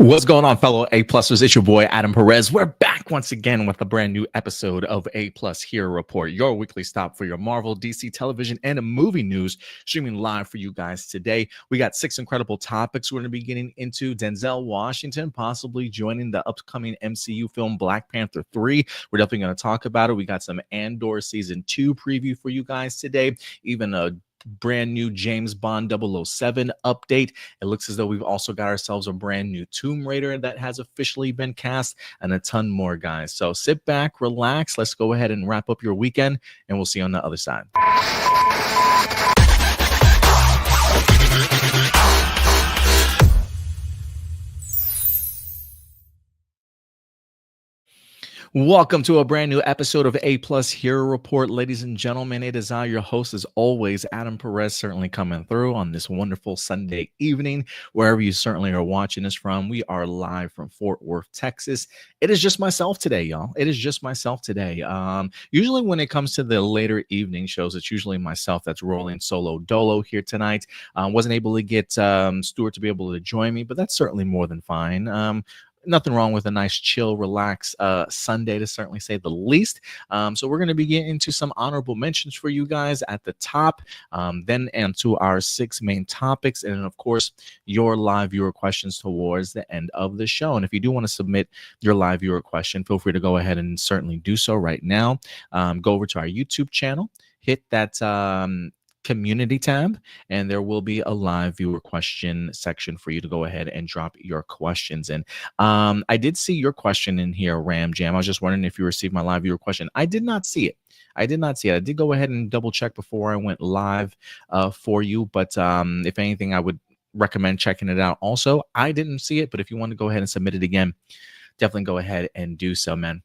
What's going on, fellow A-Plusers? It's your boy, Adam Perez. We're back once again with a brand new episode of A-Plus Hero Report, your weekly stop for your Marvel, DC television, and movie news, streaming live for you guys today. We got 6 incredible topics we're going to be getting into. Denzel Washington possibly joining the upcoming MCU film Black Panther 3. We're definitely going to talk about it. We got some Andor Season 2 preview for you guys today, even a brand new James Bond 007 update. It looks as though we've also got ourselves a brand new Tomb Raider that has officially been cast, and a ton more, guys. So sit back, relax. Let's go ahead and wrap up your weekend, and we'll see you on the other side. Welcome to a brand new episode of A-Plus Hero Report. Ladies and gentlemen, it is I, your host, as always, Adam Perez, certainly coming through on this wonderful Sunday evening, wherever you certainly are watching us from. We are live from Fort Worth, Texas. It is just myself today, y'all. It is just myself today. Usually when it comes to the later evening shows, it's usually myself that's rolling solo dolo here tonight. Wasn't able to get Stuart to be able to join me, but that's certainly more than fine. Nothing wrong with a nice, chill, relax Sunday, to certainly say the least. So we're going to be getting into some honorable mentions for you guys at the top, then into our 6 main topics, and of course, your live viewer questions towards the end of the show. And if you do want to submit your live viewer question, feel free to go ahead and certainly do so right now. Go over to our YouTube channel, hit that community tab, and there will be a live viewer question section for you to go ahead and drop your questions in. I did see your question in here, Ram Jam. I was just wondering if you received my live viewer question. I did not see it. I did go ahead and double check before I went live for you, but if anything, I would recommend checking it out. Also, I didn't see it, but if you want to go ahead and submit it again, definitely go ahead and do so, man.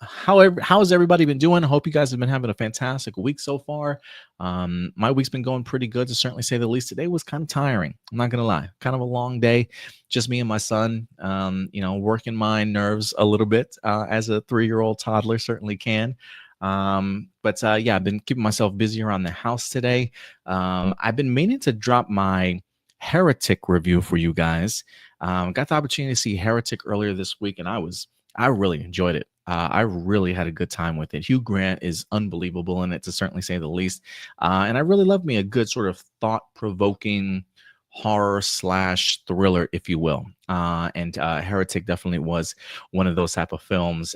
How's everybody been doing? I hope you guys have been having a fantastic week so far. My week's been going pretty good, to certainly say the least. Today was kind of tiring. I'm not going to lie. Kind of a long day. Just me and my son, working my nerves a little bit, as a 3-year-old toddler certainly can. But I've been keeping myself busy around the house today. I've been meaning to drop my Heretic review for you guys. Got the opportunity to see Heretic earlier this week, and I really enjoyed it. I really had a good time with it. Hugh Grant is unbelievable in it, to certainly say the least. And I really love me a good sort of thought-provoking horror / thriller, if you will. And Heretic definitely was one of those type of films.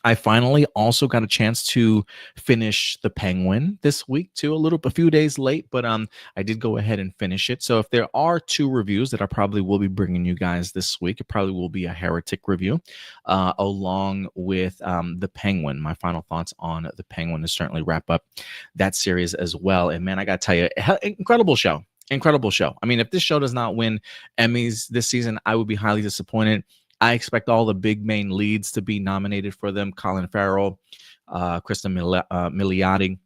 I finally also got a chance to finish The Penguin this week too, a few days late, but I did go ahead and finish it. So if there are 2 reviews that I probably will be bringing you guys this week, it probably will be a Heretic review along with The Penguin. My final thoughts on The Penguin to certainly wrap up that series as well. And man, I got to tell you, incredible show. I mean, if this show does not win Emmys this season, I would be highly disappointed. I expect all the big main leads to be nominated for them. Colin Farrell, Kristen Milioti,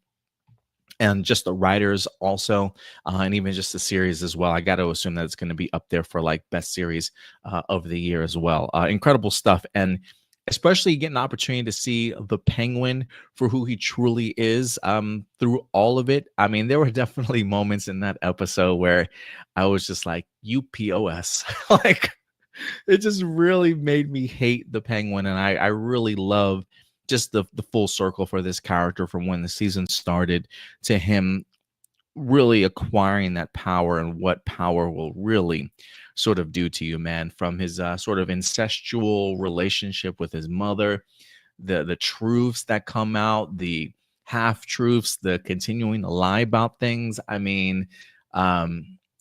and just the writers also, and even just the series as well. I got to assume that it's going to be up there for like best series of the year as well. Incredible stuff. And especially getting an opportunity to see the Penguin for who he truly is through all of it. I mean, there were definitely moments in that episode where I was just like, UPOS. Like, it just really made me hate the Penguin, and I really love just the full circle for this character from when the season started to him really acquiring that power and what power will really sort of do to you, man. From his sort of incestual relationship with his mother, the truths that come out, the half-truths, the continuing to lie about things. I mean,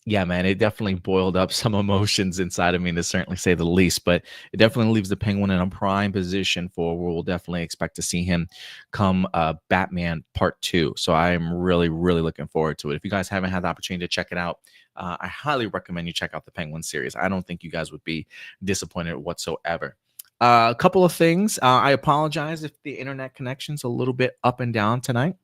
yeah, man, it definitely boiled up some emotions inside of me, to certainly say the least. But it definitely leaves the Penguin in a prime position for where we'll definitely expect to see him come Batman Part 2. So I am really, really looking forward to it. If you guys haven't had the opportunity to check it out, I highly recommend you check out the Penguin series. I don't think you guys would be disappointed whatsoever. A couple of things. I apologize if the internet connection's a little bit up and down tonight.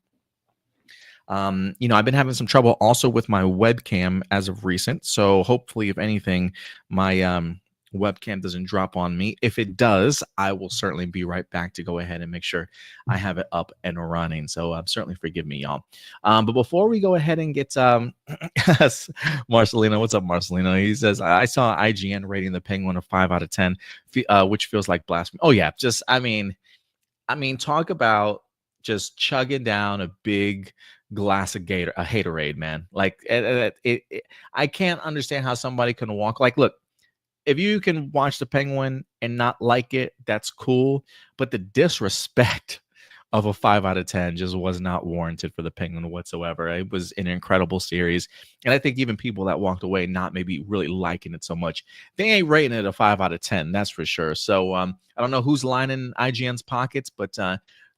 I've been having some trouble also with my webcam as of recent. So hopefully, if anything, my webcam doesn't drop on me. If it does, I will certainly be right back to go ahead and make sure I have it up and running. So certainly forgive me, y'all. But before we go ahead and get Marcelino, what's up, Marcelino? He says, I saw IGN rating the Penguin a 5 out of 10, which feels like blasphemy. Oh yeah, just I mean, talk about just chugging down a big glass of a haterade, man. Like I can't understand how somebody can walk. Like, look, if you can watch the Penguin and not like it, that's cool. But the disrespect of a 5 out of 10 just was not warranted for the Penguin whatsoever. It was an incredible series. And I think even people that walked away not maybe really liking it so much, they ain't rating it a 5 out of 10, that's for sure. So I don't know who's lining IGN's pockets, but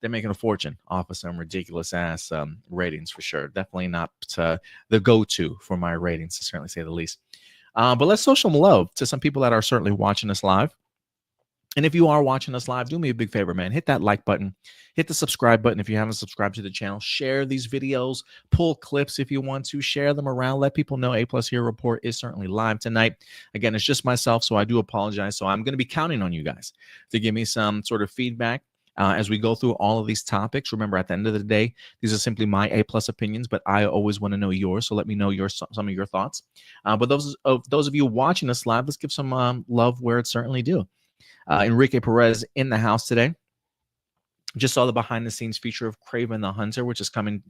they're making a fortune off of some ridiculous ass ratings for sure. Definitely not the go-to for my ratings, to certainly say the least. But let's show some love to some people that are certainly watching us live. And if you are watching us live, do me a big favor, man. Hit that like button. Hit the subscribe button if you haven't subscribed to the channel. Share these videos. Pull clips if you want to. Share them around. Let people know APlus Hero Report is certainly live tonight. Again, it's just myself, so I do apologize. So I'm going to be counting on you guys to give me some sort of feedback as we go through all of these topics. Remember, at the end of the day, these are simply my APlus opinions, but I always want to know yours. So let me know some of your thoughts. But those of you watching us live, let's give some love where it's certainly due. Enrique Perez in the house today. Just saw the behind-the-scenes feature of Kraven the Hunter, which is coming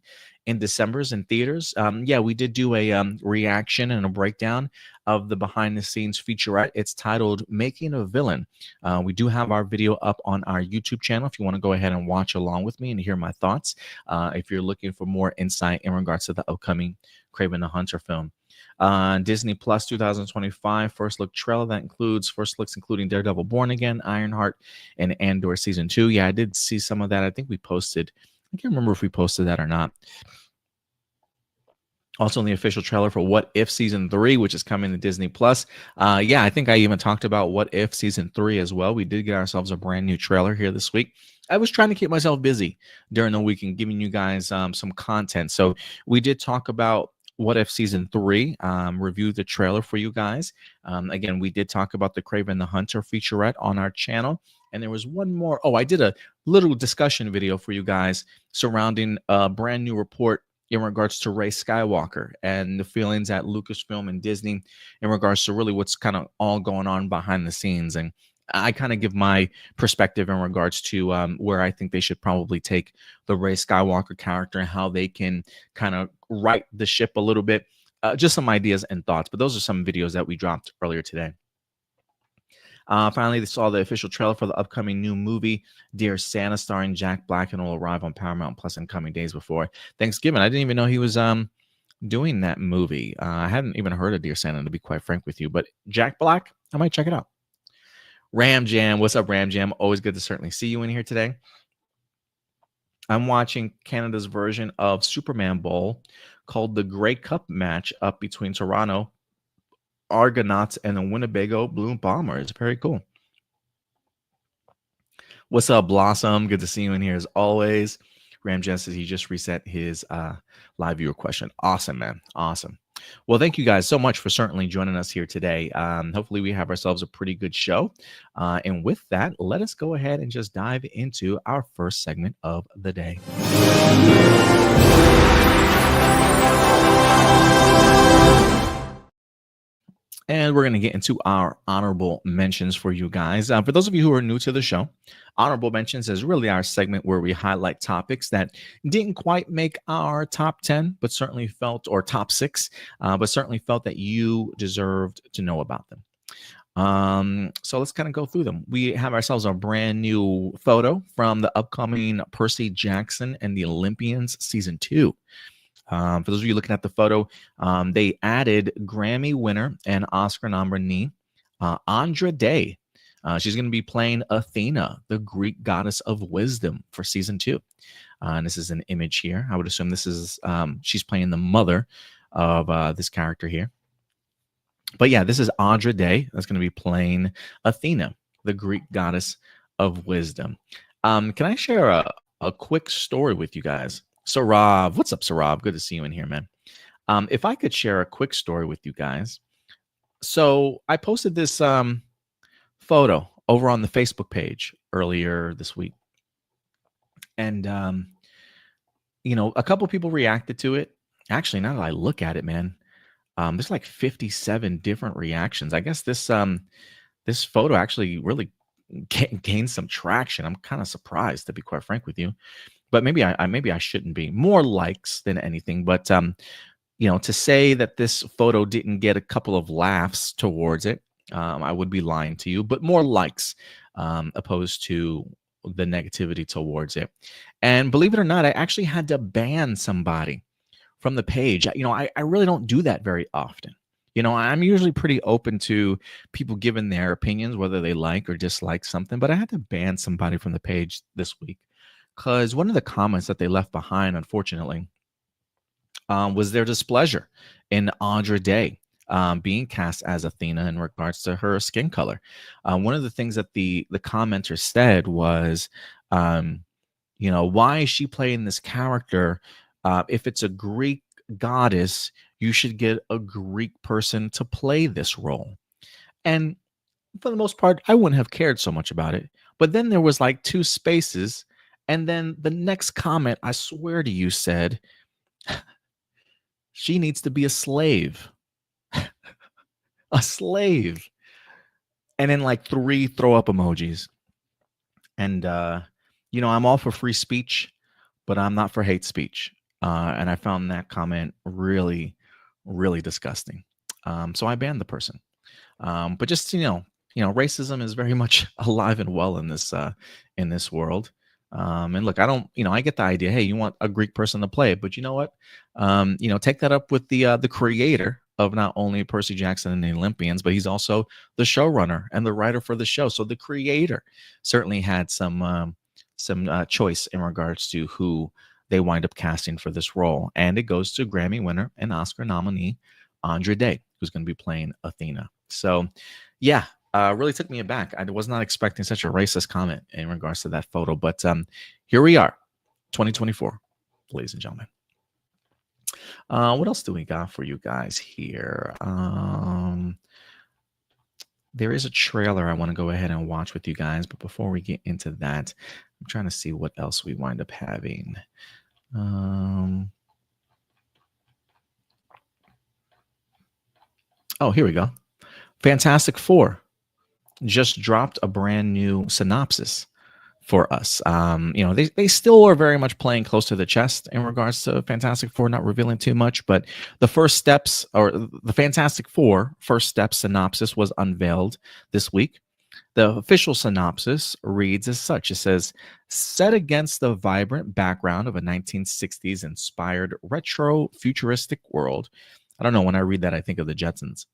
in December's in theaters. Yeah, we did do a reaction and a breakdown of the behind-the-scenes featurette. It's titled Making a Villain. We do have our video up on our YouTube channel if you want to go ahead and watch along with me and hear my thoughts. If you're looking for more insight in regards to the upcoming Kraven the Hunter film. Disney Plus 2025 first look trailer that includes first looks including Daredevil Born Again, Ironheart, and Andor season 2. Yeah, I did see some of that. I think we posted. I can't remember if we posted that or not. Also, in the official trailer for What If Season 3, which is coming to Disney Plus. Yeah, I think I even talked about What If Season 3 as well. We did get ourselves a brand new trailer here this week. I was trying to keep myself busy during the week and giving you guys some content. So we did talk about What If Season 3, reviewed the trailer for you guys. Again, we did talk about the Kraven the Hunter featurette on our channel. And there was one more. Oh, I did a little discussion video for you guys surrounding a brand new report in regards to Rey Skywalker and the feelings at Lucasfilm and Disney in regards to really what's kind of all going on behind the scenes. And I kind of give my perspective in regards to where I think they should probably take the Rey Skywalker character and how they can kind of right the ship a little bit. Just some ideas and thoughts. But those are some videos that we dropped earlier today. Finally, they saw the official trailer for the upcoming new movie, Dear Santa, starring Jack Black, and will arrive on Paramount Plus in coming days before Thanksgiving. I didn't even know he was doing that movie. I hadn't even heard of Dear Santa, to be quite frank with you. But Jack Black, I might check it out. Ram Jam, what's up, Ram Jam? Always good to certainly see you in here today. I'm watching Canada's version of Superman Bowl called the Grey Cup match up between Toronto Argonauts and the Winnebago Blue Bombers. Very cool. What's up, Blossom? Good to see you in here as always. Ram Jam says he just reset his live viewer question. Awesome, man. Awesome. Well, thank you guys so much for certainly joining us here today. Hopefully we have ourselves a pretty good show. And with that, let us go ahead and just dive into our first segment of the day. And we're going to get into our honorable mentions for you guys. For those of you who are new to the show, honorable mentions is really our segment where we highlight topics that didn't quite make our top 10, but certainly felt, or top 6, but certainly felt that you deserved to know about them. So let's kind of go through them. We have ourselves a brand new photo from the upcoming Percy Jackson and the Olympians season 2. For those of you looking at the photo, they added Grammy winner and Oscar nominee Andra Day. She's going to be playing Athena, the Greek goddess of wisdom, for season 2. And this is an image here. I would assume this is she's playing the mother of this character here. But yeah, this is Andra Day that's going to be playing Athena, the Greek goddess of wisdom. Can I share a quick story with you guys? Sarab, what's up, Sarab? Good to see you in here, man. If I could share a quick story with you guys. So I posted this photo over on the Facebook page earlier this week. And, a couple people reacted to it. Actually, now that I look at it, man, there's like 57 different reactions. I guess this photo actually really gained some traction. I'm kind of surprised, to be quite frank with you. But maybe I shouldn't be. More likes than anything. But to say that this photo didn't get a couple of laughs towards it, I would be lying to you. But more likes opposed to the negativity towards it. And believe it or not, I actually had to ban somebody from the page. I really don't do that very often. I'm usually pretty open to people giving their opinions, whether they like or dislike something. But I had to ban somebody from the page this week because one of the comments that they left behind, unfortunately, was their displeasure in Andra Day being cast as Athena in regards to her skin color. One of the things that the commenter said was, why is she playing this character? If it's a Greek goddess, you should get a Greek person to play this role. And for the most part, I wouldn't have cared so much about it. But then there was like 2 spaces. And then the next comment, I swear to you, said, she needs to be a slave. A slave. And then like 3 throw up emojis. And, I'm all for free speech, but I'm not for hate speech. And I found that comment really, really disgusting. So I banned the person. But just, racism is very much alive and well in this world. And look, I don't, I get the idea. Hey, you want a Greek person to play, but you know what? Take that up with the creator of not only Percy Jackson and the Olympians, but he's also the showrunner and the writer for the show. So the creator certainly had some choice in regards to who they wind up casting for this role, and it goes to Grammy winner and Oscar nominee Andra Day, who's going to be playing Athena. So, yeah. Really took me aback. I was not expecting such a racist comment in regards to that photo, but here we are, 2024, ladies and gentlemen. What else do we got for you guys here? There is a trailer I want to go ahead and watch with you guys, but before we get into that, I'm trying to see what else we wind up having. Oh, here we go. Fantastic Four just dropped a brand new synopsis for us. They still are very much playing close to the chest in regards to Fantastic Four, not revealing too much, but the first steps, or the Fantastic Four first steps synopsis, was unveiled this week. The official synopsis reads as such. It says, set against the vibrant background of a 1960s inspired retro futuristic world. I don't know, when I read that, I think of the Jetsons.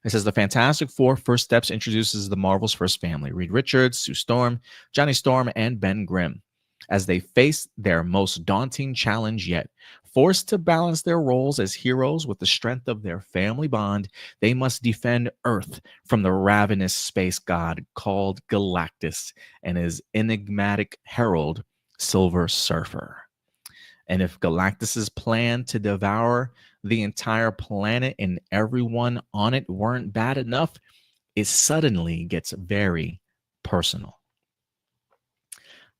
It says the Fantastic Four First Steps introduces the Marvel's first family, Reed Richards, Sue Storm, Johnny Storm, and Ben Grimm, as they face their most daunting challenge yet. Forced to balance their roles as heroes with the strength of their family bond, they must defend Earth from the ravenous space god called Galactus and his enigmatic herald, Silver Surfer. And if Galactus's plan to devour the entire planet and everyone on it weren't bad enough, it suddenly gets very personal.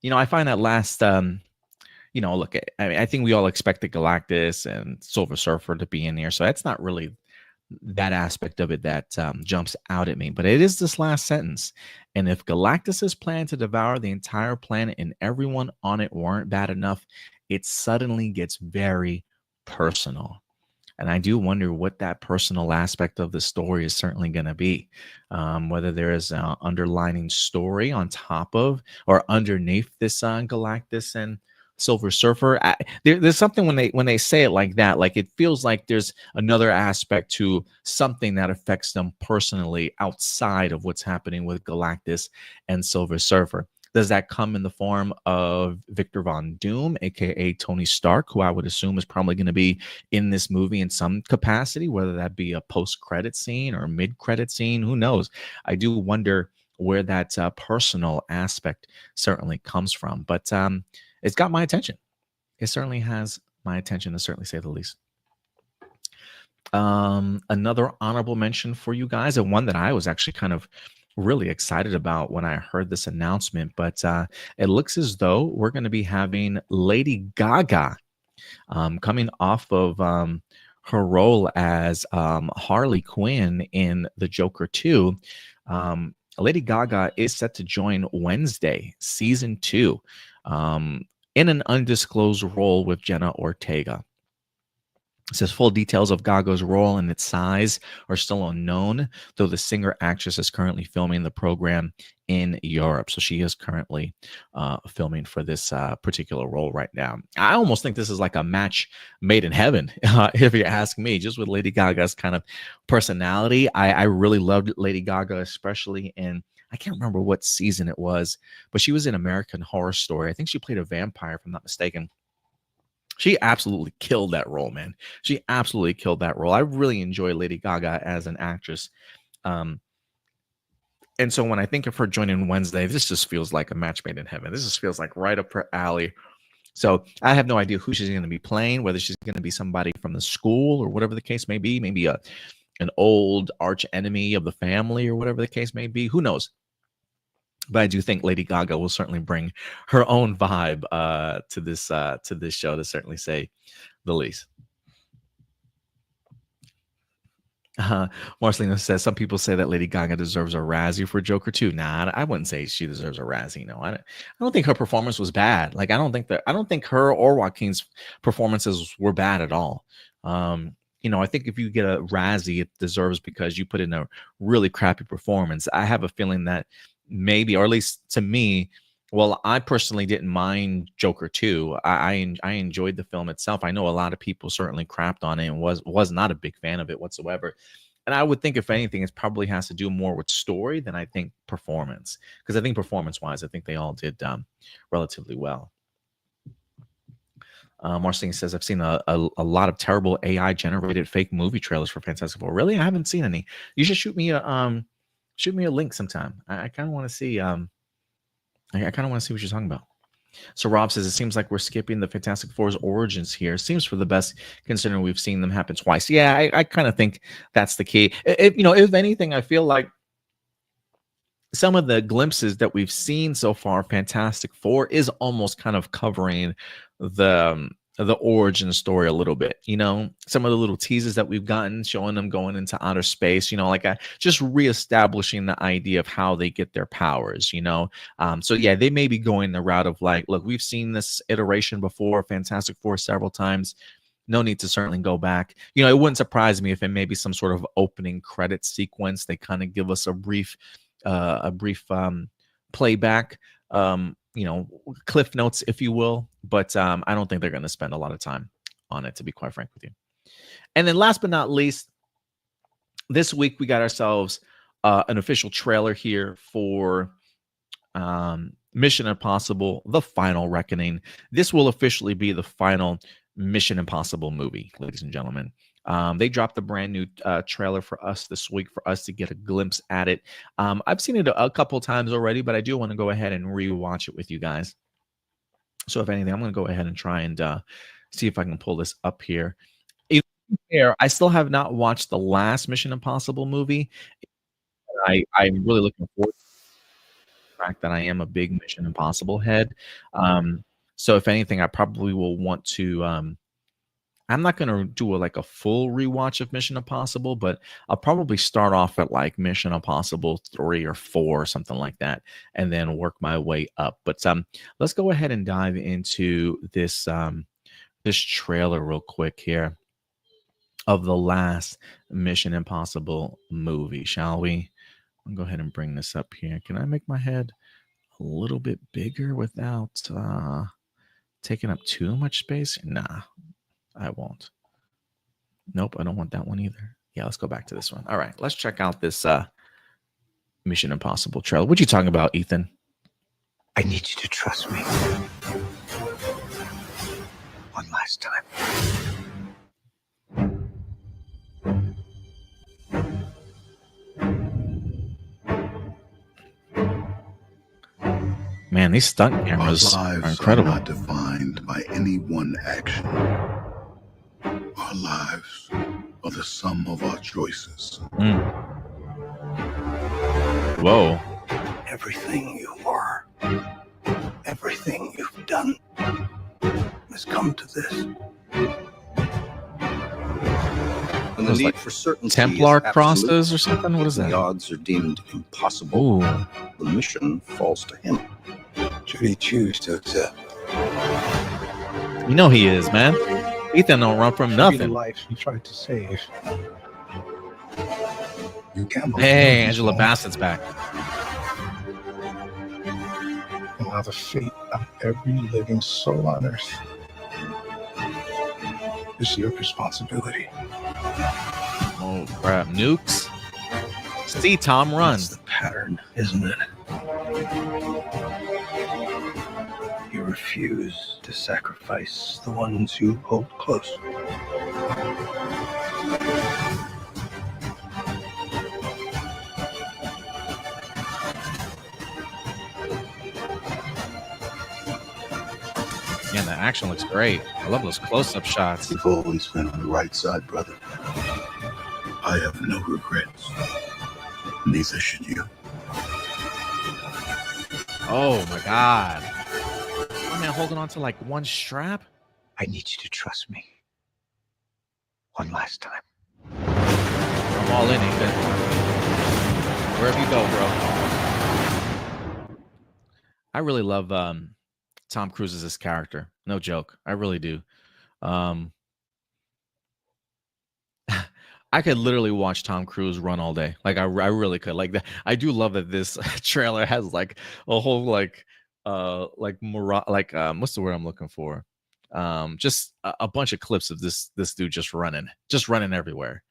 I find that last, look, I think we all expected Galactus and Silver Surfer to be in here, so that's not really that aspect of it that jumps out at me. But it is this last sentence. And if Galactus's plan to devour the entire planet and everyone on it weren't bad enough, it suddenly gets very personal. And I do wonder what that personal aspect of the story is certainly going to be. Whether there is an underlining story on top of or underneath this Galactus and Silver Surfer. There's something when they say it like that, like it feels like there's another aspect to something that affects them personally outside of what's happening with Galactus and Silver Surfer. Does that come in the form of Victor Von Doom, aka Tony Stark, who I would assume is probably going to be in this movie in some capacity, whether that be a post-credit scene or mid-credit scene? Who knows? I do wonder where that personal aspect certainly comes from. But it's got my attention. It certainly has my attention, to certainly say the least. Another honorable mention for you guys, and one that I was actually kind of really excited about when I heard this announcement. But it looks as though we're going to be having Lady Gaga coming off of her role as Harley Quinn in The Joker 2. Lady Gaga is set to join Wednesday, season 2, in an undisclosed role with Jenna Ortega. It says full details of Gaga's role and its size are still unknown, though the singer-actress is currently filming the program in Europe. So she is currently filming for this particular role right now. I almost think this is like a match made in heaven, if you ask me, just with Lady Gaga's kind of personality. I really loved Lady Gaga, especially in, I can't remember what season it was, but she was in American Horror Story. I think she played a vampire, if I'm not mistaken. She absolutely killed that role, man. She absolutely killed that role. I really enjoy Lady Gaga as an actress. And so when I think of her joining Wednesday, this just feels like a match made in heaven. This just feels like right up her alley. So I have no idea who she's going to be playing, whether she's going to be somebody from the school or whatever the case may be, maybe an old arch enemy of the family or whatever the case may be. Who knows? But I do think Lady Gaga will certainly bring her own vibe to this show, to certainly say the least. Marcelino says some people say that Lady Gaga deserves a Razzie for Joker 2. Nah, I wouldn't say she deserves a Razzie. No, I don't think her performance was bad. Like I don't think her or Joaquin's performances were bad at all. I think if you get a Razzie, it deserves because you put in a really crappy performance. I have a feeling that maybe, or at least to me, well, I personally didn't mind Joker 2. I enjoyed the film itself. I know a lot of people certainly crapped on it and was not a big fan of it whatsoever. And I would think, if anything, it probably has to do more with story than I think performance. Because I think performance-wise, I think they all did relatively well. Marceline says, I've seen a lot of terrible AI-generated fake movie trailers for Fantastic Four. Really? I haven't seen any. You should shoot me a link sometime. I kind of want to see I kind of want to see what you're talking about. So Rob says, it seems like we're skipping the Fantastic Four's origins here. Seems for the best, considering we've seen them happen twice. Yeah, I kind of think that's the key. If anything, I feel like some of the glimpses that we've seen so far, Fantastic Four is almost kind of covering the origin story a little bit. Some of the little teases that we've gotten, showing them going into outer space, just reestablishing the idea of how they get their powers. So yeah, they may be going the route of like, look, we've seen this iteration before, Fantastic Four, several times. No need to certainly go back. It wouldn't surprise me if it may be some sort of opening credit sequence. They kind of give us a brief playback, cliff notes, if you will. But I don't think they're going to spend a lot of time on it, to be quite frank with you. And then last but not least, this week we got ourselves an official trailer here for Mission Impossible: The Final Reckoning. This will officially be the final Mission Impossible movie, ladies and gentlemen. They dropped a brand new trailer for us this week for us to get a glimpse at it. I've seen it a couple times already, but I do want to go ahead and rewatch it with you guys. So if anything, I'm going to go ahead and try and see if I can pull this up here. I still have not watched the last Mission Impossible movie. I'm really looking forward to the fact that I am a big Mission Impossible head. So if anything, I probably will want to I'm not going to do a full rewatch of Mission Impossible, but I'll probably start off at like Mission Impossible 3 or 4 or something like that, and then work my way up. But let's go ahead and dive into this this trailer real quick here of the last Mission Impossible movie, shall we? I'll go ahead and bring this up here. Can I make my head a little bit bigger without taking up too much space? Nah. I won't. Nope, I don't want that one either. Yeah, let's go back to this one. All right, let's check out this Mission Impossible trailer. What you talking about, Ethan? I need you to trust me. One last time. Man, these stunt cameras are incredible. Our lives are not defined by any one action. Our lives are the sum of our choices. Whoa. Everything you are, everything you've done has come to this. When the Those, need like, for certainty Templar is absolute, crosses or something? What is and that? the odds are deemed impossible, Ooh. the mission falls to him. Should he choose to accept? You know he is, man. Ethan don't run from The nothing. life he tried to save. You can't believe Hey, he's Angela gone. Bassett's back. And now the fate of every living soul on earth is your responsibility. Oh, crap. Nukes? See Tom run. That's the pattern, isn't it? You refuse to sacrifice the ones you hold close. Man, the action looks great. I love those close-up shots. You've always been on the right side, brother. I have no regrets. Neither should you. Oh, my God. My man holding on to, like, one strap? I need you to trust me. One last time. I'm all in, Ethan. Wherever you go, bro. I really love Tom Cruise as this character. No joke. I really do. I could literally watch Tom Cruise run all day. Like I really could. Like that. I do love that this trailer has like a whole what's the word I'm looking for? Just a bunch of clips of this dude just running everywhere.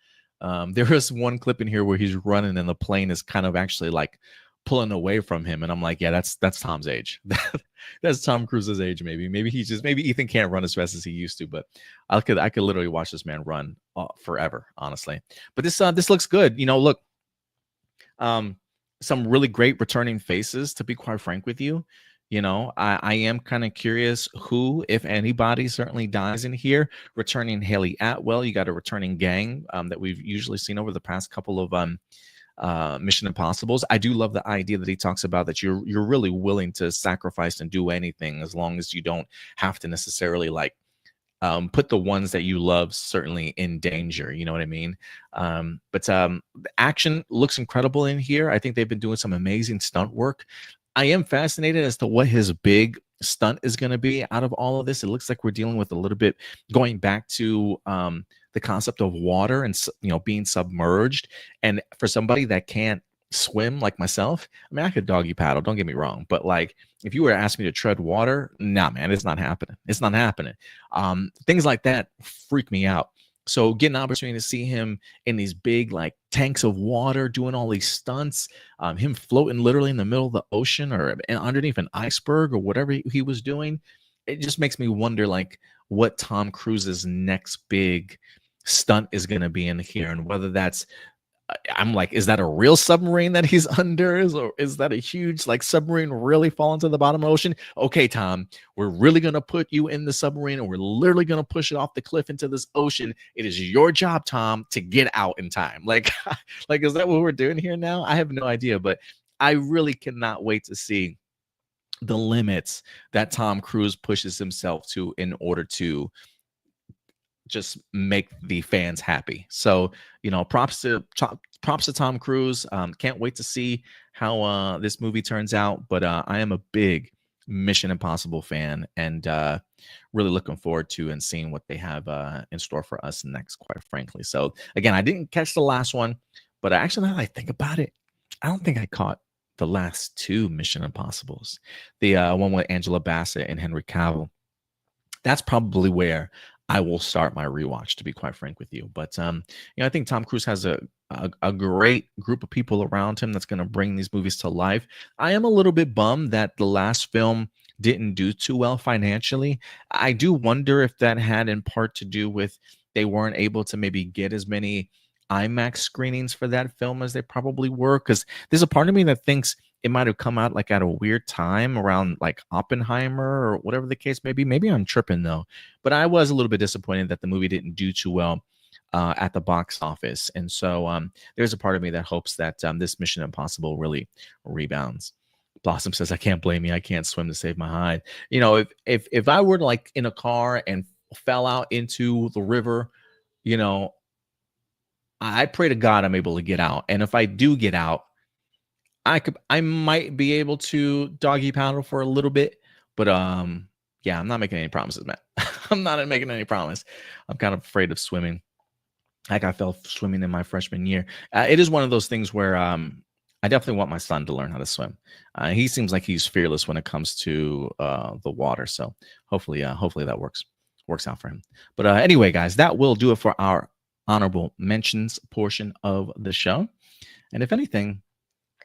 There is one clip in here where he's running and the plane is kind of actually like pulling away from him, and I'm like, yeah, that's Tom's age. That's Tom Cruise's age. Maybe Ethan can't run as fast as he used to, but I could literally watch this man run forever, honestly. But this looks good. Look, some really great returning faces, to be quite frank with you. I am kind of curious who, if anybody, certainly dies in here. Returning Haley Atwell, you got a returning gang that we've usually seen over the past couple of Mission Impossibles. I do love the idea that he talks about that you're really willing to sacrifice and do anything as long as you don't have to necessarily like put the ones that you love certainly in danger. You know what I mean? But the action looks incredible in here. I think they've been doing some amazing stunt work. I am fascinated as to what his big stunt is going to be out of all of this. It looks like we're dealing with a little bit going back to the concept of water and being submerged. And for somebody that can't swim like myself, I mean, I could doggy paddle, don't get me wrong, but like if you were to ask me to tread water, nah, man, it's not happening. Things like that freak me out. So getting an opportunity to see him in these big like tanks of water doing all these stunts, him floating literally in the middle of the ocean or underneath an iceberg or whatever he was doing, it just makes me wonder like what Tom Cruise's next big stunt is going to be in here, and whether that's I'm like, is that a real submarine that he's under? Or is that a huge like submarine really falling to the bottom of the ocean? Okay, Tom, we're really going to put you in the submarine and we're literally going to push it off the cliff into this ocean. It is your job, Tom, to get out in time. Like is that what we're doing here now? I have no idea, but I really cannot wait to see the limits that Tom Cruise pushes himself to in order to just make the fans happy. So, props to Tom Cruise. Can't wait to see how this movie turns out. But I am a big Mission Impossible fan, and really looking forward to and seeing what they have in store for us next, quite frankly. So again, I didn't catch the last one, but actually now that I think about it, I don't think I caught the last two Mission Impossibles. The one with Angela Bassett and Henry Cavill. That's probably where I will start my rewatch, to be quite frank with you. But I think Tom Cruise has a great group of people around him that's going to bring these movies to life. I am a little bit bummed that the last film didn't do too well financially. I do wonder if that had in part to do with they weren't able to maybe get as many IMAX screenings for that film as they probably were, because there's a part of me that thinks it might have come out like at a weird time around like Oppenheimer or whatever the case may be. Maybe I'm tripping though, but I was a little bit disappointed that the movie didn't do too well at the box office. And so there's a part of me that hopes that this Mission Impossible really rebounds. Blossom says, I can't blame you. I can't swim to save my hide. You know, if I were like in a car and fell out into the river, you know, I pray to God I'm able to get out. And if I do get out, I might be able to doggy paddle for a little bit, but yeah, I'm not making any promises, man. I'm not making any promise. I'm kind of afraid of swimming. Like I fell swimming in my freshman year. It is one of those things where I definitely want my son to learn how to swim. He seems like he's fearless when it comes to the water. So hopefully that works out for him. But anyway, guys, that will do it for our honorable mentions portion of the show. And if anything,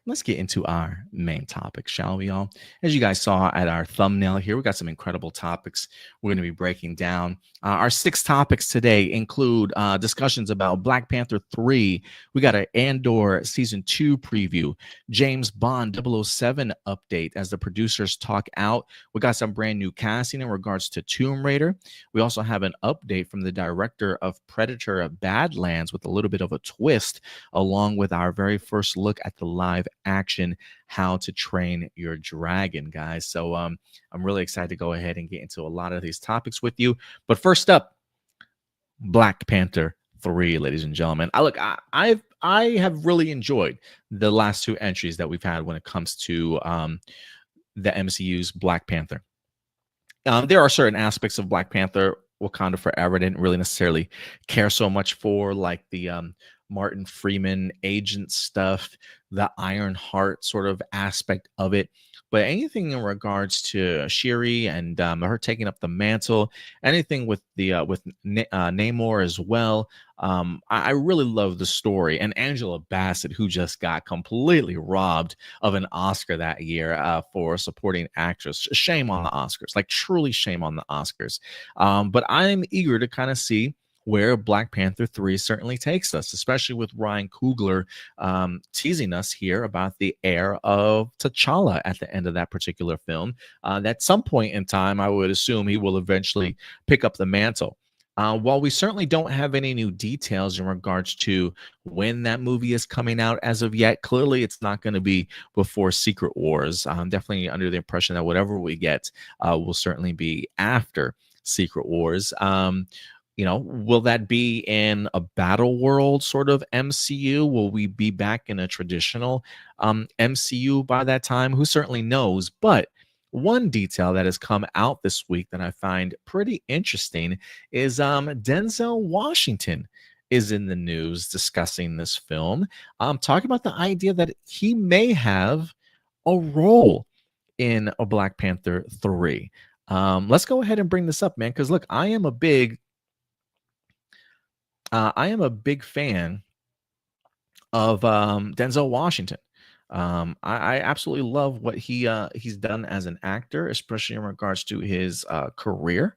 let's get into our main topic, shall we all? As you guys saw at our thumbnail here, we got some incredible topics we're going to be breaking down. Our 6 topics today include discussions about Black Panther 3. We got an Andor Season 2 preview, James Bond 007 update as the producers talk out. We got some brand new casting in regards to Tomb Raider. We also have an update from the director of Predator Badlands with a little bit of a twist, along with our very first look at the live action How to Train Your Dragon, guys. So I'm really excited to go ahead and get into a lot of these topics with you. But first up, Black Panther 3, ladies and gentlemen. I have really enjoyed the last 2 entries that we've had when it comes to the MCU's Black Panther. There are certain aspects of Black Panther Wakanda Forever I didn't really necessarily care so much for, like the Martin Freeman agent stuff, the Iron Heart sort of aspect of it. But anything in regards to Shuri and her taking up the mantle, anything with the Namor as well, I really love the story. And Angela Bassett, who just got completely robbed of an Oscar that year for supporting actress. Shame on the Oscars, like truly shame on the Oscars. But I'm eager to kind of see where Black Panther 3 certainly takes us, especially with Ryan Coogler teasing us here about the heir of T'Challa at the end of that particular film. At some point in time, I would assume he will eventually pick up the mantle. While we certainly don't have any new details in regards to when that movie is coming out as of yet, clearly it's not going to be before Secret Wars. I'm definitely under the impression that whatever we get will certainly be after Secret Wars. Will that be in a battle world sort of MCU? Will we be back in a traditional MCU by that time? Who certainly knows? But one detail that has come out this week that I find pretty interesting is Denzel Washington is in the news discussing this film, talking about the idea that he may have a role in a Black Panther 3. Let's go ahead and bring this up, man, because look, I am a big fan of Denzel Washington. I absolutely love what he's done as an actor, especially in regards to his career.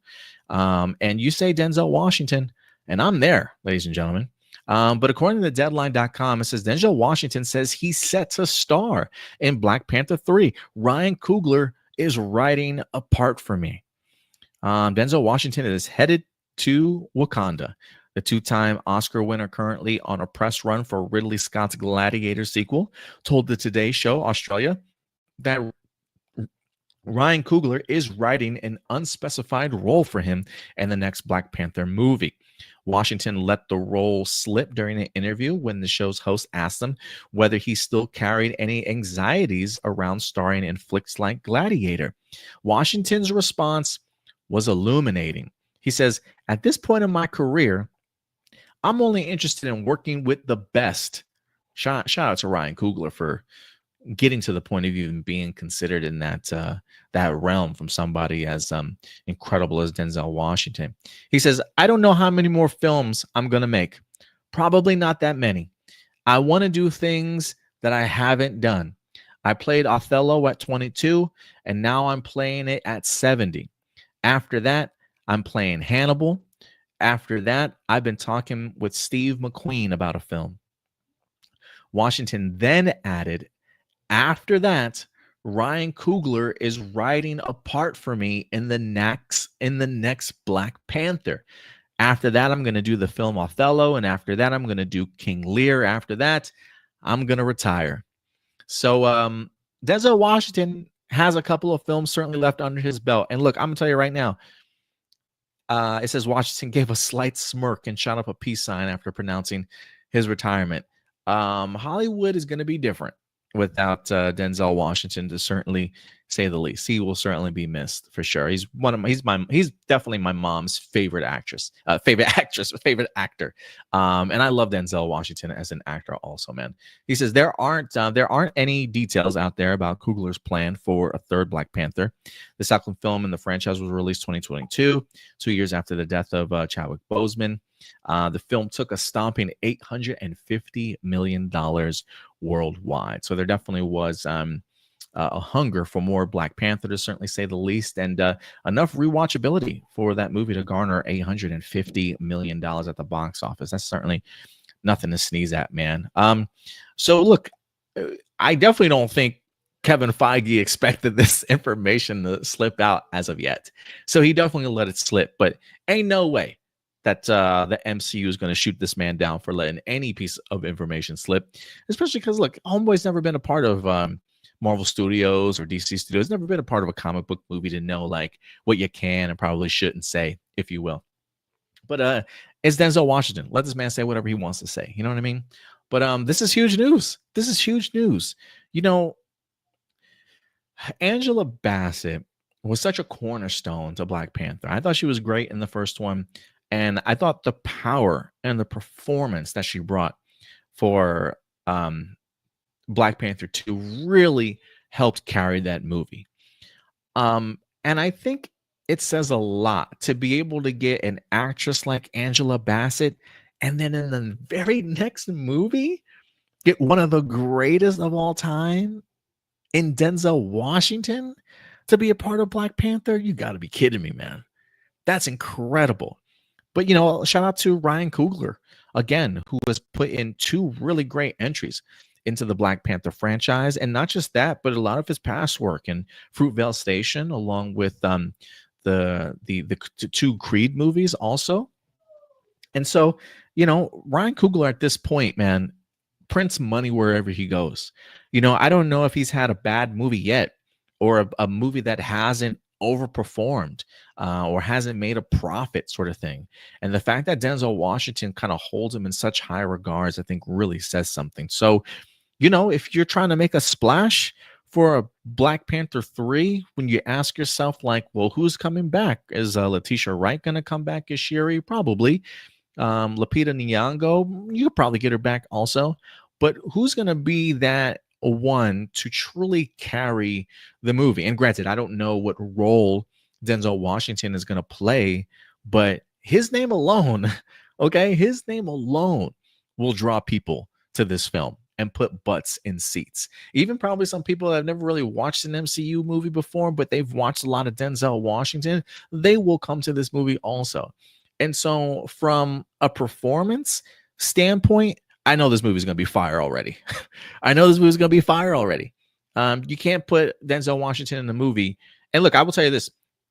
And you say Denzel Washington, and I'm there, ladies and gentlemen. But according to the Deadline.com, it says Denzel Washington says he's set to star in Black Panther 3. Ryan Coogler is writing a part for me. Denzel Washington is headed to Wakanda. The 2-time Oscar winner, currently on a press run for Ridley Scott's Gladiator sequel, told the Today Show Australia that Ryan Coogler is writing an unspecified role for him in the next Black Panther movie. Washington let the role slip during an interview when the show's host asked him whether he still carried any anxieties around starring in flicks like Gladiator. Washington's response was illuminating. He says, "At this point in my career, I'm only interested in working with the best." Shout out to Ryan Coogler for getting to the point of even being considered in that realm from somebody as incredible as Denzel Washington. He says, "I don't know how many more films I'm going to make. Probably not that many. I want to do things that I haven't done. I played Othello at 22, and now I'm playing it at 70. After that, I'm playing Hannibal. After that, I've been talking with Steve McQueen about a film." Washington then added, "After that, Ryan Coogler is writing a part for me in the next Black Panther." After that, I'm going to do the film Othello. And after that, I'm going to do King Lear. After that, I'm going to retire. So Denzel Washington has a couple of films certainly left under his belt. And look, I'm going to tell you right now, it says Washington gave a slight smirk and shot up a peace sign after pronouncing his retirement. Hollywood is going to be different without Denzel Washington, to certainly say the least. He will certainly be missed for sure. He's he's definitely my mom's favorite favorite actor. And I love Denzel Washington as an actor also, man. He says there aren't any details out there about Coogler's plan for a third Black Panther. The second film in the franchise was released 2022, 2 years after the death of Chadwick Boseman. The film took a stomping $850 million worldwide. So there definitely was a hunger for more Black Panther, to certainly say the least, and enough rewatchability for that movie to garner $850 million at the box office. That's certainly nothing to sneeze at, man. So look, I definitely don't think Kevin Feige expected this information to slip out as of yet. So he definitely let it slip, but ain't no way that the MCU is going to shoot this man down for letting any piece of information slip, especially because, look, Homeboy's never been a part of Marvel Studios or DC Studios, never been a part of a comic book movie to know, like, what you can and probably shouldn't say, if you will. But it's Denzel Washington. Let this man say whatever he wants to say. You know what I mean? But this is huge news. This is huge news. You know, Angela Bassett was such a cornerstone to Black Panther. I thought she was great in the first one. And I thought the power and the performance that she brought for Black Panther 2 really helped carry that movie. And I think it says a lot to be able to get an actress like Angela Bassett, and then in the very next movie, get one of the greatest of all time in Denzel Washington to be a part of Black Panther. You got to be kidding me, man. That's incredible. But, you know, shout out to Ryan Coogler, again, who has put in 2 really great entries into the Black Panther franchise. And not just that, but a lot of his past work in Fruitvale Station, along with the 2 Creed movies also. And so, you know, Ryan Coogler at this point, man, prints money wherever he goes. You know, I don't know if he's had a bad movie yet, or a movie that hasn't overperformed or hasn't made a profit, sort of thing. And the fact that Denzel Washington kind of holds him in such high regards, I think really says something. So, you know, if you're trying to make a splash for a Black Panther 3, when you ask yourself, like, well, who's coming back? Is Letitia Wright going to come back as Shuri? Probably. Lupita Nyong'o, you could probably get her back also. But who's going to be that one to truly carry the movie? And granted, I don't know what role Denzel Washington is going to play, but his name alone, okay, his name alone will draw people to this film and put butts in seats. Even probably some people that have never really watched an MCU movie before, but they've watched a lot of Denzel Washington, they will come to this movie also. And so from a performance standpoint, I know this movie is going to be fire already. I know this movie is going to be fire already. You can't put Denzel Washington in the movie. And look, I will tell you this.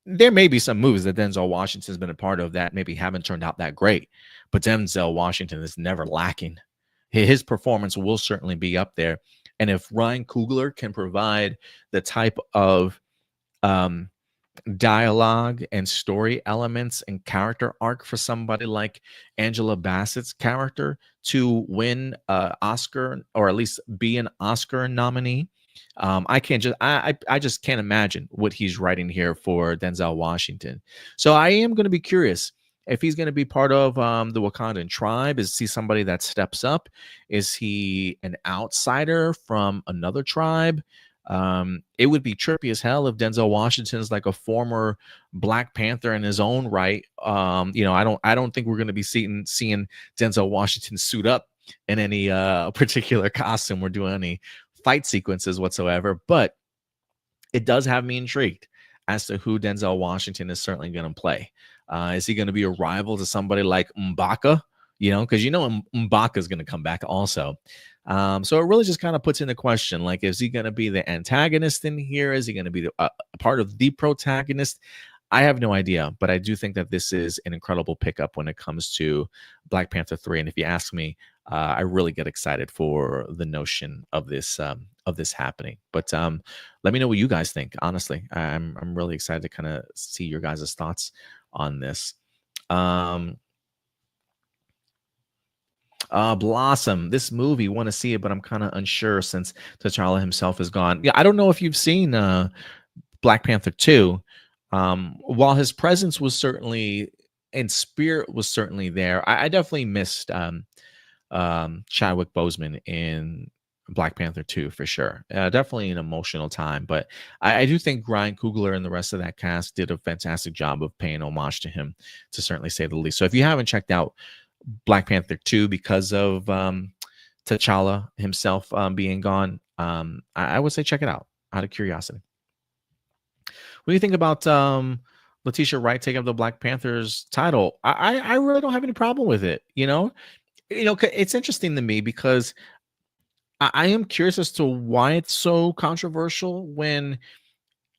There may be some movies that Denzel Washington's been a part of that maybe haven't turned out that great, but Denzel Washington is never lacking. His performance will certainly be up there. And if Ryan Coogler can provide the type of dialogue and story elements and character arc for somebody like Angela Bassett's character to win Oscar, or at least be an Oscar nominee, I just can't imagine what he's writing here for Denzel Washington. So I am going to be curious if he's going to be part of the Wakandan tribe. Is he somebody that steps up? Is he an outsider from another tribe? It would be trippy as hell if Denzel Washington's like a former Black Panther in his own right. You know, I don't think we're going to be seeing Denzel Washington suit up in any particular costume or doing any fight sequences whatsoever. But it does have me intrigued as to who Denzel Washington is certainly going to play. Is he going to be a rival to somebody like M'Baka? You know, because you know M'Baka is going to come back also. So it really just kind of puts into question, like, is he going to be the antagonist in here? Is he going to be a part of the protagonist? I have no idea, but I do think that this is an incredible pickup when it comes to Black Panther 3. And if you ask me, I really get excited for the notion of this happening. But let me know what you guys think. Honestly, I'm really excited to kind of see your guys' thoughts on this. Blossom, this movie, want to see it, but I'm kind of unsure since T'Challa himself is gone. Yeah, I don't know if you've seen Black Panther 2. While his presence was certainly and spirit was certainly there, I definitely missed Chadwick Boseman in Black Panther 2 for sure. Definitely an emotional time, but I do think Ryan Coogler and the rest of that cast did a fantastic job of paying homage to him, to certainly say the least. So if you haven't checked out Black Panther 2 because of T'Challa himself being gone, I would say check it out of curiosity. What do you think about Letitia Wright taking up the Black Panther's title? I really don't have any problem with it. It's interesting to me because I am curious as to why it's so controversial when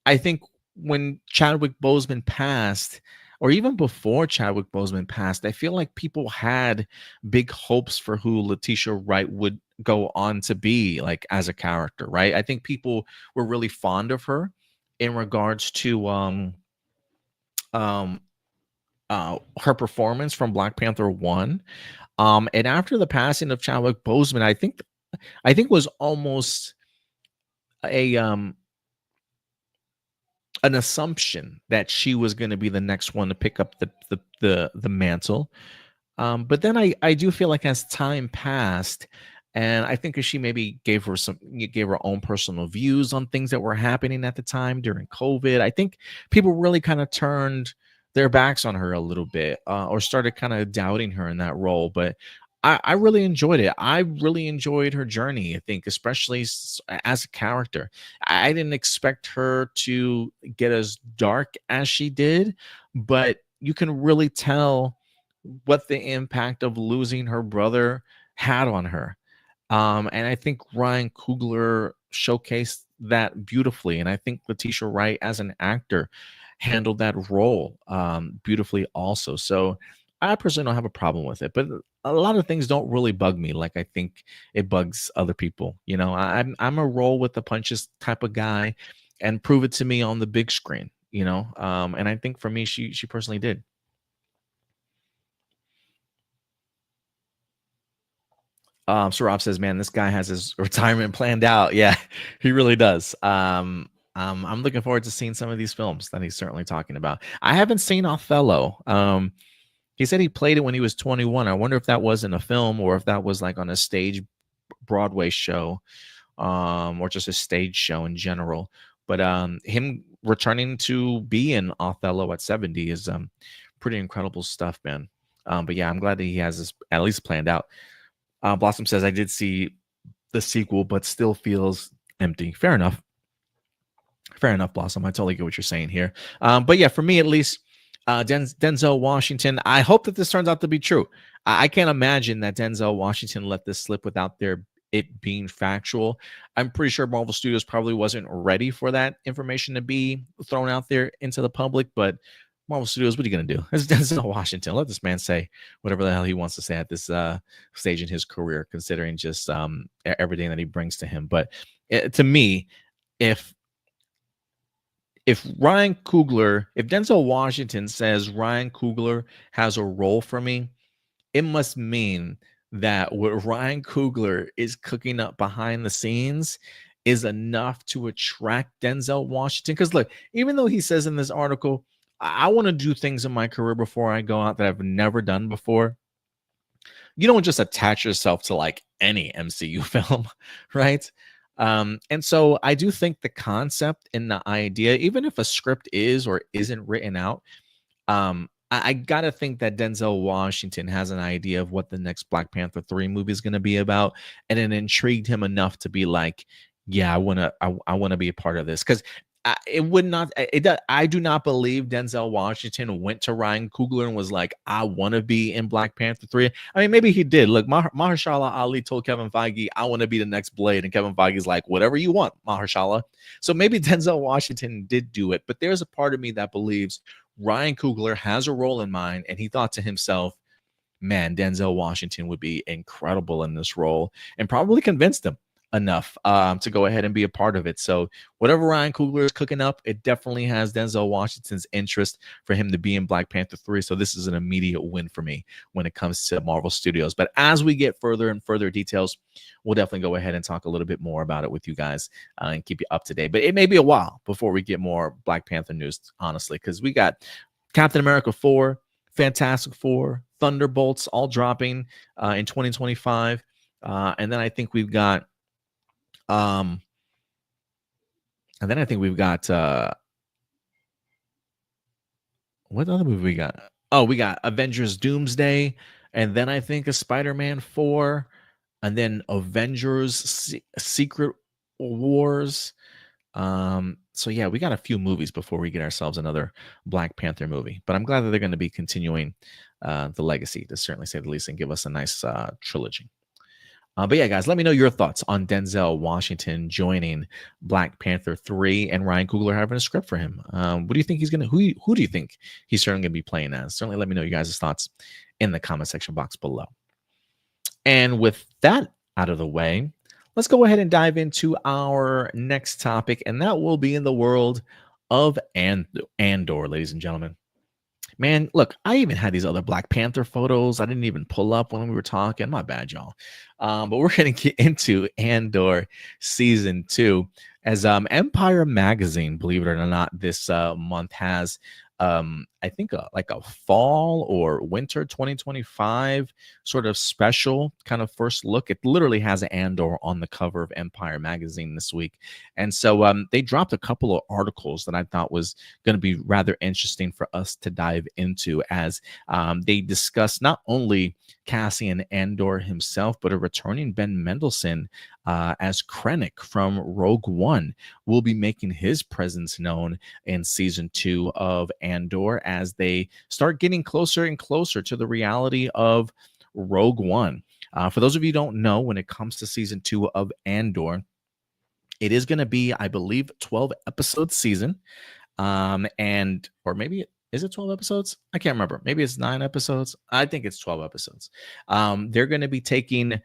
I think when Chadwick Boseman passed, or even before Chadwick Boseman passed, I feel like people had big hopes for who Letitia Wright would go on to be, like, as a character, right? I think people were really fond of her in regards to her performance from Black Panther 1. And after the passing of Chadwick Boseman, I think was almost a an assumption that she was going to be the next one to pick up the mantle. But then I do feel like as time passed, and I think she maybe gave her own personal views on things that were happening at the time during COVID. I think people really kind of turned their backs on her a little bit, or started kind of doubting her in that role. But I really enjoyed it. I really enjoyed her journey, I think, especially as a character. I didn't expect her to get as dark as she did, but you can really tell what the impact of losing her brother had on her. And I think Ryan Coogler showcased that beautifully. And I think Letitia Wright, as an actor, handled that role beautifully also. So I personally don't have a problem with it, but a lot of things don't really bug me like I think it bugs other people. I'm a roll with the punches type of guy, and prove it to me on the big screen. And I think for me, she personally did. So Rob says, man, this guy has his retirement planned out. Yeah, he really does. I'm looking forward to seeing some of these films that he's certainly talking about. I haven't seen Othello. He said he played it when he was 21. I wonder if that was in a film or if that was like on a stage Broadway show, or just a stage show in general. But him returning to be in Othello at 70 is pretty incredible stuff, man. But yeah, I'm glad that he has this at least planned out. Blossom says, I did see the sequel, but still feels empty. Fair enough. Fair enough, Blossom. I totally get what you're saying here. But yeah, for me at least, Denzel Washington, I hope that this turns out to be true. I can't imagine that Denzel Washington let this slip without it being factual. I'm pretty sure Marvel Studios probably wasn't ready for that information to be thrown out there into the public, but Marvel Studios, what are you going to do? It's Denzel Washington. Let this man say whatever the hell he wants to say at this stage in his career, considering just everything that he brings to him. But to me, if Ryan Coogler, if Denzel Washington says Ryan Coogler has a role for me, it must mean that what Ryan Coogler is cooking up behind the scenes is enough to attract Denzel Washington. Because look, even though he says in this article, I want to do things in my career before I go out that I've never done before, you don't just attach yourself to like any MCU film, right? And so I do think the concept and the idea, even if a script is or isn't written out, I gotta think that Denzel Washington has an idea of what the next Black Panther 3 movie is going to be about, and it intrigued him enough to be like, yeah, I wanna be a part of this. Because it would not. I do not believe Denzel Washington went to Ryan Coogler and was like, "I want to be in Black Panther 3." I mean, maybe he did. Look, Mahershala Ali told Kevin Feige, "I want to be the next Blade," and Kevin Feige's like, "Whatever you want, Mahershala." So maybe Denzel Washington did do it, but there's a part of me that believes Ryan Coogler has a role in mind, and he thought to himself, man, Denzel Washington would be incredible in this role, and probably convinced him enough to go ahead and be a part of it. So whatever Ryan Coogler is cooking up, it definitely has Denzel Washington's interest for him to be in Black Panther 3. So this is an immediate win for me when it comes to Marvel Studios. But as we get further and further details, we'll definitely go ahead and talk a little bit more about it with you guys and keep you up to date. But it may be a while before we get more Black Panther news, honestly, because we got Captain America 4, Fantastic Four, Thunderbolts all dropping in 2025. And then I think we've got what other movie we got? Oh, we got Avengers Doomsday, and then I think a Spider-Man 4, and then Avengers Secret Wars. So yeah, we got a few movies before we get ourselves another Black Panther movie. But I'm glad that they're going to be continuing the legacy, to certainly say the least, and give us a nice trilogy. But yeah, guys, let me know your thoughts on Denzel Washington joining Black Panther 3 and Ryan Coogler having a script for him. What do you think he's going to, who do you think he's certainly going to be playing as? Certainly let me know you guys' thoughts in the comment section box below. And with that out of the way, let's go ahead and dive into our next topic, and that will be in the world of Andor, ladies and gentlemen. Man, look, I even had these other Black Panther photos I didn't even pull up when we were talking. My bad, y'all. But we're going to get into Andor Season 2 as Empire Magazine, believe it or not, this month has I think like a fall or winter 2025 sort of special kind of first look. It literally has Andor on the cover of Empire Magazine this week. And so they dropped a couple of articles that I thought was going to be rather interesting for us to dive into, as they discuss not only Cassian Andor himself, but a returning Ben Mendelsohn as Krennec from Rogue One will be making his presence known in Season 2 of Andor, as they start getting closer and closer to the reality of Rogue One. For those of you who don't know, when it comes to Season 2 of Andor, it is going to be, I believe, 12 episode season. Or maybe is it 12 episodes? I can't remember. Maybe it's 9 episodes. I think it's 12 episodes. They're going to be taking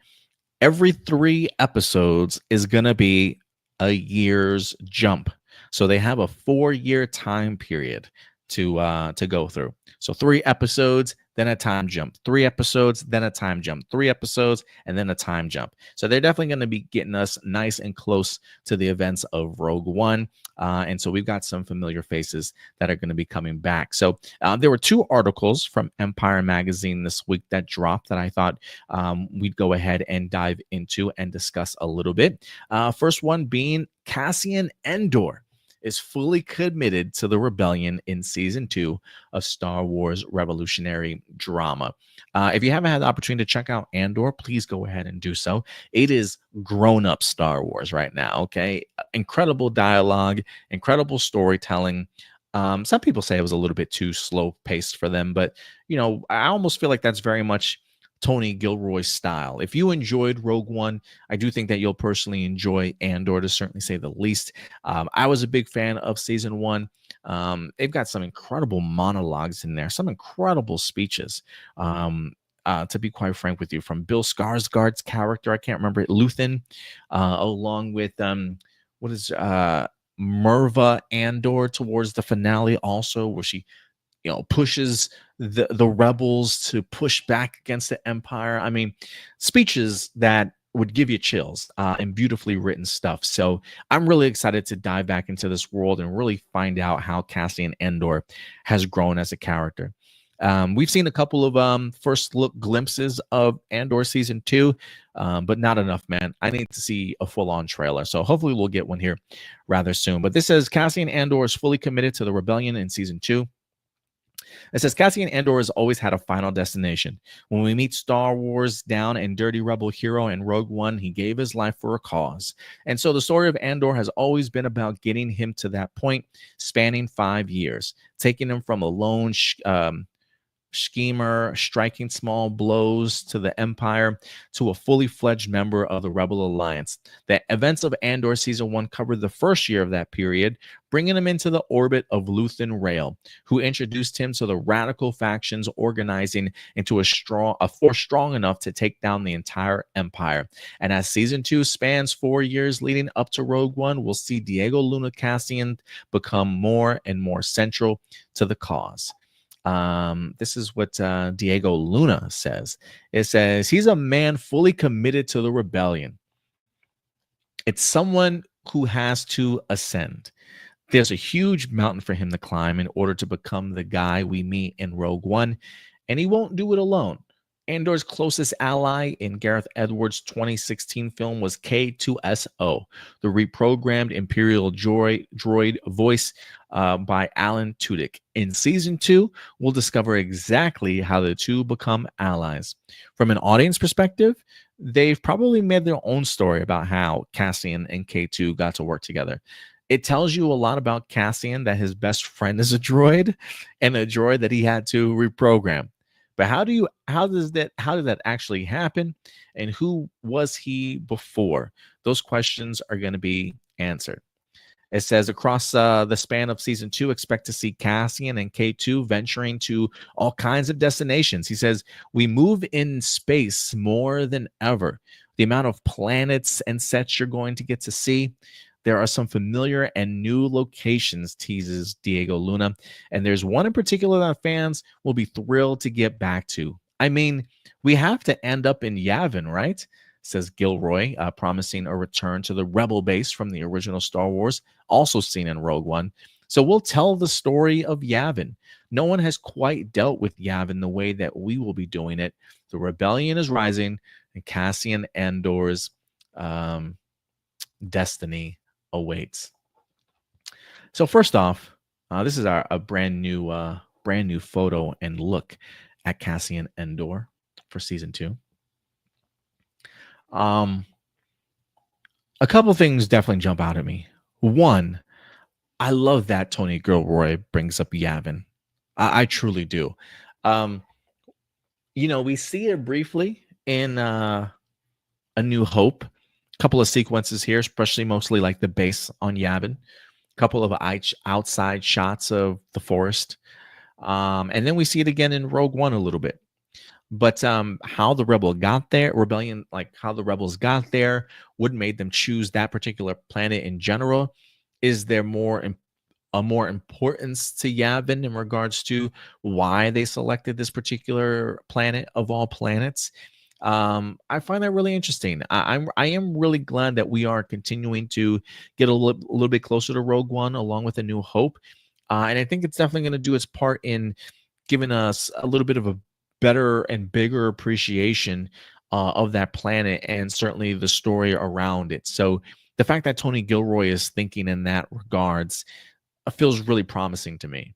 every 3 episodes is going to be a year's jump. So they have a 4-year time period to go through. So 3 episodes, then a time jump, 3 episodes, then a time jump, 3 episodes, and then a time jump. So they're definitely going to be getting us nice and close to the events of Rogue One. And so we've got some familiar faces that are going to be coming back. So there were 2 articles from Empire Magazine this week that dropped that I thought we'd go ahead and dive into and discuss a little bit. First one being Cassian Andor is fully committed to the rebellion in Season 2 of Star Wars revolutionary drama. If you haven't had the opportunity to check out Andor, please go ahead and do so. It is grown-up Star Wars right now, okay? Incredible dialogue, incredible storytelling. Some people say it was a little bit too slow-paced for them, but, you know, I almost feel like that's very much Tony Gilroy's style. If you enjoyed Rogue One, I do think that you'll personally enjoy Andor, to certainly say the least. I was a big fan of Season 1. They've got some incredible monologues in there, some incredible speeches. To be quite frank with you, from Bill Skarsgård's character, I can't remember it, Luthen, along with Merva Andor towards the finale also, where she pushes the rebels to push back against the Empire. I mean, speeches that would give you chills and beautifully written stuff. So I'm really excited to dive back into this world and really find out how Cassian Andor has grown as a character. We've seen a couple of first look glimpses of Andor Season 2, but not enough, man. I need to see a full-on trailer. So hopefully we'll get one here rather soon. But this says Cassian Andor is fully committed to the rebellion in Season 2. It says Cassian Andor has always had a final destination. When we meet Star Wars down and dirty rebel hero in Rogue One, he gave his life for a cause. And so the story of Andor has always been about getting him to that point, spanning 5 years, taking him from a lone schemer, striking small blows to the Empire, to a fully fledged member of the Rebel Alliance. The events of Andor Season 1 covered the first year of that period, bringing him into the orbit of Luthen Rael, who introduced him to the radical factions organizing into a force strong enough to take down the entire Empire. And as Season 2 spans 4 years leading up to Rogue One, we'll see Diego Luna Cassian become more and more central to the cause. This is what Diego Luna says. It says, he's a man fully committed to the rebellion. It's someone who has to ascend. There's a huge mountain for him to climb in order to become the guy we meet in Rogue One, and he won't do it alone. Andor's closest ally in Gareth Edwards' 2016 film was K2SO, the reprogrammed Imperial droid voiced by Alan Tudyk. In Season 2, we'll discover exactly how the two become allies. From an audience perspective, they've probably made their own story about how Cassian and K2 got to work together. It tells you a lot about Cassian, that his best friend is a droid, and a droid that he had to reprogram. But how did that actually happen? And who was he before? Those questions are going to be answered. It says across the span of Season 2, expect to see Cassian and K2 venturing to all kinds of destinations. He says, we move in space more than ever. The amount of planets and sets you're going to get to see. There are some familiar and new locations, teases Diego Luna. And there's one in particular that fans will be thrilled to get back to. I mean, we have to end up in Yavin, right? Says Gilroy, promising a return to the Rebel base from the original Star Wars, also seen in Rogue One. So we'll tell the story of Yavin. No one has quite dealt with Yavin the way that we will be doing it. The rebellion is rising, and Cassian Andor's destiny awaits. So first off, this is a brand new photo and look at Cassian Andor for Season 2. A couple things definitely jump out at me. One, I love that Tony Gilroy brings up Yavin. I truly do. We see it briefly in A New Hope. Couple of sequences here, especially mostly like the base on Yavin. Couple of outside shots of the forest. And then we see it again in Rogue One a little bit. But how the rebellion got there, what made them choose that particular planet in general? Is there more importance to Yavin in regards to why they selected this particular planet of all planets? I find that really interesting. I am really glad that we are continuing to get a little bit closer to Rogue One along with A New Hope. And I think it's definitely going to do its part in giving us a little bit of a better and bigger appreciation of that planet and certainly the story around it. So the fact that Tony Gilroy is thinking in that regards feels really promising to me.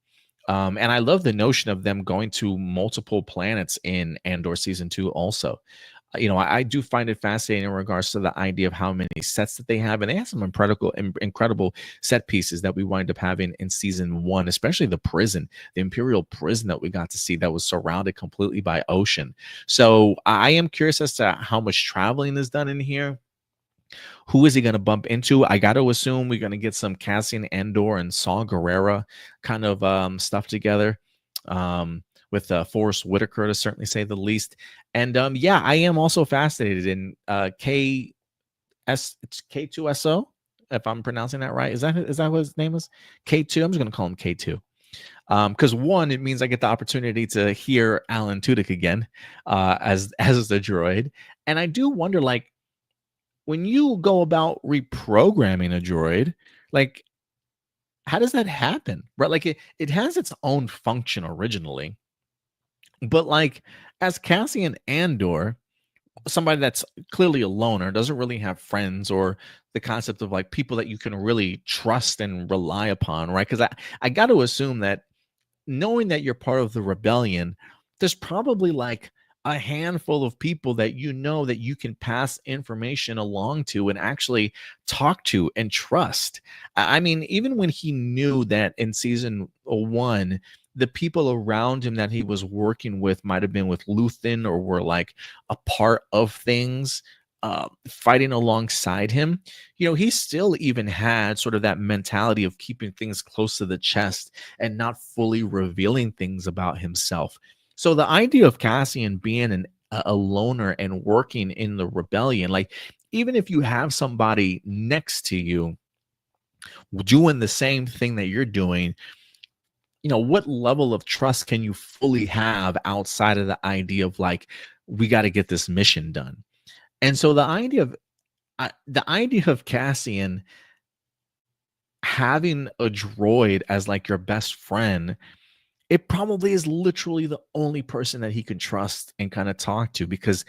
And I love the notion of them going to multiple planets in Andor Season 2 also. I do find it fascinating in regards to the idea of how many sets that they have. And they have some incredible set pieces that we wind up having in Season 1, especially the prison, the Imperial prison that we got to see that was surrounded completely by ocean. So I am curious as to how much traveling is done in here. Who is he going to bump into? I got to assume we're going to get some Cassian Andor and Saw Gerrera kind of stuff together with Forrest Whitaker, to certainly say the least. And I am also fascinated in K2SO, if I'm pronouncing that right. Is that what his name is? K2. I'm just going to call him K2. Because one, it means I get the opportunity to hear Alan Tudyk again as the droid. And I do wonder, like, when you go about reprogramming a droid, like, how does that happen? Right? Like, it has its own function originally. But like, as Cassian Andor, somebody that's clearly a loner, doesn't really have friends or the concept of like people that you can really trust and rely upon, right? Because I got to assume that knowing that you're part of the rebellion, there's probably like a handful of people that you know that you can pass information along to and actually talk to and trust. I mean, even when he knew that in season one, the people around him that he was working with might have been with Luthen or were like a part of things fighting alongside him, he still even had sort of that mentality of keeping things close to the chest and not fully revealing things about himself. So the idea of Cassian being a loner and working in the rebellion, like even if you have somebody next to you doing the same thing that you're doing, what level of trust can you fully have outside of the idea of like, we got to get this mission done? And so the idea of Cassian having a droid as like your best friend, it probably is literally the only person that he can trust and kind of talk to, because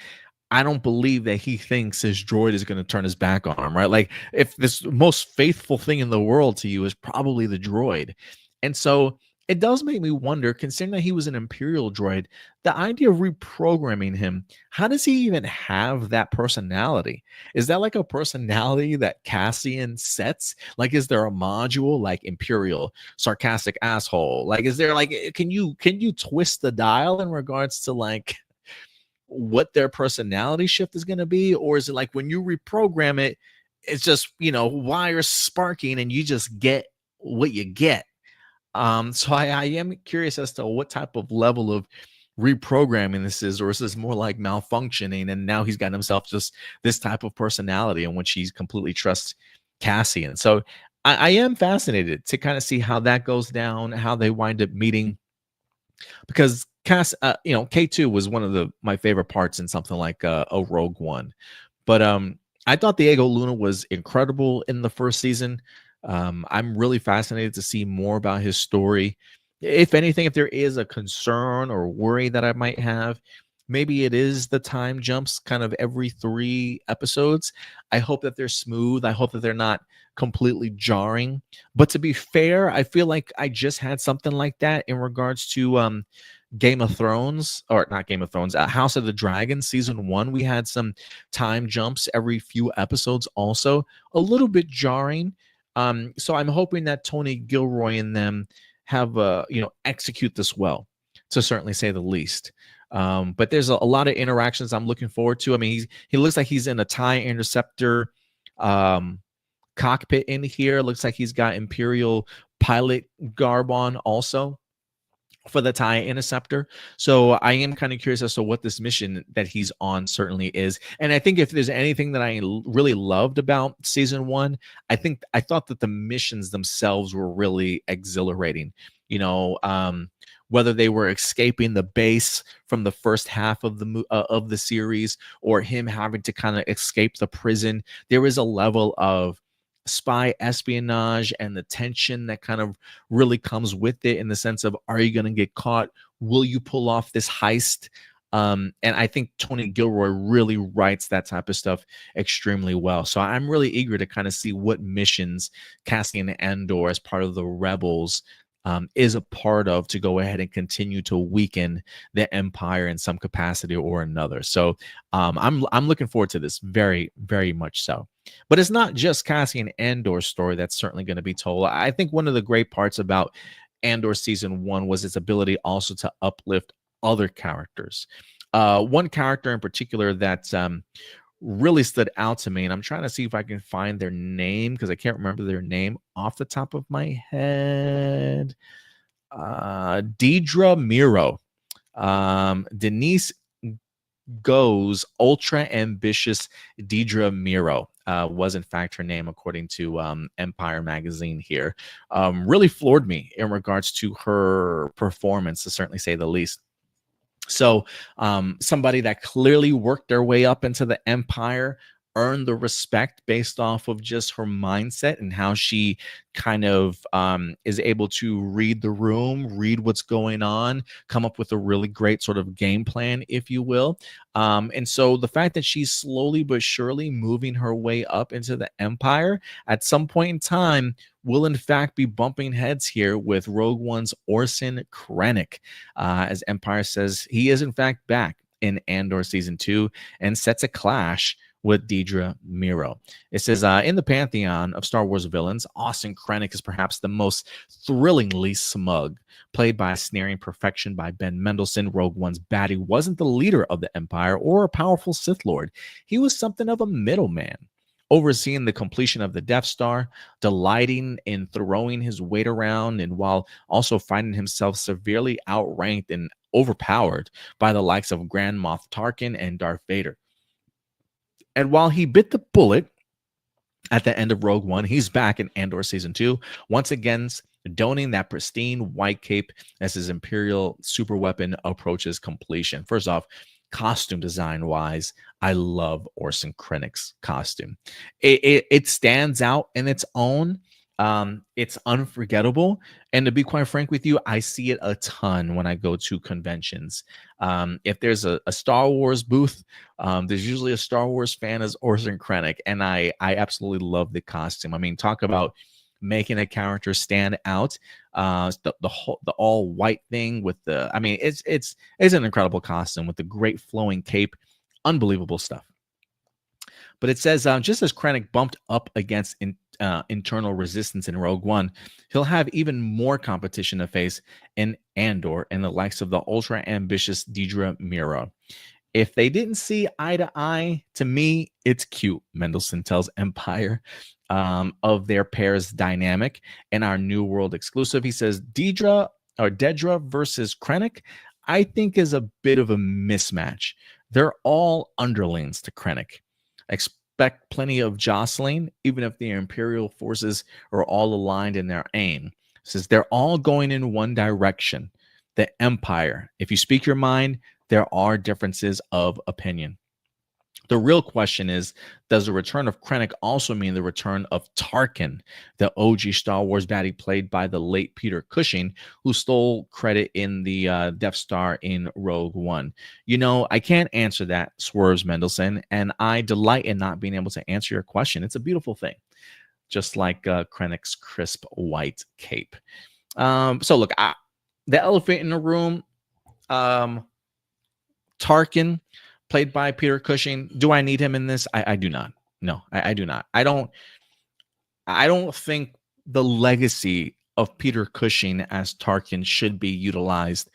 I don't believe that he thinks his droid is going to turn his back on him, right? Like, if this most faithful thing in the world to you is probably the droid. And so it does make me wonder, considering that he was an Imperial droid, the idea of reprogramming him, how does he even have that personality? Is that like a personality that Cassian sets? Like, is there a module like Imperial, sarcastic asshole? Like, is there like, can you twist the dial in regards to like what their personality shift is going to be? Or is it like when you reprogram it, it's just, wires sparking and you just get what you get? So I am curious as to what type of level of reprogramming this is, or is this more like malfunctioning and now he's got himself just this type of personality in which he's completely trusts Cassian? So I am fascinated to kind of see how that goes down, how they wind up meeting, because K2 was one of my favorite parts in something like a Rogue One. But I thought Diego Luna was incredible in the first season. I'm really fascinated to see more about his story. If anything, if there is a concern or worry that I might have, maybe it is the time jumps kind of every 3 episodes. I hope that they're smooth. I hope that they're not completely jarring. But to be fair, I feel like I just had something like that in regards to Game of Thrones, or not Game of Thrones, House of the Dragon season 1. We had some time jumps every few episodes, also a little bit jarring. So I'm hoping that Tony Gilroy and them have execute this well, to certainly say the least. But there's a lot of interactions I'm looking forward to. I mean, he looks like he's in a TIE Interceptor cockpit in here. Looks like he's got Imperial pilot garb on also for the TIE Interceptor. So I am kind of curious as to what this mission that he's on certainly is. And I think if there's anything that I really loved about season 1, I thought that the missions themselves were really exhilarating. Whether they were escaping the base from the first half of the series, or him having to kind of escape the prison, there is a level of spy espionage and the tension that kind of really comes with it, in the sense of, are you going to get caught? Will you pull off this heist? And I think Tony Gilroy really writes that type of stuff extremely well. So I'm really eager to kind of see what missions Cassian Andor, as part of the Rebels, is a part of, to go ahead and continue to weaken the Empire in some capacity or another. So I'm looking forward to this very, very much so. But it's not just Cassian Andor's story that's certainly going to be told. I think one of the great parts about Andor season 1 was its ability also to uplift other characters. One character in particular that really stood out to me, and I'm trying to see if I can find their name, because I can't remember their name off the top of my head. Deidre Miro. Denise Go's ultra ambitious Deidre Miro was in fact her name, according to Empire magazine here. Really floored me in regards to her performance, to certainly say the least. So somebody that clearly worked their way up into the Empire earn the respect based off of just her mindset and how she kind of is able to read the room, read what's going on, come up with a really great sort of game plan, if you will. And so the fact that she's slowly but surely moving her way up into the Empire at some point in time will in fact be bumping heads here with Rogue One's Orson Krennic, as Empire says he is in fact back in Andor Season 2 and sets a clash with Dedra Meero. It says, in the pantheon of Star Wars villains, Orson Krennic is perhaps the most thrillingly smug. Played by sneering perfection by Ben Mendelsohn, Rogue One's baddie wasn't the leader of the Empire or a powerful Sith Lord. He was something of a middleman, overseeing the completion of the Death Star, delighting in throwing his weight around, and while also finding himself severely outranked and overpowered by the likes of Grand Moff Tarkin and Darth Vader. And while he bit the bullet at the end of Rogue One, he's back in Andor Season 2, once again donning that pristine white cape as his Imperial superweapon approaches completion. First off, costume design wise, I love Orson Krennic's costume. It stands out in its own. It's unforgettable, and to be quite frank with you, I see it a ton when I go to conventions. If there's a Star Wars booth, there's usually a Star Wars fan as Orson Krennic, and I absolutely love the costume. I mean, talk about making a character stand out. The all white thing with the, I mean, it's an incredible costume with the great flowing cape, unbelievable stuff. But it says, just as Krennec bumped up against internal resistance in Rogue One, he'll have even more competition to face in Andor and the likes of the ultra-ambitious Dedra Meero. If they didn't see eye to eye, to me, it's cute, Mendelsohn tells Empire of their pair's dynamic in our New World exclusive. He says, Dedra versus Krennec, I think is a bit of a mismatch. They're all underlings to Krennec. Expect plenty of jostling, even if the Imperial forces are all aligned in their aim. It says they're all going in one direction, the Empire. If you speak your mind, there are differences of opinion. The real question is, does the return of Krennec also mean the return of Tarkin, the OG Star Wars baddie played by the late Peter Cushing, who stole credit in the Death Star in Rogue One? You know, I can't answer that, swerves Mendelsohn, and I delight in not being able to answer your question. It's a beautiful thing, just like Krennec's crisp white cape. So look, the elephant in the room, Tarkin, played by Peter Cushing. Do I need him in this? I do not. No, I do not. I don't think the legacy of Peter Cushing as Tarkin should be utilized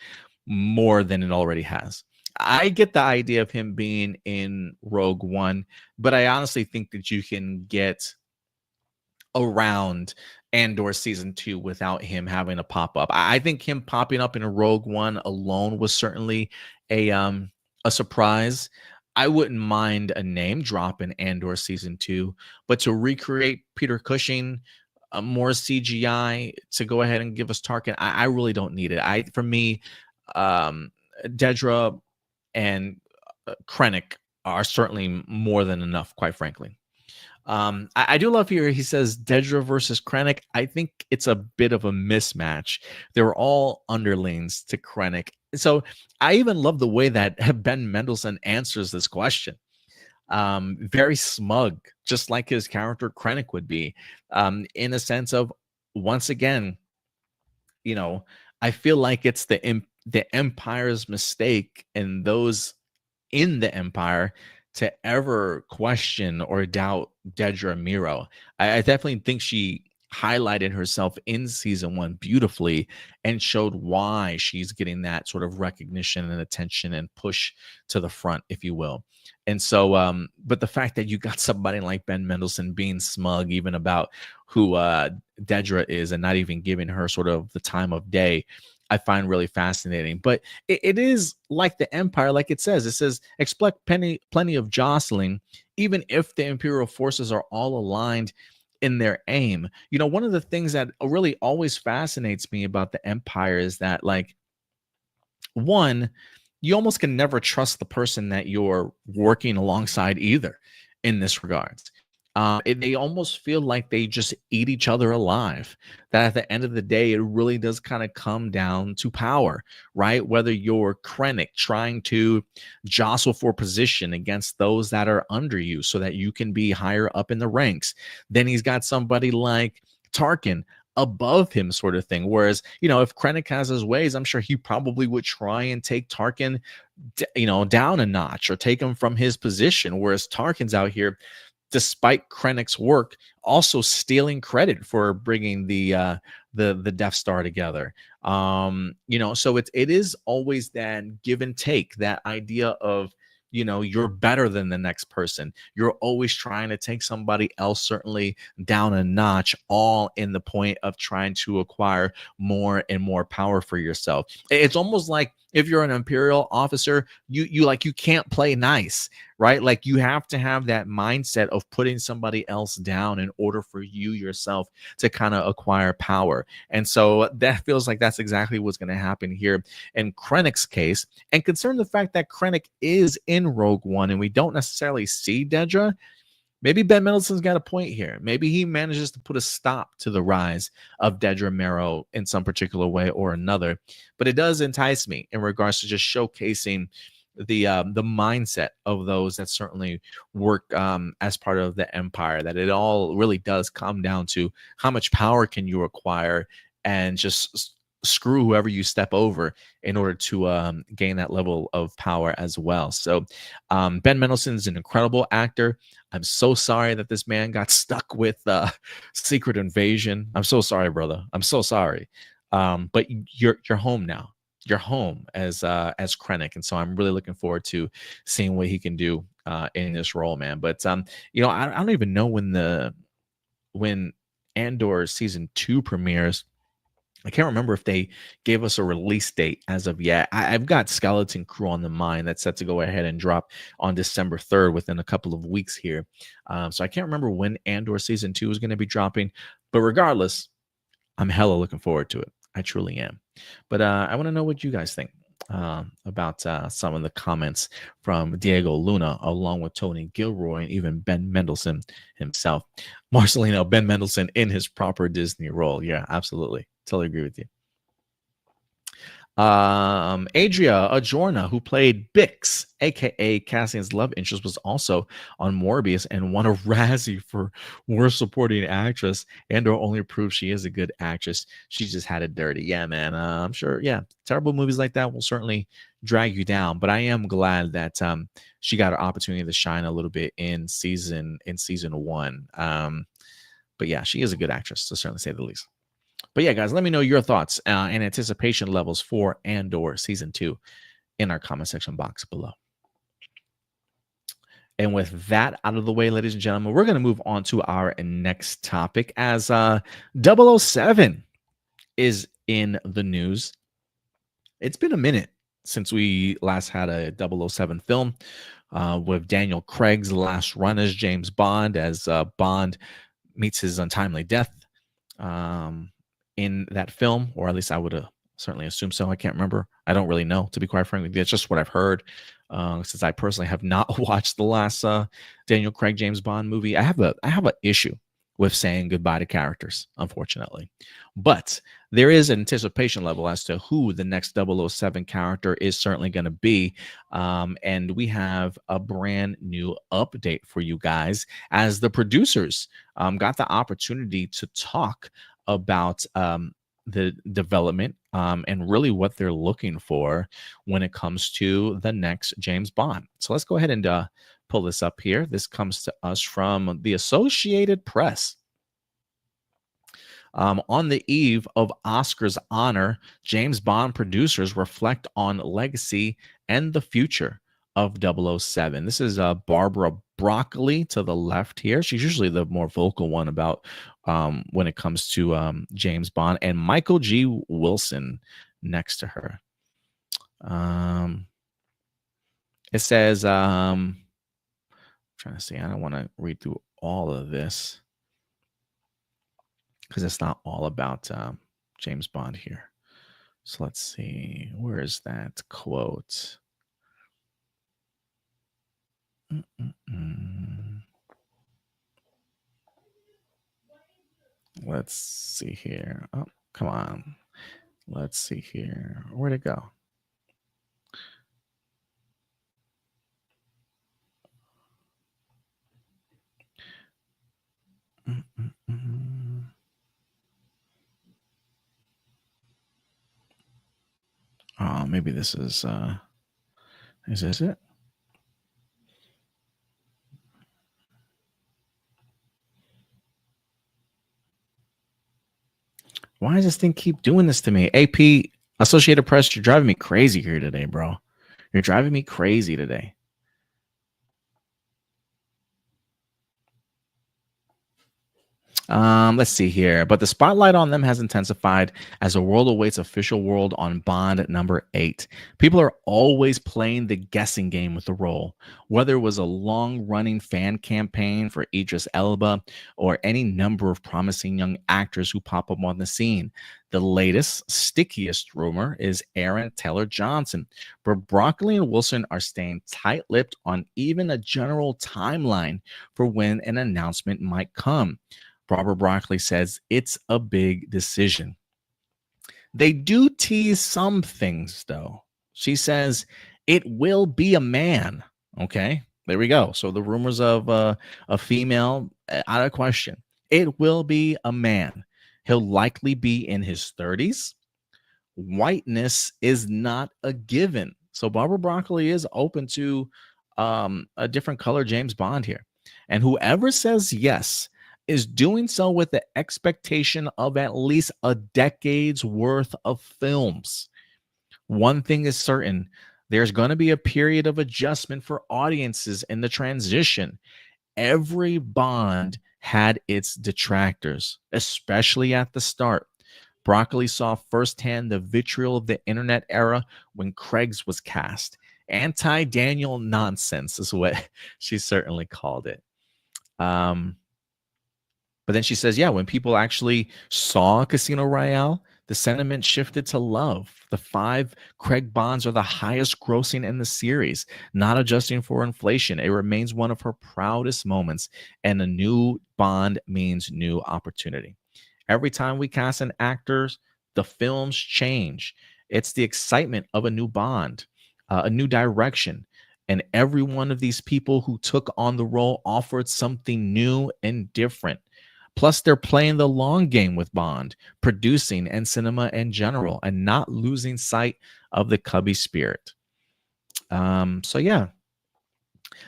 more than it already has. I get the idea of him being in Rogue One, but I honestly think that you can get around Andor Season 2 without him having to pop up. I think him popping up in a Rogue One alone was certainly a surprise. I wouldn't mind a name drop in Andor Season 2, but to recreate Peter Cushing, more CGI to go ahead and give us Tarkin, I really don't need it. For me, Dedra and Krennic are certainly more than enough, quite frankly. I do love here, he says Dedra versus Krennic. I think it's a bit of a mismatch. They were all underlings to Krennic. So I even love the way that Ben Mendelsohn answers this question. Very smug, just like his character Krennic would be, in a sense of, once again, you know, I feel like it's the Empire's mistake and those in the Empire to ever question or doubt Dedra Meero. I definitely think she highlighted herself in Season 1 beautifully and showed why she's getting that sort of recognition and attention and push to the front, if you will. And so, but the fact that you got somebody like Ben Mendelsohn being smug even about who Dedra is and not even giving her sort of the time of day, I find really fascinating. But it is like the Empire, like it says, expect plenty of jostling, even if the Imperial forces are all aligned in their aim. You know, one of the things that really always fascinates me about the Empire is that, like, one, you almost can never trust the person that you're working alongside either. in this regards. They almost feel like they just eat each other alive. That at the end of the day, it really does kind of come down to power, right? Whether you're Krennic trying to jostle for position against those that are under you so that you can be higher up in the ranks. Then he's got somebody like Tarkin above him, sort of thing. Whereas, if Krennic has his ways, I'm sure he probably would try and take Tarkin, down a notch or take him from his position. Whereas Tarkin's out here, despite Krennic's work, also stealing credit for bringing the Death Star together. So it is always that give and take, that idea of, you're better than the next person. You're always trying to take somebody else certainly down a notch, all in the point of trying to acquire more and more power for yourself. It's almost like if you're an Imperial officer, you can't play nice, right? Like you have to have that mindset of putting somebody else down in order for you yourself to kind of acquire power. And so that feels like that's exactly what's going to happen here in Krennic's case. And considering the fact that Krennic is in Rogue One and we don't necessarily see Dedra, maybe Ben Mendelsohn's got a point here. Maybe he manages to put a stop to the rise of Dedra Meero in some particular way or another. But it does entice me in regards to just showcasing the mindset of those that certainly work as part of the Empire. That it all really does come down to how much power can you acquire, and just screw whoever you step over in order to gain that level of power as well. So Ben Mendelsohn is an incredible actor. I'm so sorry that this man got stuck with Secret Invasion. I'm so sorry, brother. I'm so sorry. But you're home now. You're home as Krennic, and so I'm really looking forward to seeing what he can do in this role, man. But I don't even know when Andor season 2 premieres. I can't remember if they gave us a release date as of yet. I've got Skeleton Crew on the mind that's set to go ahead and drop on December 3rd within a couple of weeks here. So I can't remember when Andor season 2 is going to be dropping. But regardless, I'm hella looking forward to it. I truly am. But I want to know what you guys think about some of the comments from Diego Luna, along with Tony Gilroy and even Ben Mendelsohn himself. Marcelino, Ben Mendelsohn in his proper Disney role. Yeah, absolutely. Totally agree with you. Adria Ajorna, who played Bix, aka Cassian's love interest, was also on Morbius and won a Razzie for worst supporting actress. Andor only proves she is a good actress. She just had it dirty. Yeah, man. I'm sure. Yeah, terrible movies like that will certainly drag you down. But I am glad that she got an opportunity to shine a little bit in season 1. But yeah, she is a good actress, to certainly say the least. But yeah, guys, let me know your thoughts and anticipation levels for Andor season 2 in our comment section box below. And with that out of the way, ladies and gentlemen, we're going to move on to our next topic, as 007 is in the news. It's been a minute since we last had a 007 film with Daniel Craig's last run as James Bond, as Bond meets his untimely death in that film, or at least I would certainly assume so. I can't remember. I don't really know, to be quite frank. It's just what I've heard, since I personally have not watched the last Daniel Craig James Bond movie. I have an issue with saying goodbye to characters, unfortunately. But there is an anticipation level as to who the next 007 character is certainly going to be. And we have a brand new update for you guys, as the producers got the opportunity to talk about the development and really what they're looking for when it comes to the next James Bond. So let's go ahead and pull this up here. This comes to us from the Associated Press. On the eve of Oscar's honor, James Bond producers reflect on legacy and the future of 007. This is Barbara Broccoli to the left here. She's usually the more vocal one about when it comes to James Bond, and Michael G. Wilson next to her. It says, trying to see, I don't want to read through all of this because it's not all about James Bond here. So let's see, where is that quote? Let's see here. Oh, come on. Let's see here. Where'd it go? Oh, maybe this is this it? Why does this thing keep doing this to me? AP, Associated Press, you're driving me crazy here today, bro. You're driving me crazy today. Let's see here. But the spotlight on them has intensified as the world awaits official world on Bond number 8. People are always playing the guessing game with the role, whether it was a long-running fan campaign for Idris Elba or any number of promising young actors who pop up on the scene. The latest, stickiest rumor is Aaron Taylor-Johnson, but Broccoli and Wilson are staying tight-lipped on even a general timeline for when an announcement might come. Barbara Broccoli says it's a big decision. They do tease some things, though. She says it will be a man. Okay, there we go. So the rumors of a female, out of question. It will be a man. He'll likely be in his 30s. Whiteness is not a given. So Barbara Broccoli is open to a different color James Bond here. And whoever says yes is doing so with the expectation of at least a decade's worth of films. One thing is certain, there's going to be a period of adjustment for audiences in the transition. Every Bond had its detractors, especially at the start. Broccoli saw firsthand the vitriol of the internet era when Craig's was cast. Anti-Daniel nonsense is what she certainly called it. But then she says, yeah, when people actually saw Casino Royale, the sentiment shifted to love. The 5 Craig Bonds are the highest grossing in the series, not adjusting for inflation. It remains one of her proudest moments, and a new Bond means new opportunity. Every time we cast an actor, the films change. It's the excitement of a new Bond, a new direction. And every one of these people who took on the role offered something new and different. Plus, they're playing the long game with Bond, producing and cinema in general, and not losing sight of the Cubby spirit. So, yeah.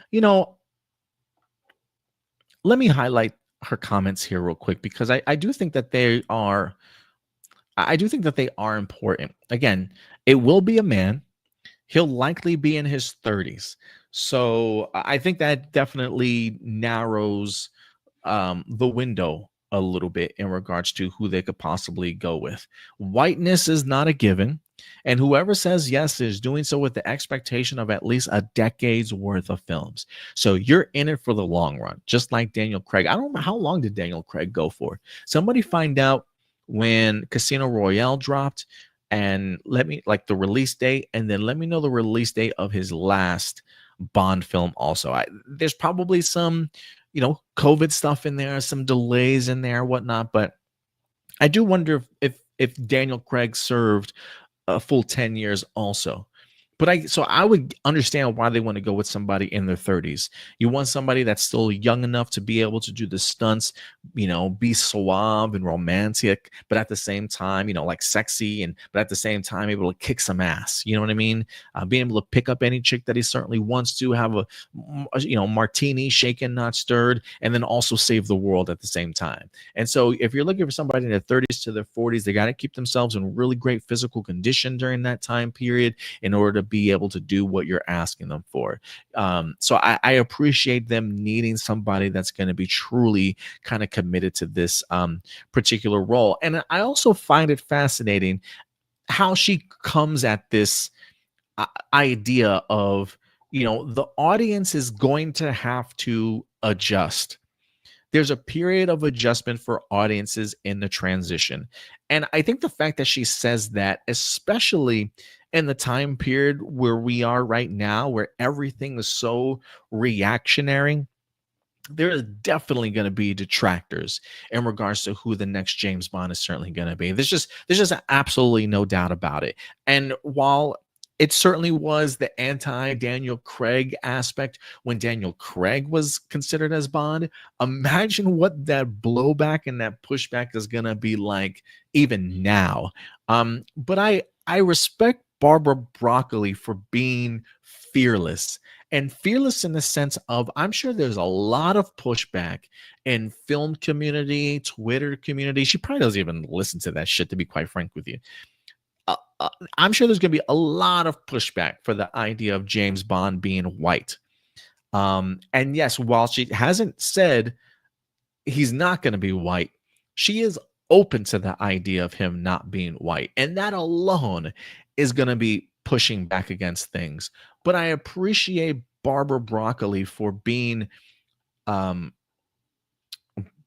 You know, let me highlight her comments here real quick, because I do think that they are important. Again, it will be a man. He'll likely be in his 30s. So I think that definitely narrows the window a little bit in regards to who they could possibly go with. Whiteness is not a given, and whoever says yes is doing so with the expectation of at least a decade's worth of films. So you're in it for the long run, just like Daniel Craig. I don't know, how long did Daniel Craig go for? Somebody find out when Casino Royale dropped, and let me, like, the release date, and then let me know the release date of his last Bond film also. There's probably some, COVID stuff in there, some delays in there, whatnot. But I do wonder if Daniel Craig served a full 10 years also. But I would understand why they want to go with somebody in their 30s. You want somebody that's still young enough to be able to do the stunts, be suave and romantic, but at the same time, like sexy, but at the same time able to kick some ass. You know what I mean? Being able to pick up any chick that he certainly wants to, have a martini shaken, not stirred, and then also save the world at the same time. And so if you're looking for somebody in their 30s to their 40s, they got to keep themselves in really great physical condition during that time period in order to be able to do what you're asking them for. So I appreciate them needing somebody that's going to be truly kind of committed to this particular role. And I also find it fascinating how she comes at this idea of, the audience is going to have to adjust. There's a period of adjustment for audiences in the transition. And I think the fact that she says that, especially in the time period where we are right now, where everything is so reactionary, there is definitely going to be detractors in regards to who the next James Bond is certainly going to be. There's just absolutely no doubt about it. And while it certainly was the anti-Daniel Craig aspect when Daniel Craig was considered as Bond, imagine what that blowback and that pushback is going to be like even now. But I respect Barbara Broccoli for being fearless, and fearless in the sense of I'm sure there's a lot of pushback in film community, Twitter community. She probably doesn't even listen to that shit, to be quite frank with you. uh, uh, I'm sure there's going to be a lot of pushback for the idea of James Bond being white. And yes, while she hasn't said he's not going to be white, she is open to the idea of him not being white. And that alone is going to be pushing back against things. But I appreciate Barbara Broccoli for being um,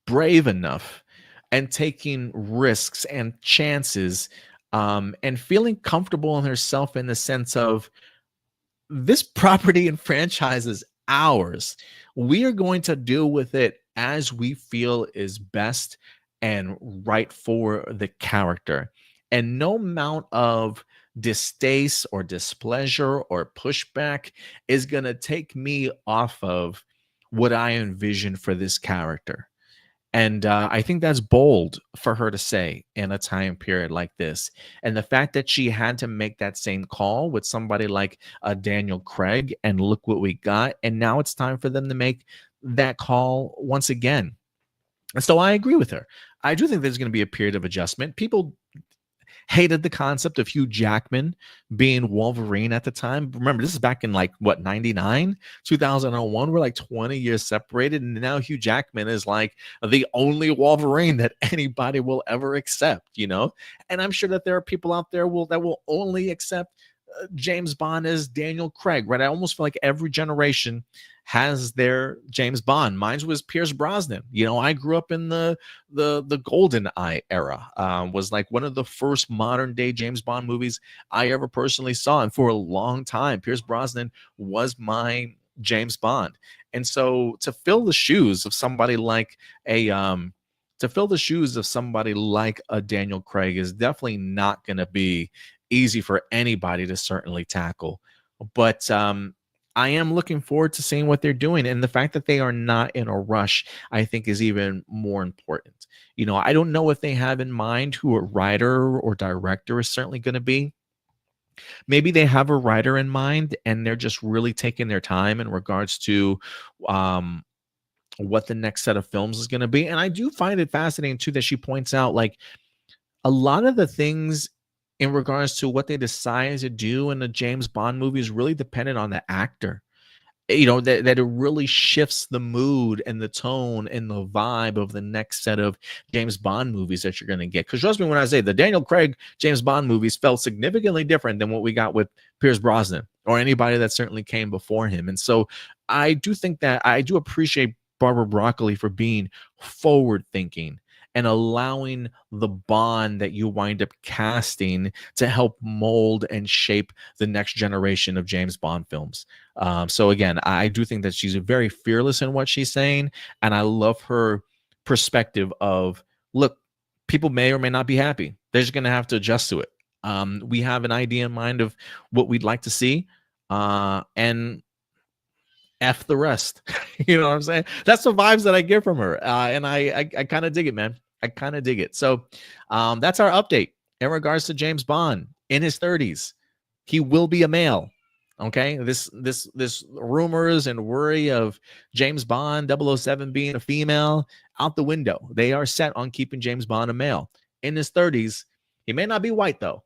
brave enough and taking risks and chances, and feeling comfortable in herself in the sense of this property and franchise is ours. We are going to deal with it as we feel is best and right for the character. And no amount of distaste or displeasure or pushback is going to take me off of what I envision for this character. And I think that's bold for her to say in a time period like this. And the fact that she had to make that same call with somebody like Daniel Craig, and look what we got. And now it's time for them to make that call once again. And so I agree with her. I do think there's going to be a period of adjustment. People hated the concept of Hugh Jackman being Wolverine at the time. Remember, this is back in like what, 99, 2001. We're like 20 years separated. And now Hugh Jackman is like the only Wolverine that anybody will ever accept, you know? And I'm sure that there are people out there that will only accept James Bond as Daniel Craig, right? I almost feel like every generation has their James Bond. Mine was Pierce Brosnan. You know, I grew up in the Golden Eye era. Was like one of the first modern day James Bond movies I ever personally saw, and for a long time, Pierce Brosnan was my James Bond. And so to fill the shoes of somebody like a Daniel Craig is definitely not going to be easy for anybody to certainly tackle. But I am looking forward to seeing what they're doing. And the fact that they are not in a rush, I think, is even more important. You know, I don't know if they have in mind who a writer or director is certainly going to be. Maybe they have a writer in mind and they're just really taking their time in regards to what the next set of films is going to be. And I do find it fascinating, too, that she points out like a lot of the things in regards to what they decide to do in the James Bond movie is really dependent on the actor. You know, that it really shifts the mood and the tone and the vibe of the next set of James Bond movies that you're going to get. Because trust me when I say the Daniel Craig James Bond movies felt significantly different than what we got with Pierce Brosnan or anybody that certainly came before him. And so I do think that I do appreciate Barbara Broccoli for being forward thinking and allowing the Bond that you wind up casting to help mold and shape the next generation of James Bond films. So again, I do think that she's very fearless in what she's saying, and I love her perspective of, look, people may or may not be happy. They're just going to have to adjust to it. We have an idea in mind of what we'd like to see, and F the rest. You know what I'm saying? That's the vibes that I get from her. And I kind of dig it, man. I kind of dig it. So that's our update in regards to James Bond in his 30s. He will be a male. Okay. This rumors and worry of James Bond 007 being a female out the window. They are set on keeping James Bond a male in his 30s. He may not be white though.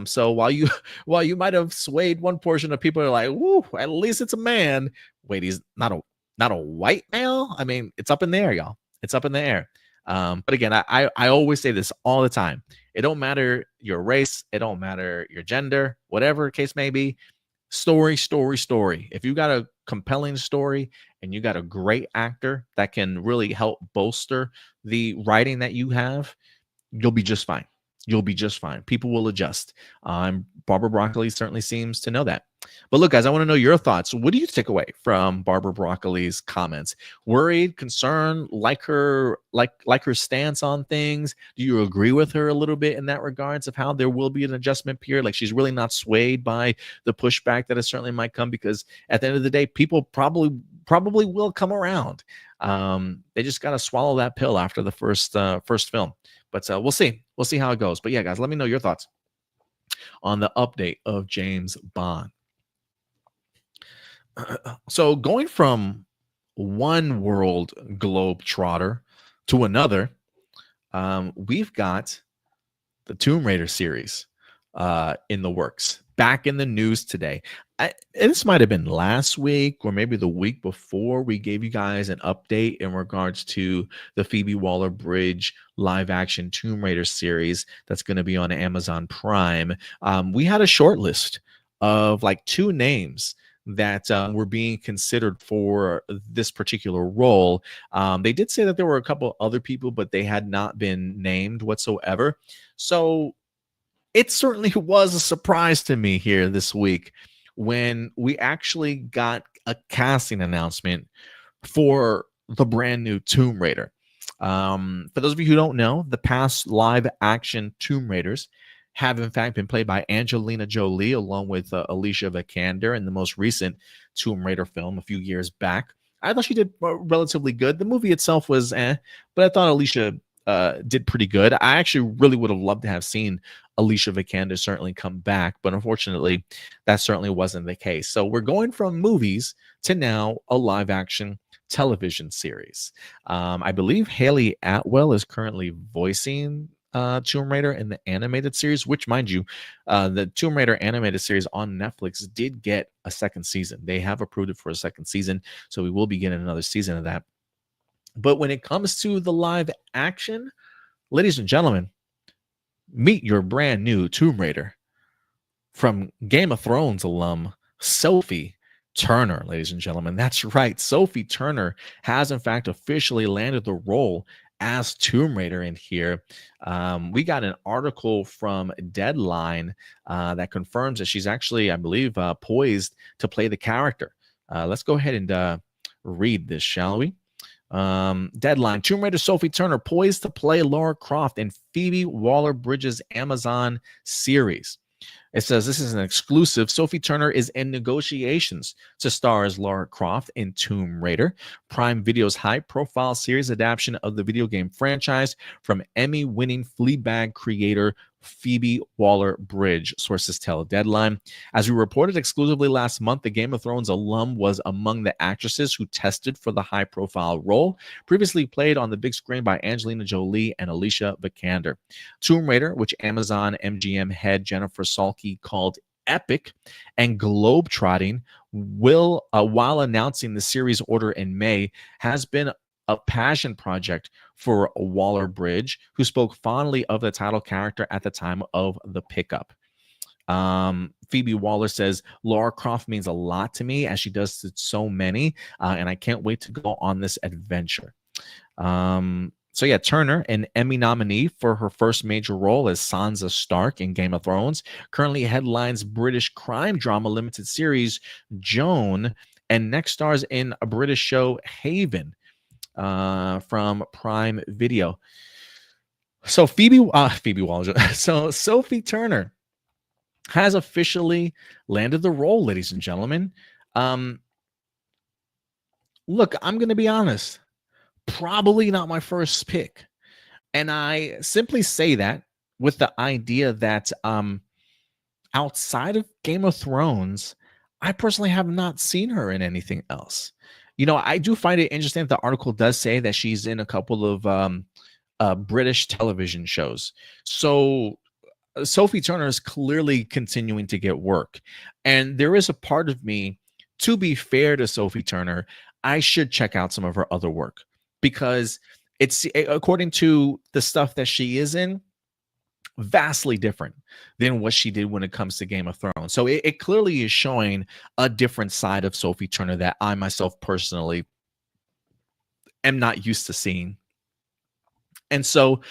So while you might have swayed one portion of people are like, woo, at least it's a man. Wait, he's not a white male. I mean, it's up in the air, y'all. It's up in the air. But again, I always say this all the time. It don't matter your race. It don't matter your gender, whatever case may be. Story. If you got a compelling story and you got a great actor that can really help bolster the writing that you have, you'll be just fine. You'll be just fine. People will adjust. Barbara Broccoli certainly seems to know that. But look, guys, I want to know your thoughts. What do you take away from Barbara Broccoli's comments? Worried, concerned, like her stance on things? Do you agree with her a little bit in that regards of how there will be an adjustment period? Like she's really not swayed by the pushback that it certainly might come, because at the end of the day, people probably will come around. They just got to swallow that pill after the first film. But we'll see. We'll see how it goes. But yeah, guys, let me know your thoughts on the update of James Bond. So going from one world globetrotter to another, we've got the Tomb Raider series in the works, back in the news today. This might have been last week or maybe the week before. We gave you guys an update in regards to the Phoebe Waller-Bridge live-action Tomb Raider series that's going to be on Amazon Prime. We had a short list of like 2 names that were being considered for this particular role. They did say that there were a couple other people, but they had not been named whatsoever. So it certainly was a surprise to me here this week when we actually got a casting announcement for the brand new Tomb Raider. For those of you who don't know, the past live action Tomb Raiders have in fact been played by Angelina Jolie along with Alicia Vikander in the most recent Tomb Raider film a few years back. I thought she did relatively good. The movie itself was but I thought Alicia did pretty good. I actually really would have loved to have seen Alicia Vikander certainly come back, but unfortunately, that certainly wasn't the case. So we're going from movies to now a live action television series. I believe Haley Atwell is currently voicing Tomb Raider in the animated series, which, mind you, the Tomb Raider animated series on Netflix did get a second season. They have approved it for a second season, so we will be getting another season of that. But when it comes to the live action, ladies and gentlemen, meet your brand new Tomb Raider from Game of Thrones alum Sophie Turner, ladies and gentlemen. That's right. Sophie Turner has in fact officially landed the role as Tomb Raider in here. We got an article from Deadline that confirms that she's actually, I believe, poised to play the character. Let's go ahead and read this, shall we? Deadline: Tomb Raider Sophie Turner poised to play Lara Croft in Phoebe Waller-Bridge's Amazon series. It says this is an exclusive. Sophie Turner is in negotiations to star as Lara Croft in Tomb Raider, Prime Video's high-profile series adaptation of the video game franchise from Emmy-winning Fleabag creator Phoebe Waller-Bridge, sources tell Deadline. As we reported exclusively last month, the Game of Thrones alum was among the actresses who tested for the high-profile role, previously played on the big screen by Angelina Jolie and Alicia Vikander. Tomb Raider, which Amazon MGM head Jennifer Salke called epic and globetrotting, will, while announcing the series order in May, has been a passion project for Waller-Bridge, who spoke fondly of the title character at the time of the pickup. Phoebe Waller says, Lara Croft means a lot to me, as she does to so many, and I can't wait to go on this adventure. So yeah, Turner, an Emmy nominee for her first major role as Sansa Stark in Game of Thrones, currently headlines British crime drama limited series Joan, and next stars in a British show Haven from Prime Video. So Phoebe Waller, so Sophie Turner has officially landed the role, ladies and gentlemen. Look, I'm going to be honest. Probably not my first pick. And I simply say that with the idea that outside of Game of Thrones, I personally have not seen her in anything else. You know, I do find it interesting that the article does say that she's in a couple of British television shows. So Sophie Turner is clearly continuing to get work. And there is a part of me, to be fair to Sophie Turner, I should check out some of her other work, because it's, according to the stuff that she is in, vastly different than what she did when it comes to Game of Thrones. So it clearly is showing a different side of Sophie Turner that I myself personally am not used to seeing. And so,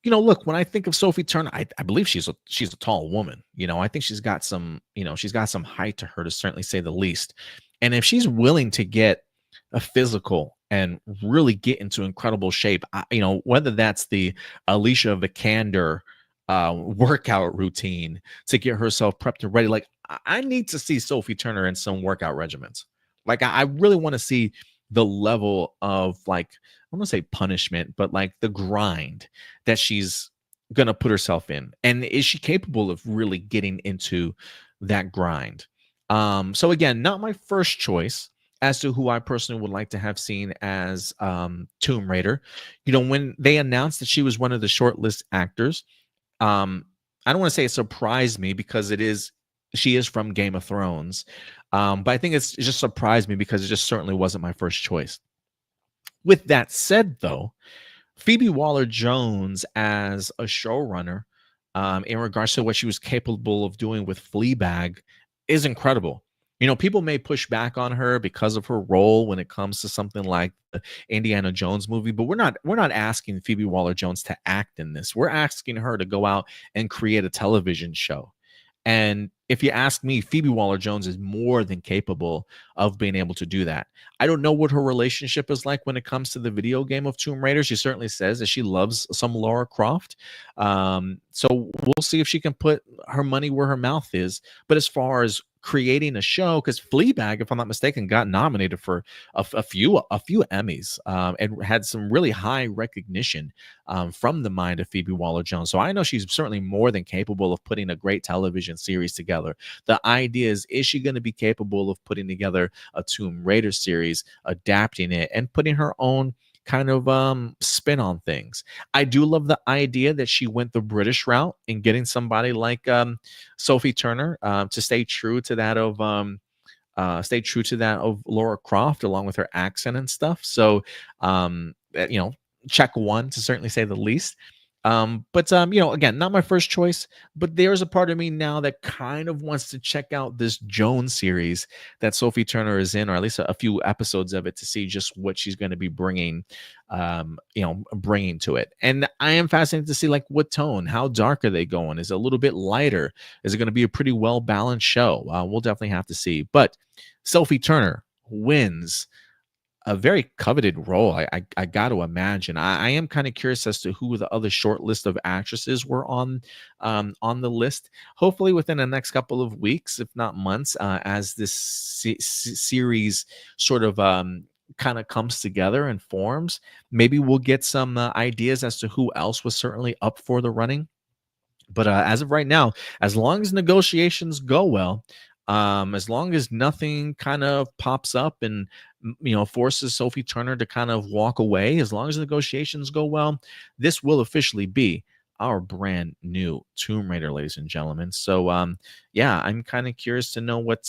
look, when I think of Sophie Turner, I believe she's a tall woman. I think she's got some height to her, to certainly say the least. And if she's willing to get a physical and really get into incredible shape, whether that's the Alicia Vikander workout routine to get herself prepped and ready, like I need to see Sophie Turner in some workout regimens. Like I really want to see the level of, like, I want to say punishment, but like the grind that she's going to put herself in. And is she capable of really getting into that grind? So again, not my first choice as to who I personally would like to have seen as Tomb Raider. When they announced that she was one of the shortlist actors, I don't want to say it surprised me, because she is from Game of Thrones. But I think it just surprised me because it just certainly wasn't my first choice. With that said, though, Phoebe Waller-Jones as a showrunner, in regards to what she was capable of doing with Fleabag, is incredible. People may push back on her because of her role when it comes to something like the Indiana Jones movie, but we're not asking Phoebe Waller-Jones to act in this. We're asking her to go out and create a television show. And if you ask me, Phoebe Waller-Jones is more than capable of being able to do that. I don't know what her relationship is like when it comes to the video game of Tomb Raider. She certainly says that she loves some Lara Croft. So we'll see if she can put her money where her mouth is. But as far as creating a show, because Fleabag, if I'm not mistaken, got nominated for a few Emmys, and had some really high recognition from the mind of Phoebe Waller-Jones. So I know she's certainly more than capable of putting a great television series together. The idea is she going to be capable of putting together a Tomb Raider series, adapting it, and putting her own kind of spin on things? I do love the idea that she went the British route in getting somebody like Sophie Turner to stay true to that of Lara Croft, along with her accent and stuff. So check one, to certainly say the least. But again, not my first choice, but there's a part of me now that kind of wants to check out this Jones series that Sophie Turner is in, or at least a few episodes of it, to see just what she's going to be bringing to it. And I am fascinated to see, like, what tone, how dark are they going? Is it a little bit lighter? Is it going to be a pretty well balanced show? We'll definitely have to see. But Sophie Turner wins a very coveted role. I got to imagine. I am kind of curious as to who the other short list of actresses were on the list. Hopefully within the next couple of weeks, if not months, as this series sort of kind of comes together and forms, maybe we'll get some ideas as to who else was certainly up for the running. But as of right now, as long as negotiations go well, as long as nothing kind of pops up and forces Sophie Turner to kind of walk away, as long as negotiations go well, this will officially be our brand new Tomb Raider, ladies and gentlemen. So yeah, I'm kind of curious to know what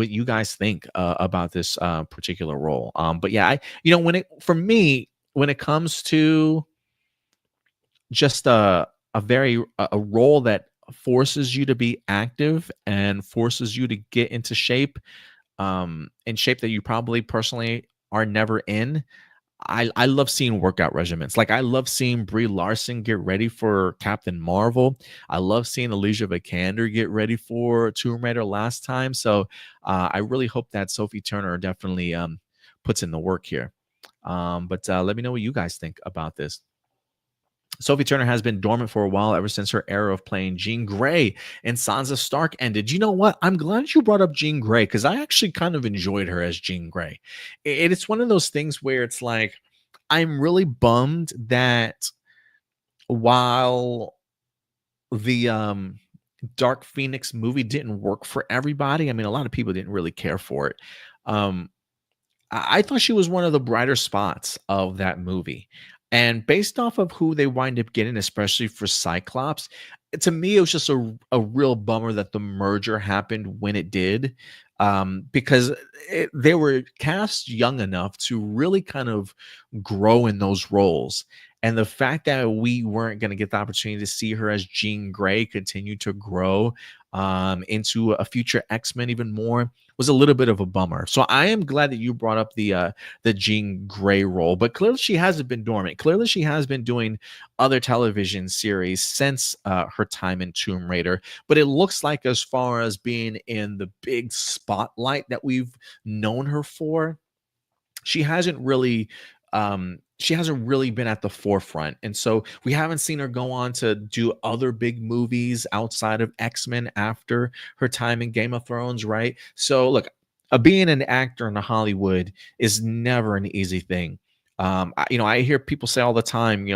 you guys think about this particular role. But yeah, when it comes to just a role that forces you to be active and forces you to get into shape, in shape that you probably personally are never in. I love seeing workout regimens. Like, I love seeing Brie Larson get ready for Captain Marvel. I love seeing Alicia Vikander get ready for Tomb Raider last time. So I really hope that Sophie Turner definitely puts in the work here. But let me know what you guys think about this. Sophie Turner has been dormant for a while, ever since her era of playing Jean Grey in Sansa Stark ended. You know what? I'm glad you brought up Jean Grey, because I actually kind of enjoyed her as Jean Grey. It's one of those things where it's like, I'm really bummed that while the Dark Phoenix movie didn't work for everybody, I mean, a lot of people didn't really care for it. I thought she was one of the brighter spots of that movie. And based off of who they wind up getting, especially for Cyclops, to me, it was just a real bummer that the merger happened when it did, because they were cast young enough to really kind of grow in those roles. And the fact that we weren't going to get the opportunity to see her as Jean Grey continue to grow into a future X-Men even more was a little bit of a bummer. So I am glad that you brought up the Jean Grey role, but clearly she hasn't been dormant. Clearly she has been doing other television series since her time in Tomb Raider. But it looks like, as far as being in the big spotlight that we've known her for, she hasn't really been at the forefront. And so we haven't seen her go on to do other big movies outside of X-Men after her time in Game of Thrones, right? So look, being an actor in Hollywood is never an easy thing. I hear people say all the time,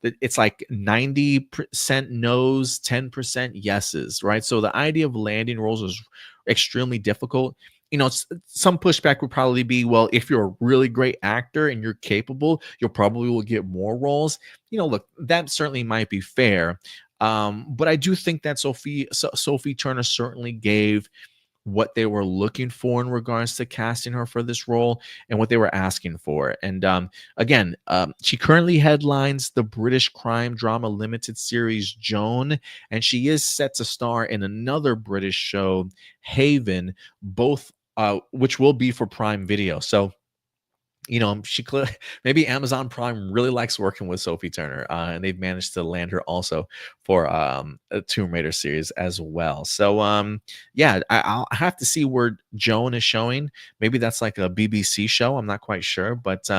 it's like 90% no's, 10% yeses, right? So the idea of landing roles is extremely difficult. Some pushback would probably be, well, if you're a really great actor and you're capable, you'll probably will get more roles. Look, that certainly might be fair. But I do think that Sophie Turner certainly gave what they were looking for in regards to casting her for this role and what they were asking for. And again, she currently headlines the British crime drama limited series Joan, and she is set to star in another British show, Haven, both which will be for Prime Video. So maybe Amazon Prime really likes working with Sophie Turner, and they've managed to land her also for a Tomb Raider series as well. So I'll have to see where Joan is showing. Maybe that's like a BBC show. I'm not quite sure, but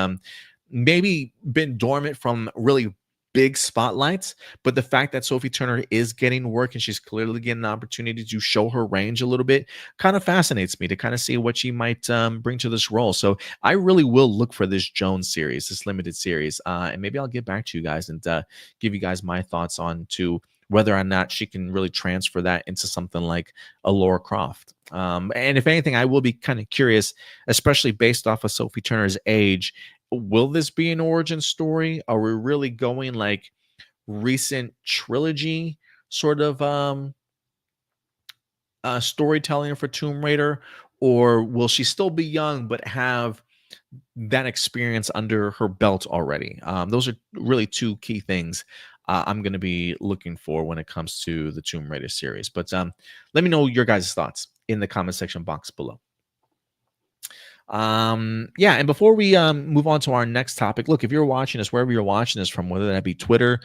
maybe been dormant from really big spotlights. But the fact that Sophie Turner is getting work and she's clearly getting an opportunity to show her range a little bit kind of fascinates me to kind of see what she might bring to this role. So I really will look for this Jones series, this limited series, and maybe I'll get back to you guys and give you guys my thoughts on to whether or not she can really transfer that into something like a Lara Croft. And if anything, I will be kind of curious, especially based off of Sophie Turner's age. Will this be an origin story? Are we really going like recent trilogy sort of storytelling for Tomb Raider? Or will she still be young but have that experience under her belt already? Those are really two key things I'm going to be looking for when it comes to the Tomb Raider series. But let me know your guys' thoughts in the comment section box below. And before we move on to our next topic, look, if you're watching us wherever you're watching us from, whether that be Twitter,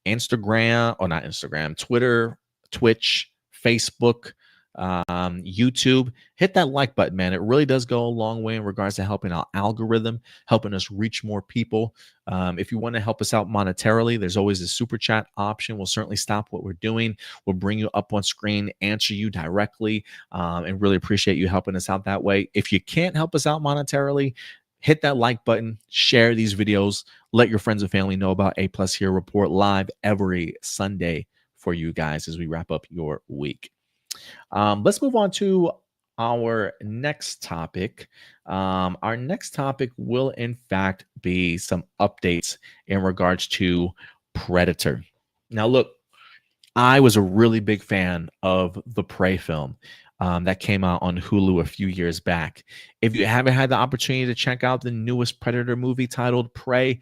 Instagram, or not Instagram, Twitter, Twitch, Facebook, YouTube, hit that like button, man. It really does go a long way in regards to helping our algorithm, helping us reach more people. If you want to help us out monetarily, there's always a super chat option. We'll certainly stop what we're doing. We'll bring you up on screen, answer you directly, and really appreciate you helping us out that way. If you can't help us out monetarily, hit that like button, share these videos, let your friends and family know about APlus Hero Report live every Sunday for you guys as we wrap up your week. Let's move on to our next topic. Our next topic will, in fact, be some updates in regards to Predator. Now, look, I was a really big fan of the Prey film that came out on Hulu a few years back. If you haven't had the opportunity to check out the newest Predator movie titled Prey,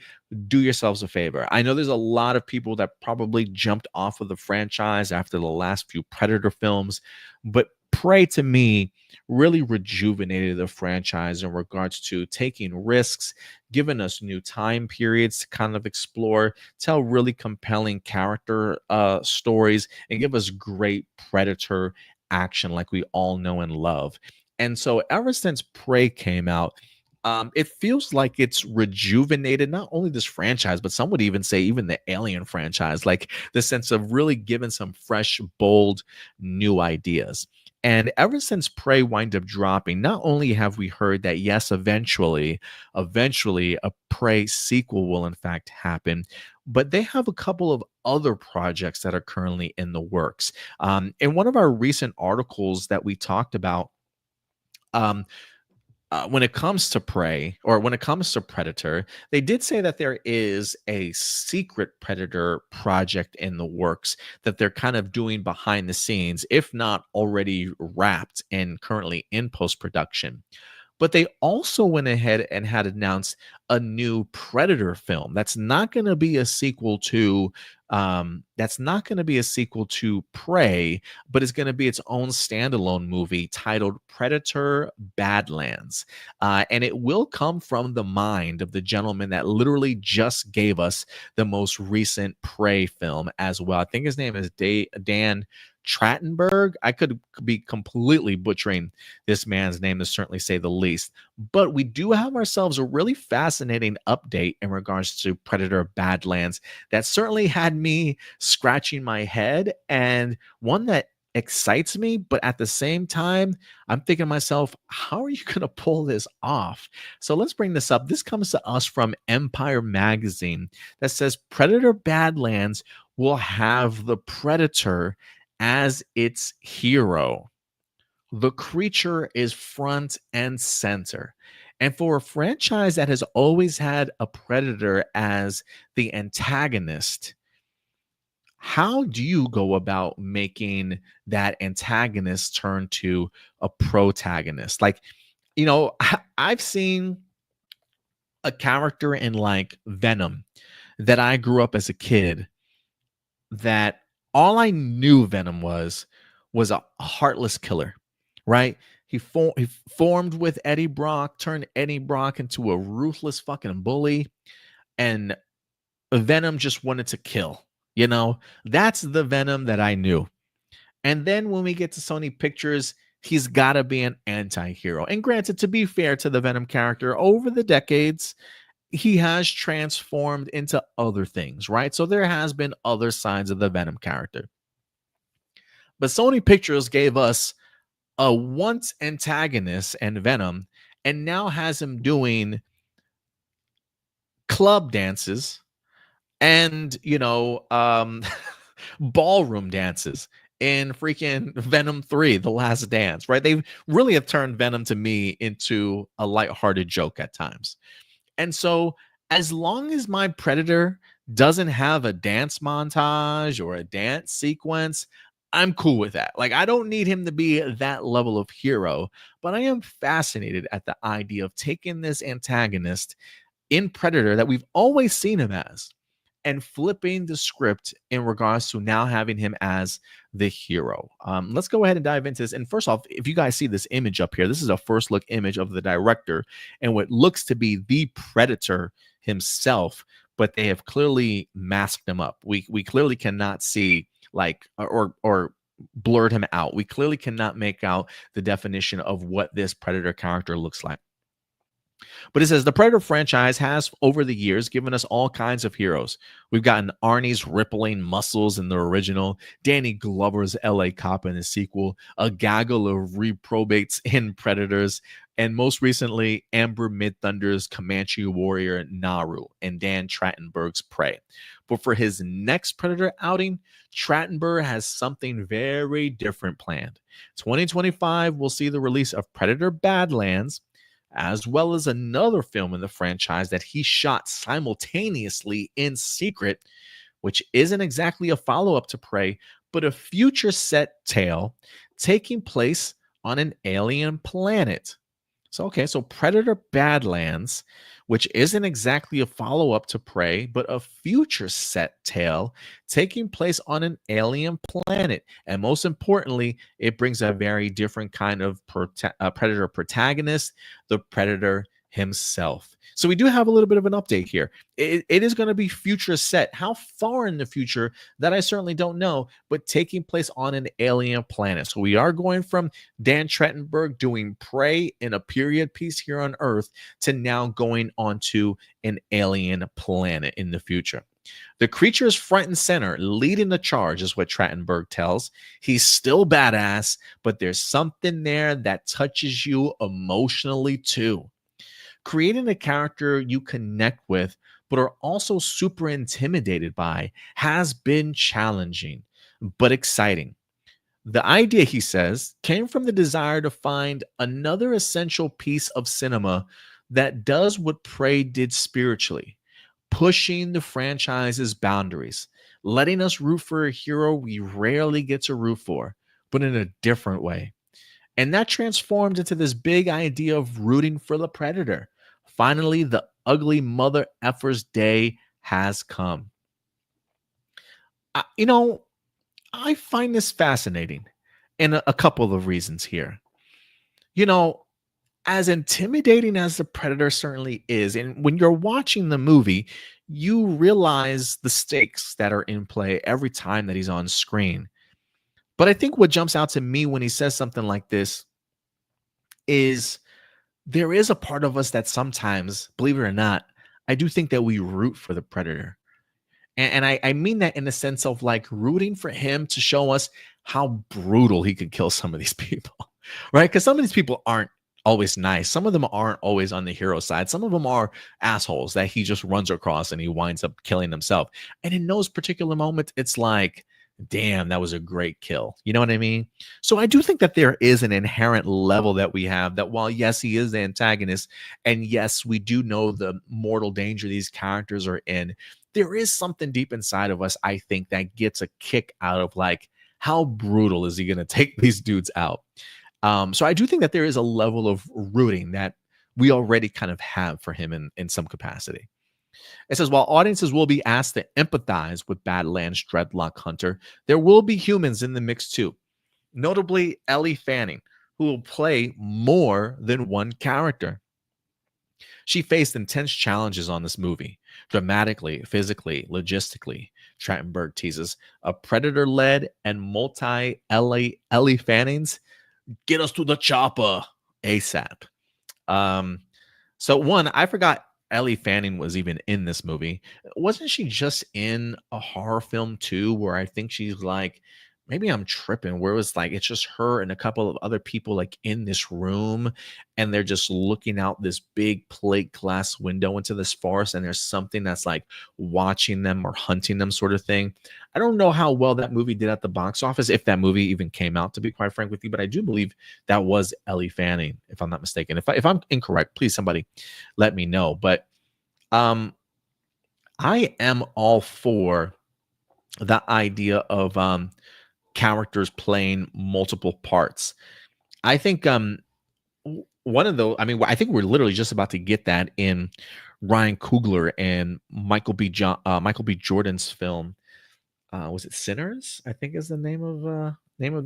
do yourselves a favor. I know there's a lot of people that probably jumped off of the franchise after the last few Predator films, but Prey to me really rejuvenated the franchise in regards to taking risks, giving us new time periods to kind of explore, tell really compelling character stories, and give us great Predator action like we all know and love. And so ever since Prey came out, it feels like it's rejuvenated not only this franchise, but some would even say even the Alien franchise, like the sense of really giving some fresh, bold, new ideas. And ever since Prey wind up dropping, not only have we heard that, yes, eventually a Prey sequel will in fact happen, but they have a couple of other projects that are currently in the works. In one of our recent articles that we talked about, when it comes to Prey, or when it comes to Predator, they did say that there is a secret Predator project in the works that they're kind of doing behind the scenes, if not already wrapped and currently in post-production. But they also went ahead and had announced a new Predator film. That's not going to be a sequel to Prey, but it's going to be its own standalone movie titled Predator Badlands. And it will come from the mind of the gentleman that literally just gave us the most recent Prey film as well. I think his name is Dan Trachtenberg. I could be completely butchering this man's name, to certainly say the least. But we do have ourselves a really fascinating update in regards to Predator Badlands that certainly had me scratching my head, and one that excites me, but at the same time, I'm thinking to myself, how are you going to pull this off? So let's bring this up. This comes to us from Empire Magazine that says Predator Badlands will have the Predator as its hero. The creature is front and center. And for a franchise that has always had a Predator as the antagonist, how do you go about making that antagonist turn to a protagonist? Like, I've seen a character in like Venom that I grew up as a kid that all I knew Venom was a heartless killer, right? He formed with Eddie Brock, turned Eddie Brock into a ruthless fucking bully, and Venom just wanted to kill. That's the Venom that I knew. And then when we get to Sony Pictures, he's got to be an anti-hero. And granted, to be fair to the Venom character, over the decades, he has transformed into other things, right? So there has been other sides of the Venom character. But Sony Pictures gave us a once antagonist and Venom, and now has him doing club dances and ballroom dances in freaking Venom 3, The Last Dance, right? They really have turned Venom to me into a lighthearted joke at times. And so as long as my Predator doesn't have a dance montage or a dance sequence, I'm cool with that. Like, I don't need him to be that level of hero, but I am fascinated at the idea of taking this antagonist in Predator that we've always seen him as and flipping the script in regards to now having him as the hero. Let's go ahead and dive into this. And first off, if you guys see this image up here, this is a first look image of the director and what looks to be the Predator himself, but they have clearly masked him up. We clearly cannot see or blurred him out. We clearly cannot make out the definition of what this Predator character looks like. But it says the Predator franchise has, over the years, given us all kinds of heroes. We've gotten Arnie's rippling muscles in the original, Danny Glover's LA Cop in the sequel, a gaggle of reprobates in Predators, and most recently, Amber Midthunder's Comanche warrior Naru and Dan Trachtenberg's Prey. But for his next Predator outing, Trachtenberg has something very different planned. 2025 will see the release of Predator Badlands, as well as another film in the franchise that he shot simultaneously in secret, which isn't exactly a follow-up to Prey, but a future set tale taking place on an alien planet. So Predator Badlands, which isn't exactly a follow-up to Prey, but a future set tale taking place on an alien planet. And most importantly, it brings a very different kind of Predator protagonist, the Predator himself. So we do have a little bit of an update here. It is going to be future set. How far in the future, that I certainly don't know, but taking place on an alien planet. So we are going from Dan Trachtenberg doing Prey in a period piece here on Earth to now going onto an alien planet in the future. The creature is front and center, leading the charge, is what Trachtenberg tells. He's still badass, but there's something there that touches you emotionally too. Creating a character you connect with, but are also super intimidated by, has been challenging, but exciting. The idea, he says, came from the desire to find another essential piece of cinema that does what Prey did spiritually, pushing the franchise's boundaries, letting us root for a hero we rarely get to root for, but in a different way. And that transformed into this big idea of rooting for the predator. Finally, the ugly mother effer's day has come. You know, I find this fascinating, and a couple of reasons here. You know, as intimidating as the predator certainly is, and when you're watching the movie, you realize the stakes that are in play every time that he's on screen. But I think what jumps out to me when he says something like this is there is a part of us that sometimes, believe it or not, I do think that we root for the predator. And I mean that in the sense of like rooting for him to show us how brutal he could kill some of these people, right? Because some of these people aren't always nice. Some of them aren't always on the hero side. Some of them are assholes that he just runs across and he winds up killing himself. And in those particular moments, it's like, damn, that was a great kill. You know what I mean? So I do think that there is an inherent level that we have that while, yes, he is the antagonist, and yes, we do know the mortal danger these characters are in, there is something deep inside of us, I think, that gets a kick out of like, how brutal is he going to take these dudes out? So I do think that there is a level of rooting that we already kind of have for him in some capacity. It says, while audiences will be asked to empathize with Badlands Dreadlock Hunter, there will be humans in the mix too. Notably, Ellie Fanning, who will play more than one character. She faced intense challenges on this movie, dramatically, physically, logistically. Trachtenberg teases a predator-led and multi-Ellie Fannings. Get us to the chopper ASAP. So one, I forgot Ellie Fanning was even in this movie. Wasn't she just in a horror film too, where I think she's like, maybe I'm tripping, where it was like it's just her and a couple of other people like in this room, and they're just looking out this big plate glass window into this forest, and there's something that's like watching them or hunting them, sort of thing. I don't know how well that movie did at the box office, if that movie even came out, to be quite frank with you, but I do believe that was Ellie Fanning, if I'm not mistaken. If I'm incorrect, please somebody let me know. But I am all for the idea of characters playing multiple parts. I think one of those, I mean, I think we're literally just about to get that in Ryan Coogler and Michael B. Jordan's film. Was it Sinners? I think is the name of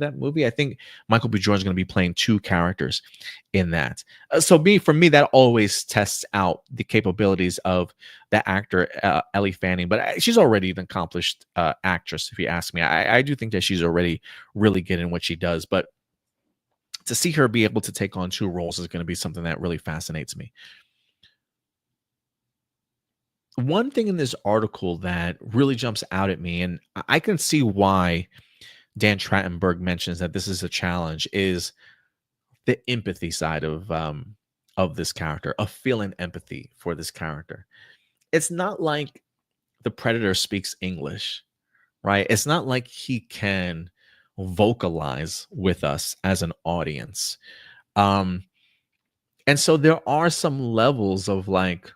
that movie. I think Michael B. Jordan's going to be playing two characters in that. For me, that always tests out the capabilities of the actor Ellie Fanning. But she's already an accomplished actress, if you ask me. I do think that she's already really good in what she does. But to see her be able to take on two roles is going to be something that really fascinates me. One thing in this article that really jumps out at me, and I can see why Dan Trachtenberg mentions that this is a challenge, is the empathy side of this character, of feeling empathy for this character. It's not like the predator speaks English, right? It's not like he can vocalize with us as an audience. And so there are some levels of like,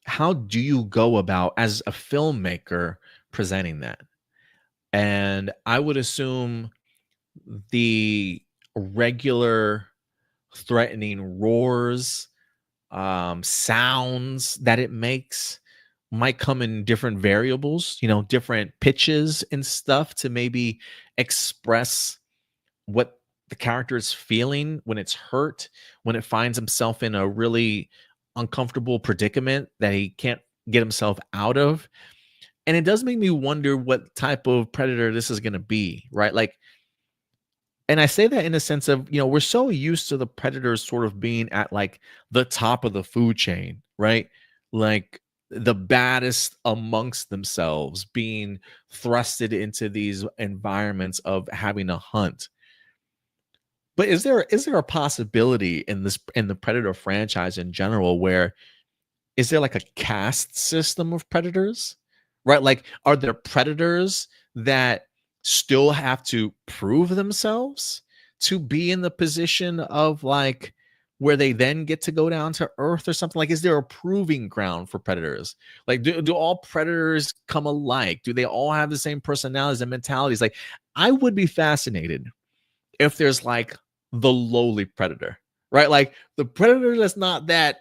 how do you go about as a filmmaker presenting that? And I would assume the regular threatening roars, sounds that it makes might come in different variables, different pitches and stuff to maybe express what the character is feeling when it's hurt, when it finds himself in a really uncomfortable predicament that he can't get himself out of. And it does make me wonder what type of predator this is going to be, right? Like, and I say that in a sense of, we're so used to the predators sort of being at like the top of the food chain, right? Like the baddest amongst themselves being thrusted into these environments of having a hunt. But is there a possibility in the Predator franchise in general where is there like a caste system of predators? Right? Like, are there predators that still have to prove themselves to be in the position of like where they then get to go down to Earth or something? Like, is there a proving ground for predators? Like, do all predators come alike? Do they all have the same personalities and mentalities? Like, I would be fascinated if there's like the lowly predator, right? Like the predator that's not that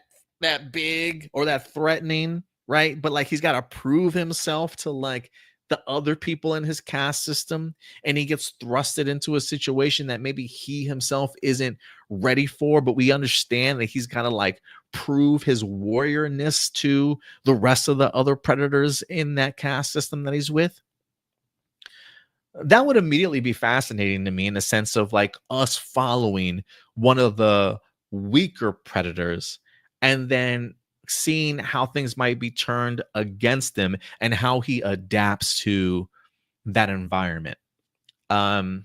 big or that threatening, right? But like he's got to prove himself to like the other people in his caste system, and he gets thrusted into a situation that maybe he himself isn't ready for, but we understand that he's got to like prove his warriorness to the rest of the other predators in that caste system that he's with. That would immediately be fascinating to me in the sense of like us following one of the weaker predators and then seeing how things might be turned against him and how he adapts to that environment. And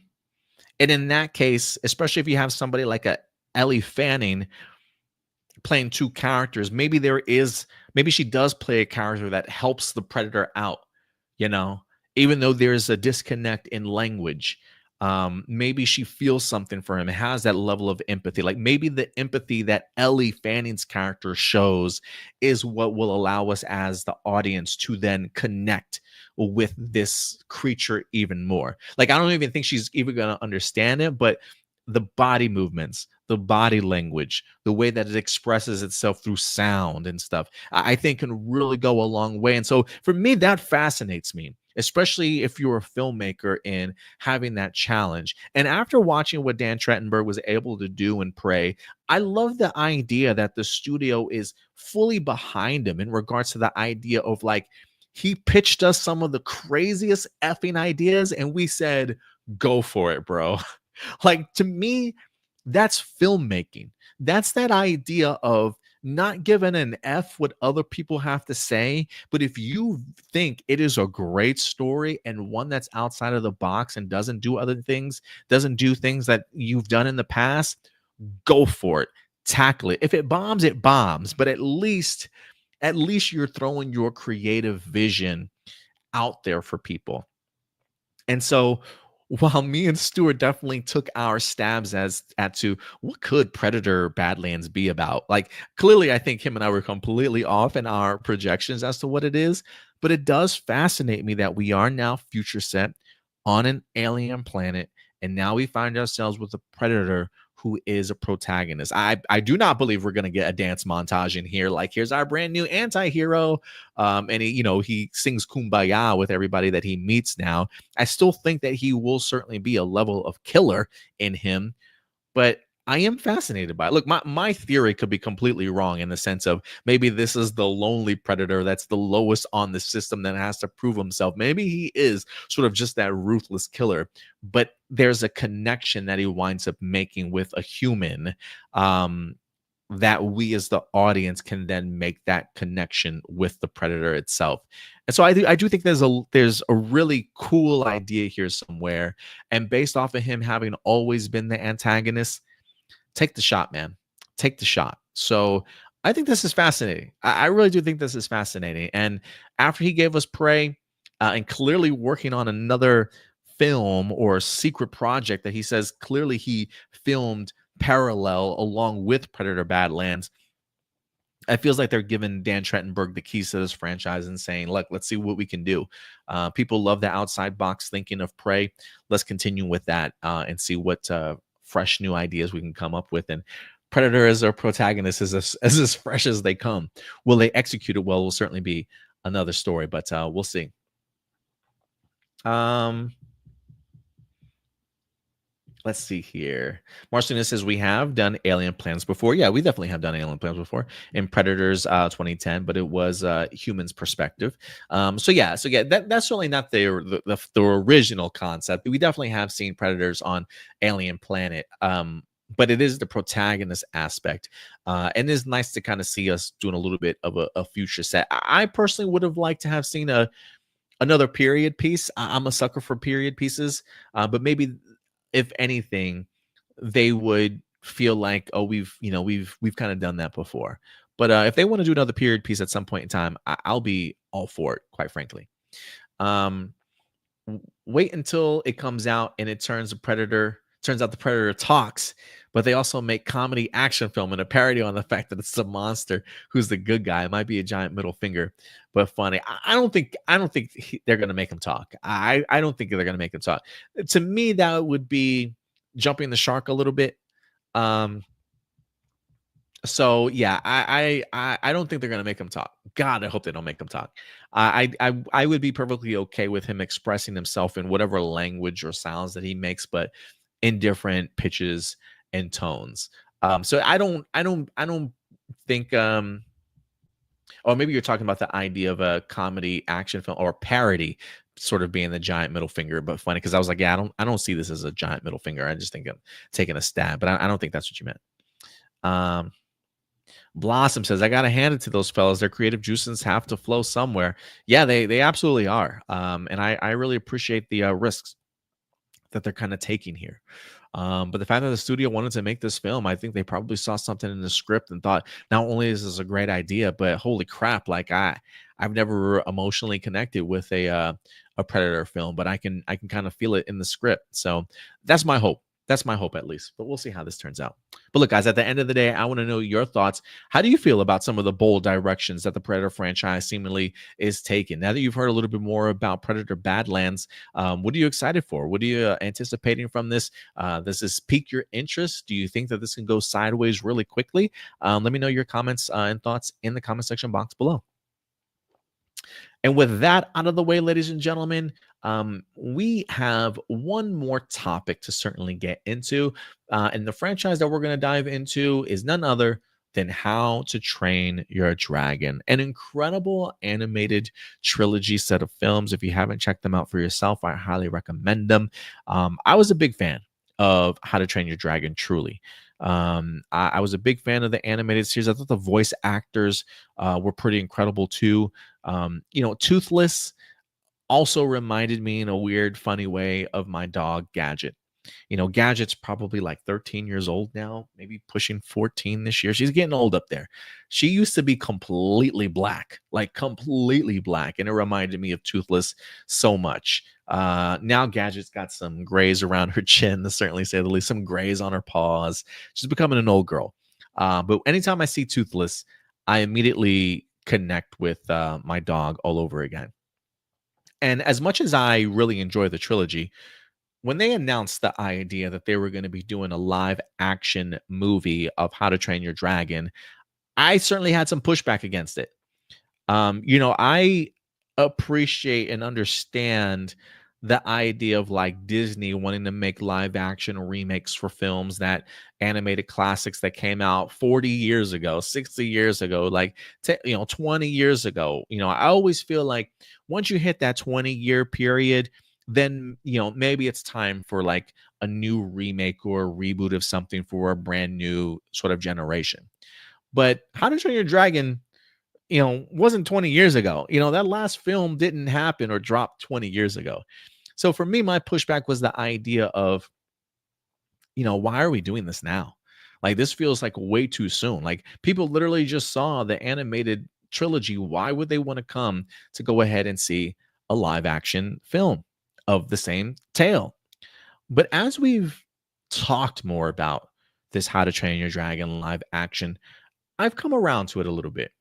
in that case, especially if you have somebody like a Ellie Fanning playing two characters, maybe she does play a character that helps the predator out, you know, even though there's a disconnect in language. Maybe she feels something for him, has that level of empathy. Like maybe the empathy that Ellie Fanning's character shows is what will allow us as the audience to then connect with this creature even more. Like I don't even think she's even going to understand it, but the body movements, the body language, the way that it expresses itself through sound and stuff, I think can really go a long way. And so for me, that fascinates me, especially if you're a filmmaker in having that challenge. And after watching what Dan Trachtenberg was able to do in Prey, I love the idea that the studio is fully behind him in regards to the idea of like, he pitched us some of the craziest effing ideas and we said, go for it, bro. Like to me, that's filmmaking. That's that idea of not giving an F what other people have to say, but if you think it is a great story and one that's outside of the box and doesn't do other things, doesn't do things that you've done in the past, go for it. Tackle it. If it bombs, but at least you're throwing your creative vision out there for people. And so while me and Stuart definitely took our stabs as to what could Predator Badlands be about, like clearly I think him and I were completely off in our projections as to what it is, but it does fascinate me that we are now future set on an alien planet, and now we find ourselves with a predator who is a protagonist. I do not believe we're going to get a dance montage in here. Like, here's our brand new anti-hero. And he sings Kumbaya with everybody that he meets now. I still think that he will certainly be a level of killer in him, but I am fascinated by it. Look, my theory could be completely wrong in the sense of maybe this is the lonely predator that's the lowest on the system that has to prove himself. Maybe he is sort of just that ruthless killer, but there's a connection that he winds up making with a human that we as the audience can then make that connection with the predator itself. And so I do think there's a really cool idea here somewhere, and based off of him having always been the antagonist, take the shot, man. Take the shot. So I think this is fascinating. I really do think this is fascinating. And after he gave us Prey, and clearly working on another film or secret project that he says clearly he filmed parallel along with Predator Badlands, it feels like they're giving Dan Trachtenberg the keys to this franchise and saying, look, let's see what we can do. People love the outside box thinking of Prey. Let's continue with that and see what fresh new ideas we can come up with. And Predator as our protagonist is as fresh as they come. Will they execute it well? Will certainly be another story, but we'll see. Let's see here. Marcelina says we have done Alien Planets before. Yeah, we definitely have done Alien Planets before in Predators 2010, but it was humans' perspective. So yeah, that's certainly not the original concept. We definitely have seen Predators on Alien Planet, but it is the protagonist aspect, and it's nice to kind of see us doing a little bit of a future set. I personally would have liked to have seen another period piece. I'm a sucker for period pieces, but maybe, if anything, they would feel like, oh, we've kind of done that before. But if they want to do another period piece at some point in time, I'll be all for it, quite frankly. Wait until it comes out and it turns out the Predator talks, but they also make comedy action film and a parody on the fact that it's a monster who's the good guy. It might be a giant middle finger, but funny. I don't think they're gonna make him talk. I don't think they're gonna make him talk. To me, that would be jumping the shark a little bit. Um, so yeah, I don't think they're gonna make him talk. God, I hope they don't make him talk. I would be perfectly okay with him expressing himself in whatever language or sounds that he makes, but in different pitches and tones. So I don't think or maybe you're talking about the idea of a comedy action film or parody sort of being the giant middle finger, but funny because I was like, yeah, I don't see this as a giant middle finger. I just think I'm taking a stab, but I don't think that's what you meant. Um, Blossom says, I gotta hand it to those fellas. Their creative juices have to flow somewhere. Yeah, they absolutely are. And I really appreciate the risks that they're kind of taking here. But the fact that the studio wanted to make this film, I think they probably saw something in the script and thought, not only is this a great idea, but holy crap, like I've never emotionally connected with a Predator film, but I can kind of feel it in the script. So that's my hope. That's my hope, at least. But we'll see how this turns out. But look, guys, at the end of the day, I want to know your thoughts. How do you feel about some of the bold directions that the Predator franchise seemingly is taking? Now that you've heard a little bit more about Predator Badlands, what are you excited for? What are you anticipating from this? Does this pique your interest? Do you think that this can go sideways really quickly? Let me know your comments and thoughts in the comment section box below. And with that out of the way, ladies and gentlemen, we have one more topic to certainly get into. And the franchise that we're going to dive into is none other than How to Train Your Dragon, an incredible animated trilogy set of films. If you haven't checked them out for yourself, I highly recommend them. I was a big fan of How to Train Your Dragon, truly. I was a big fan of the animated series. I thought the voice actors were pretty incredible too. Toothless also reminded me in a weird, funny way of my dog Gadget. Gadget's probably like 13 years old now, maybe pushing 14 this year. She's getting old up there. She used to be completely black, like completely black, and it reminded me of Toothless so much. Now Gadget's got some grays around her chin, to certainly say the least, some grays on her paws. She's becoming an old girl. But anytime I see Toothless, I immediately connect with my dog all over again. And as much as I really enjoy the trilogy, when they announced the idea that they were going to be doing a live action movie of How to Train Your Dragon, I certainly had some pushback against it. I appreciate and understand the idea of like Disney wanting to make live action remakes for films that animated classics that came out 40 years ago, 60 years ago, like 20 years ago. I always feel like once you hit that 20-year period, then maybe it's time for like a new remake or a reboot of something for a brand new sort of generation. But How to Train Your Dragon wasn't 20 years ago. That last film didn't happen or drop 20 years ago. So for me, my pushback was the idea of, why are we doing this now? Like, this feels like way too soon. Like, people literally just saw the animated trilogy. Why would they want to come to go ahead and see a live action film of the same tale? But as we've talked more about this How to Train Your Dragon live action, I've come around to it a little bit.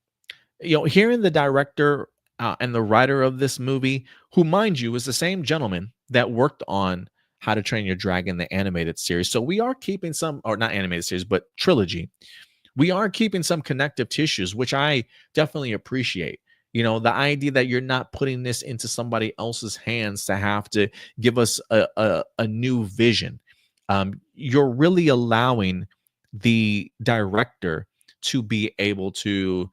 Hearing the director and the writer of this movie, who, mind you, is the same gentleman that worked on How to Train Your Dragon, the animated series. So we are keeping some, or not animated series, but trilogy. We are keeping some connective tissues, which I definitely appreciate. The idea that you're not putting this into somebody else's hands to have to give us a new vision. You're really allowing the director to be able to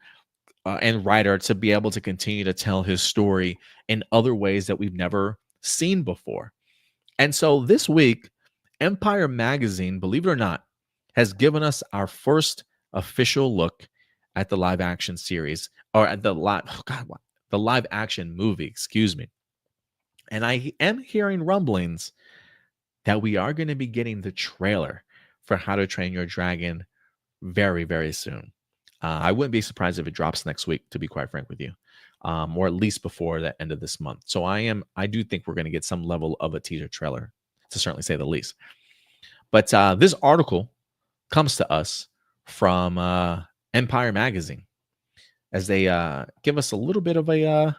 and writer to be able to continue to tell his story in other ways that we've never seen before. And so this week, Empire Magazine, believe it or not, has given us our first official look at the live action series, or at the live action movie, excuse me. And I am hearing rumblings that we are going to be getting the trailer for How to Train Your Dragon very, very soon. I wouldn't be surprised if it drops next week, to be quite frank with you, or at least before the end of this month. So I do think we're going to get some level of a teaser trailer, to certainly say the least. But this article comes to us from Empire Magazine, as they give us a little bit of a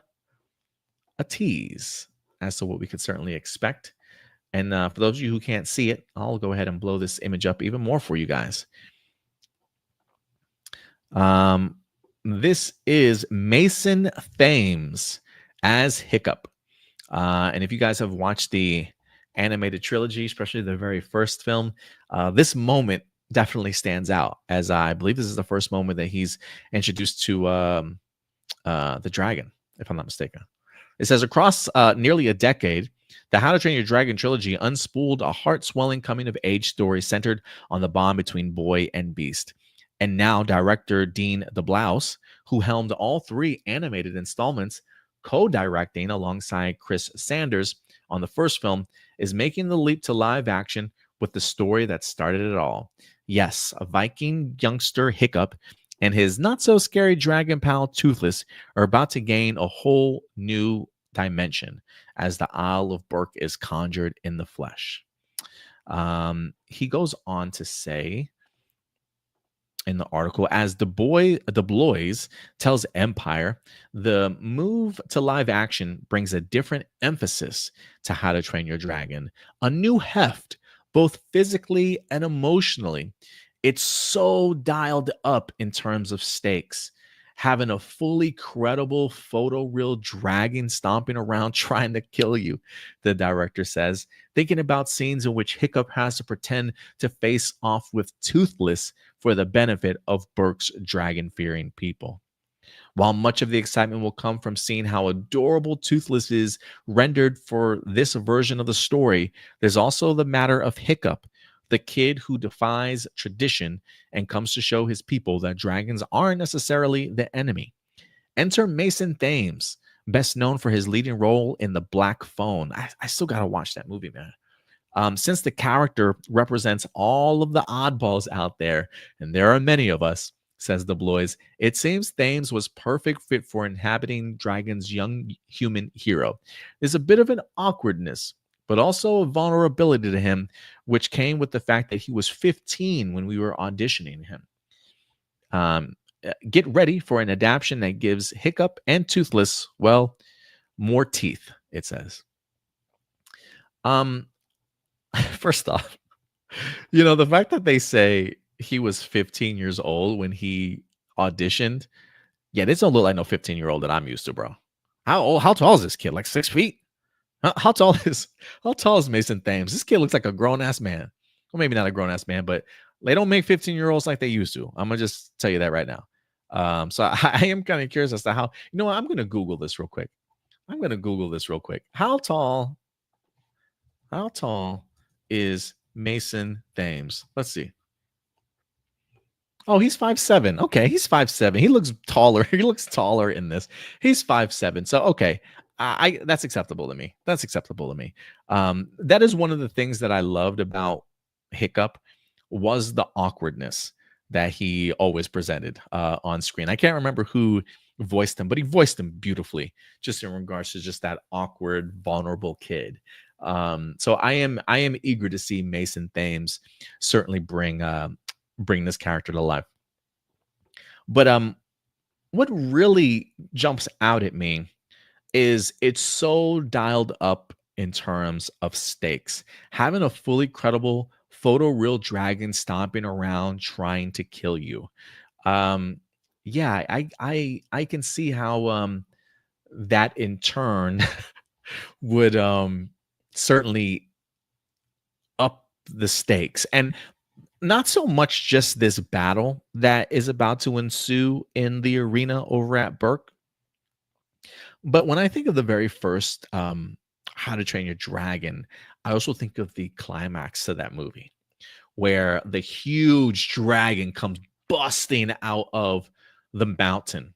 tease as to what we could certainly expect. And for those of you who can't see it, I'll go ahead and blow this image up even more for you guys. This is Mason Thames as Hiccup. And if you guys have watched the animated trilogy, especially the very first film, this moment definitely stands out, as I believe this is the first moment that he's introduced to the dragon, if I'm not mistaken. It says, across nearly a decade, the How to Train Your Dragon trilogy unspooled a heart-swelling coming-of-age story centered on the bond between boy and beast. And now director Dean DeBlouse, who helmed all 3 animated installments, co-directing alongside Chris Sanders on the first film, is making the leap to live action with the story that started it all. Yes, a Viking youngster Hiccup and his not-so-scary dragon pal Toothless are about to gain a whole new dimension as the Isle of Berk is conjured in the flesh. He goes on to say in the article, as the Blois tells Empire, the move to live action brings a different emphasis to How to Train Your Dragon, a new heft, both physically and emotionally. It's so dialed up in terms of stakes. Having a fully credible photoreal dragon stomping around trying to kill you, the director says, thinking about scenes in which Hiccup has to pretend to face off with Toothless for the benefit of Berk's dragon-fearing people. While much of the excitement will come from seeing how adorable Toothless is rendered for this version of the story, there's also the matter of Hiccup, the kid who defies tradition and comes to show his people that dragons aren't necessarily the enemy. Enter Mason Thames, best known for his leading role in The Black Phone. I still got to watch that movie, man. Since the character represents all of the oddballs out there, and there are many of us, says the Blois, it seems Thames was perfect fit for inhabiting Dragon's young human hero. There's a bit of an awkwardness, but also a vulnerability to him, which came with the fact that he was 15 when we were auditioning him. Get ready for an adaptation that gives Hiccup and Toothless, well, more teeth, it says. First off, the fact that they say he was 15 years old when he auditioned, yeah, this don't look like no 15-year-old that I'm used to, bro. How tall is this kid? Like 6 feet? How tall is Mason Thames? This kid looks like a grown-ass man. Well, maybe not a grown-ass man, but they don't make 15-year-olds like they used to. I'm going to just tell you that right now. So I am kind of curious as to how, what, I'm going to Google this real quick. How tall is Mason Thames? Let's see. Oh, he's 5'7". Okay, he's 5'7". He looks taller. He looks taller in this. He's 5'7". So, okay. That's acceptable to me. That is one of the things that I loved about Hiccup was the awkwardness that he always presented on screen. I can't remember who voiced him, but he voiced him beautifully, just in regards to just that awkward, vulnerable kid. So I am eager to see Mason Thames certainly bring this character to life. But what really jumps out at me is it's so dialed up in terms of stakes. Having a fully credible photoreal dragon stomping around trying to kill you. Yeah, I can see how that in turn would certainly up the stakes. And not so much just this battle that is about to ensue in the arena over at Berk, but when I think of the very first How to Train Your Dragon, I also think of the climax to that movie, where the huge dragon comes busting out of the mountain,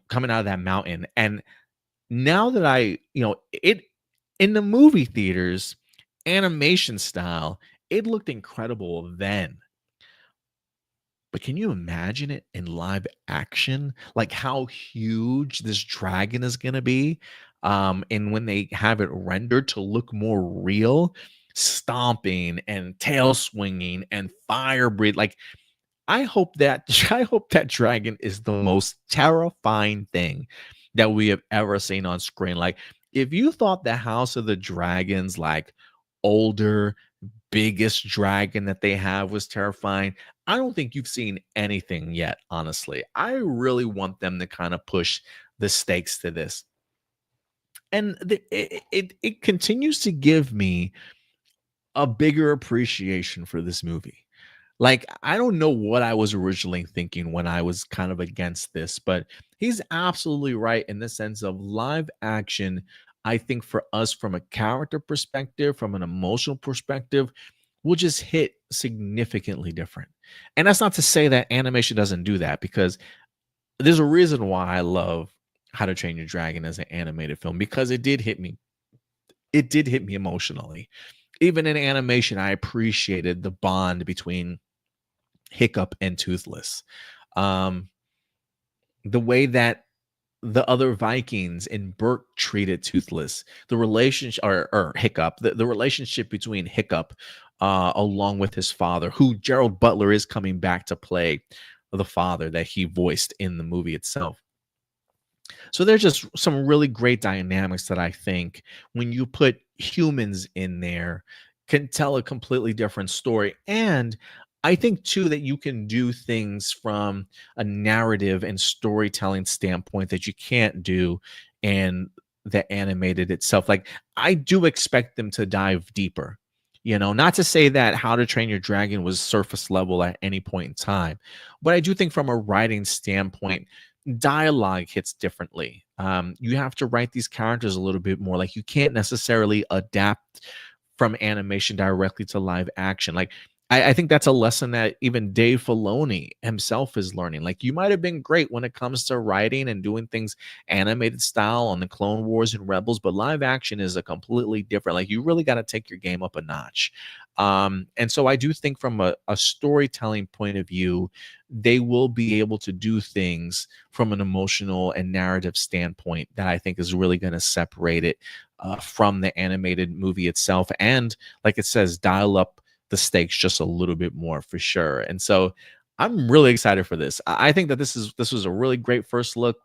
coming out of that mountain. And now that it in the movie theaters, animation style, it looked incredible then. But can you imagine it in live action? Like how huge this dragon is going to be? And when they have it rendered to look more real, stomping and tail swinging and fire breathe. Like, I hope that I hope that dragon is the most terrifying thing that we have ever seen on screen. Like, if you thought the House of the Dragons, like older, biggest dragon that they have was terrifying, I don't think you've seen anything yet, honestly. I really want them to kind of push the stakes to this. And it continues to give me a bigger appreciation for this movie. Like, I don't know what I was originally thinking when I was kind of against this, but he's absolutely right in the sense of live action. I think for us, from a character perspective, from an emotional perspective, will just hit significantly different. And that's not to say that animation doesn't do that, because there's a reason why I love How to Train Your Dragon as an animated film, because it did hit me. It did hit me emotionally. Even in animation, I appreciated the bond between Hiccup and Toothless. Um, the way that the other Vikings and Bert treated Toothless, the relationship or Hiccup, the relationship between Hiccup along with his father, who Gerald Butler is coming back to play the father that he voiced in the movie itself. So there's just some really great dynamics that I think, when you put humans in there, can tell a completely different story. And I think too that you can do things from a narrative and storytelling standpoint that you can't do in the animated itself. Like, I do expect them to dive deeper. Not to say that How to Train Your Dragon was surface level at any point in time, but I do think from a writing standpoint, dialogue hits differently. You have to write these characters a little bit more. Like, you can't necessarily adapt from animation directly to live action. Like, I think that's a lesson that even Dave Filoni himself is learning. Like, you might have been great when it comes to writing and doing things animated style on the Clone Wars and Rebels, but live action is a completely different. Like, you really got to take your game up a notch. And so I do think from a storytelling point of view, they will be able to do things from an emotional and narrative standpoint that I think is really going to separate it from the animated movie itself. And like it says, dial up the stakes just a little bit more for sure. And so I'm really excited for this. I think that this was a really great first look.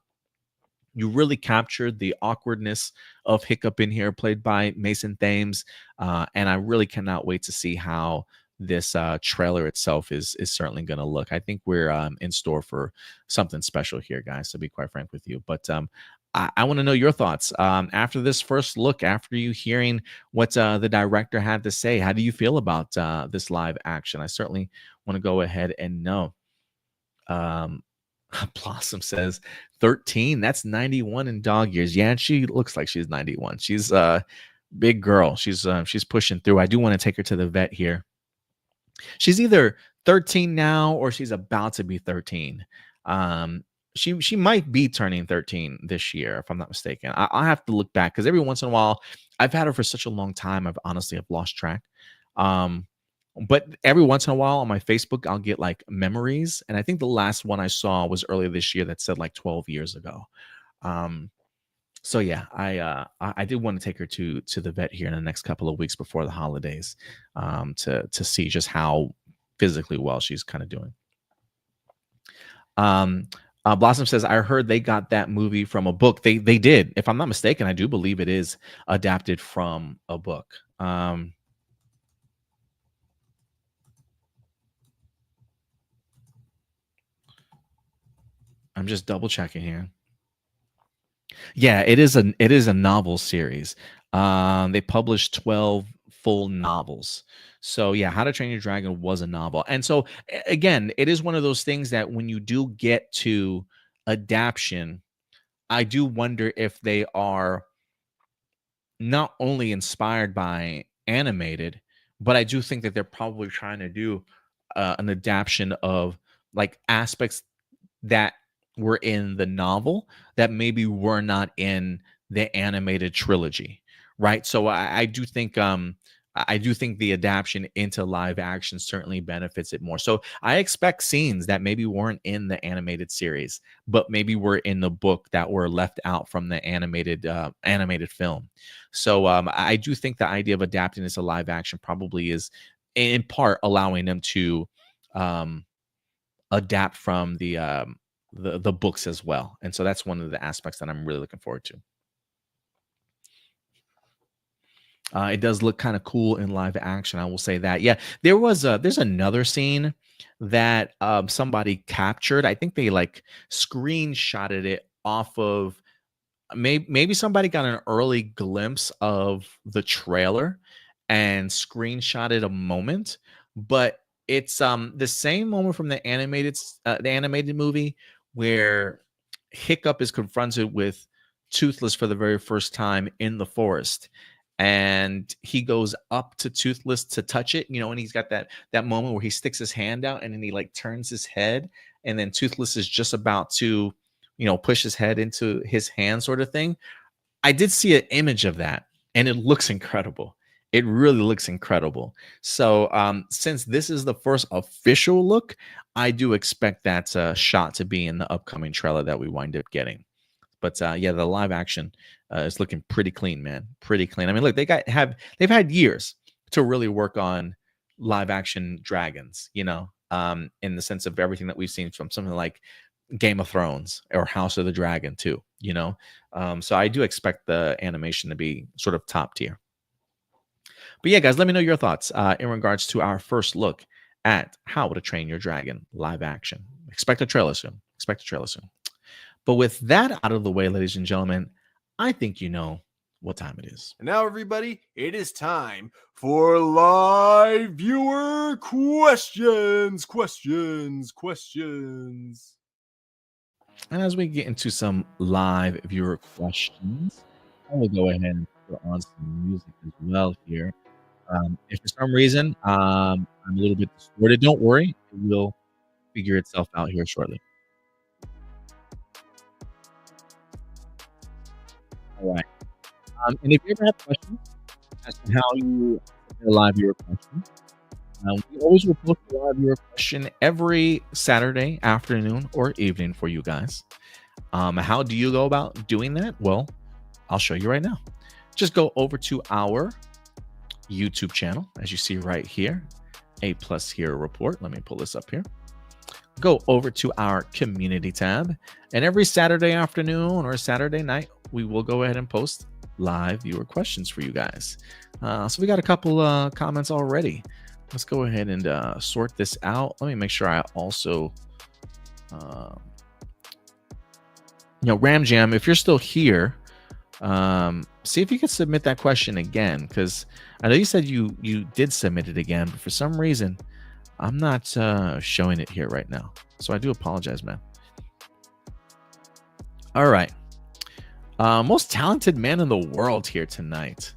You really captured the awkwardness of Hiccup in here, played by Mason Thames, and I really cannot wait to see how this trailer itself is certainly going to look. I think we're in store for something special here, guys, to be quite frank with you. But I want to know your thoughts after this first look, after you hearing what the director had to say. How do you feel about this live action? I certainly want to go ahead and know. Blossom says 13. That's 91 in dog years. Yeah, she looks like she's 91. She's a big girl. She's pushing through. I do want to take her to the vet here. She's either 13 now or she's about to be 13. She might be turning 13 this year, if I'm not mistaken. I'll have to look back, because every once in a while, I've had her for such a long time, I've lost track. But every once in a while on my Facebook, I'll get like memories. And I think the last one I saw was earlier this year that said like 12 years ago. So yeah, I did want to take her to the vet here in the next couple of weeks before the holidays, to see just how physically well she's kind of doing. Blossom says, I heard they got that movie from a book. They did. If I'm not mistaken, I do believe it is adapted from a book. I'm just double checking here. Yeah, it is a novel series. They published 12 full novels. So yeah, How to Train Your Dragon was a novel. And so again, it is one of those things that when you do get to adaptation, I do wonder if they are not only inspired by animated, but I do think that they're probably trying to do an adaptation of like aspects that were in the novel that maybe were not in the animated trilogy, right? So I do think I do think the adaptation into live action certainly benefits it more. So I expect scenes that maybe weren't in the animated series, but maybe were in the book that were left out from the animated film. So I do think the idea of adapting this to live action probably is in part allowing them to um, adapt from the books as well. And so that's one of the aspects that I'm really looking forward to. It does look kind of cool in live action. I will say that. Yeah, there's another scene that somebody captured. I think they like screenshotted it off of maybe somebody got an early glimpse of the trailer and screenshotted a moment, but it's the same moment from the animated movie where Hiccup is confronted with Toothless for the very first time in the forest, and he goes up to Toothless to touch it, and he's got that moment where he sticks his hand out and then he like turns his head, and then Toothless is just about to push his head into his hand, sort of thing. I did see an image of that, and it looks incredible. It really looks incredible. So since this is the first official look, I do expect that shot to be in the upcoming trailer that we wind up getting. But yeah, the live action is looking pretty clean, man. Pretty clean. I mean, look, they've had years to really work on live action dragons, in the sense of everything that we've seen from something like Game of Thrones or House of the Dragon too, so I do expect the animation to be sort of top tier. But yeah, guys, let me know your thoughts in regards to our first look at How to Train Your Dragon live action. Expect a trailer soon. But with that out of the way, ladies and gentlemen, I think you know what time it is. And now, everybody, it is time for live viewer questions. And as we get into some live viewer questions, I will go ahead and put on some music as well here. If for some reason I'm a little bit distorted, don't worry. It will figure itself out here shortly. All right. And if you ever have questions as to how you submit a live viewer question, we always will post a live viewer question every Saturday afternoon or evening for you guys. How do you go about doing that? Well, I'll show you right now. Just go over to our YouTube channel, as you see right here, APlus Hero Report. Let me pull this up here. Go over to our community tab, and every Saturday afternoon or Saturday night, we will go ahead and post live viewer questions for you guys. So we got a couple comments already. Let's go ahead and sort this out. Let me make sure I also, Ram Jam, if you're still here, see if you can submit that question again, because I know you said you did submit it again, but for some reason, I'm not showing it here right now. So I do apologize, man. All right. Most talented man in the world here tonight.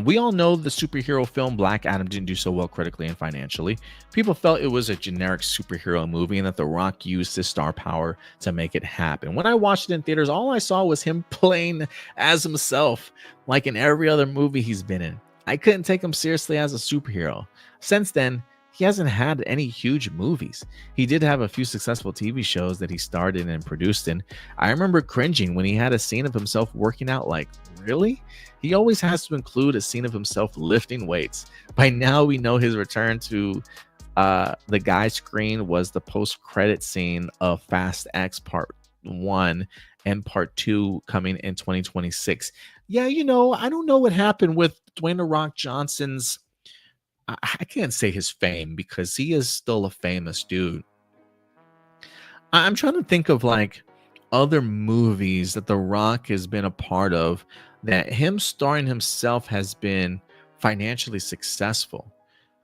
We all know the superhero film Black Adam didn't do so well critically and financially. People felt it was a generic superhero movie and that The Rock used his star power to make it happen. When I watched it in theaters, all I saw was him playing as himself, like in every other movie he's been in. I couldn't take him seriously as a superhero. Since then, he hasn't had any huge movies. He did have a few successful TV shows that he starred in and produced in. I remember cringing when he had a scene of himself working out. Like, really? He always has to include a scene of himself lifting weights. By now, we know his return to the guy screen was the post-credit scene of Fast X Part 1 and Part 2 coming in 2026. Yeah, I don't know what happened with Dwayne "The Rock" Johnson's, I can't say his fame because he is still a famous dude. I'm trying to think of like other movies that The Rock has been a part of that him starring himself has been financially successful.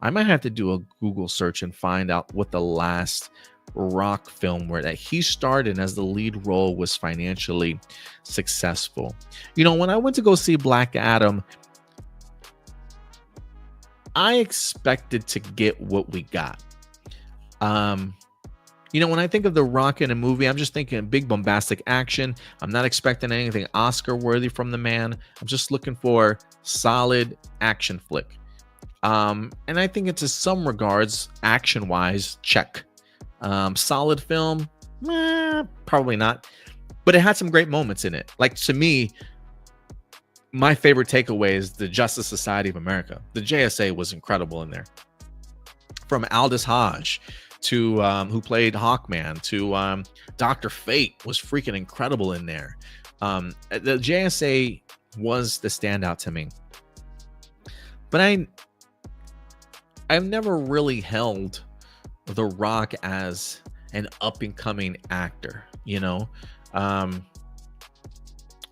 I might have to do a Google search and find out what the last Rock film where that he starred in as the lead role was financially successful. When I went to go see Black Adam, I expected to get what we got. When I think of The Rock in a movie, I'm just thinking big bombastic action. I'm not expecting anything Oscar worthy from the man. I'm just looking for solid action flick. And I think it's in some regards, action wise, check. Solid film, probably not, but it had some great moments in it. Like, to me, my favorite takeaway is the Justice Society of America. The JSA was incredible in there. From Aldous Hodge to who played Hawkman to Dr. Fate was freaking incredible in there. The JSA was the standout to me. But I've never really held The Rock as an up-and-coming actor,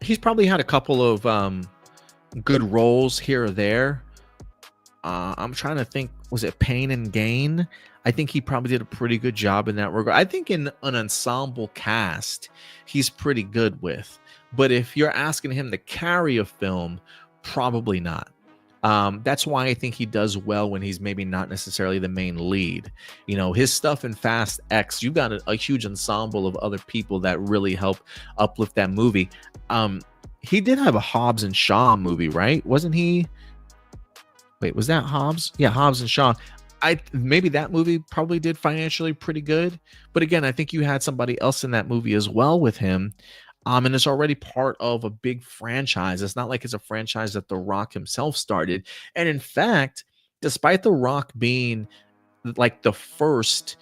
He's probably had a couple of good roles here or there. I'm trying to think, was it Pain and Gain? I think he probably did a pretty good job in that regard. I think in an ensemble cast, he's pretty good with. But if you're asking him to carry a film, probably not. That's why I think he does well when he's maybe not necessarily the main lead. His stuff in Fast X, you've got a huge ensemble of other people that really help uplift that movie. He did have a Hobbs and Shaw movie, right? Wasn't he? Wait, was that Hobbs? Yeah, Hobbs and Shaw. Maybe that movie probably did financially pretty good. But again, I think you had somebody else in that movie as well with him. And it's already part of a big franchise. It's not like it's a franchise that The Rock himself started. And in fact, despite The Rock being like the first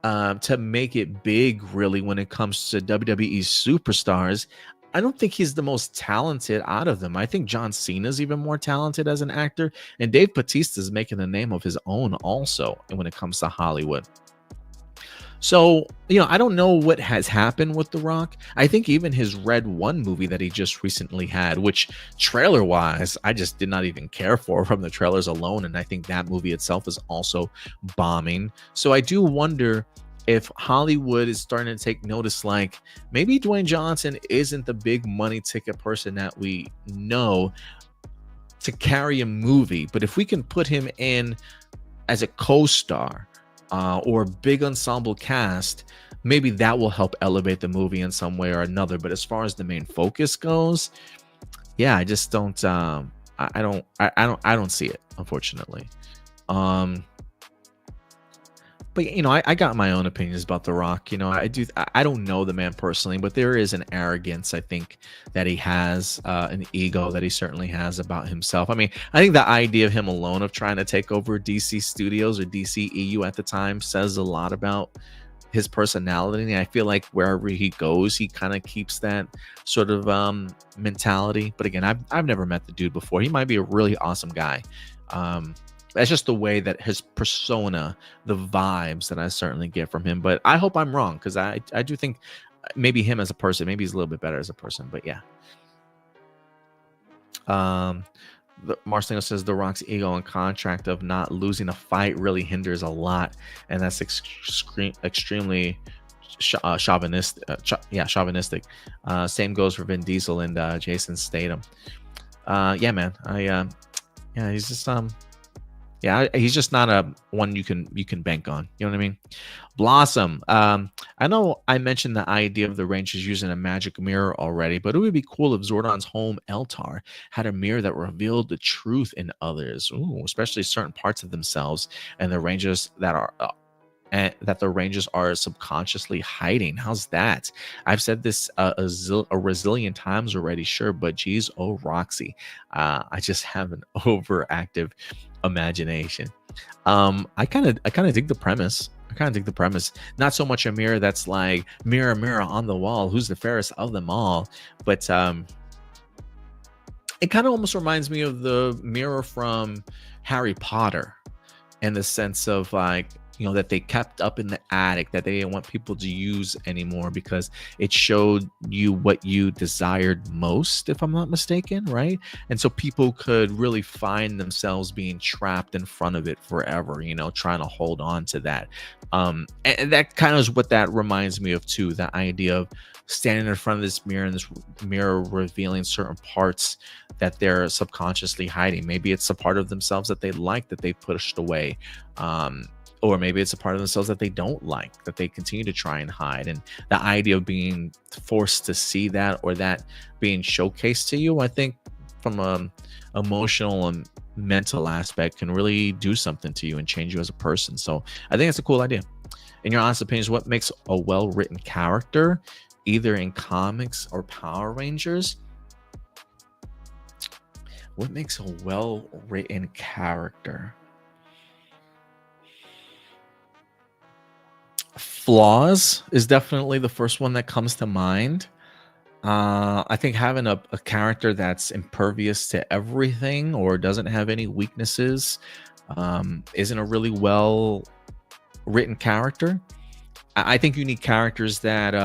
to make it big, really, when it comes to WWE superstars, I don't think he's the most talented out of them. I think John Cena's even more talented as an actor. And Dave Bautista's making a name of his own also when it comes to Hollywood. So, I don't know what has happened with The Rock. I think even his Red 1 movie that he just recently had, which trailer-wise, I just did not even care for from the trailers alone. And I think that movie itself is also bombing. So I do wonder if Hollywood is starting to take notice, like maybe Dwayne Johnson isn't the big money ticket person that we know to carry a movie. But if we can put him in as a co-star, or big ensemble cast, maybe that will help elevate the movie in some way or another. But as far as the main focus goes, yeah, I just don't. I don't see it, unfortunately. But I got my own opinions about The Rock. I don't know the man personally, but there is an arrogance, I think, that he has, an ego that he certainly has about himself. I mean, I think the idea of him alone of trying to take over DC Studios or DCEU at the time says a lot about his personality. And I feel like wherever he goes, he kind of keeps that sort of mentality. But again, I've never met the dude before. He might be a really awesome guy. That's just the way that his persona, the vibes that I certainly get from him. But I hope I'm wrong, because I do think maybe him as a person, maybe he's a little bit better as a person. But yeah. Marcelino says The Rock's ego and contract of not losing a fight really hinders a lot. And that's extremely chauvinistic. Chauvinistic. Same goes for Vin Diesel and Jason Statham. Yeah, man. Yeah, he's just he's just not a one you can bank on. You know what I mean? Blossom. I know I mentioned the idea of the Rangers using a magic mirror already, but it would be cool if Zordon's home Eltar had a mirror that revealed the truth in others, especially certain parts of themselves, and the Rangers that are that the Rangers are subconsciously hiding. How's that? I've said this a rezillion times already, sure, but geez, oh Roxy, I just have an overactive imagination. I kind of dig the premise. Not so much a mirror that's like mirror, mirror on the wall, who's the fairest of them all, but it kind of almost reminds me of the mirror from Harry Potter, in the sense of like, that they kept up in the attic, that they didn't want people to use anymore because it showed you what you desired most, if I'm not mistaken, right? And so people could really find themselves being trapped in front of it forever, trying to hold on to that. And that kind of is what that reminds me of too, the idea of standing in front of this mirror, and this mirror revealing certain parts that they're subconsciously hiding. Maybe it's a part of themselves that they like that they pushed away. or maybe it's a part of themselves that they don't like, that they continue to try and hide. And the idea of being forced to see that, or that being showcased to you, I think from a emotional and mental aspect can really do something to you and change you as a person. So I think it's a cool idea. In your honest opinions, what makes a well-written character, either in comics or Power Rangers? What makes a well-written character? Flaws is definitely the first one that comes to mind. I think having a character that's impervious to everything or doesn't have any weaknesses isn't a really well written character. I think you need characters that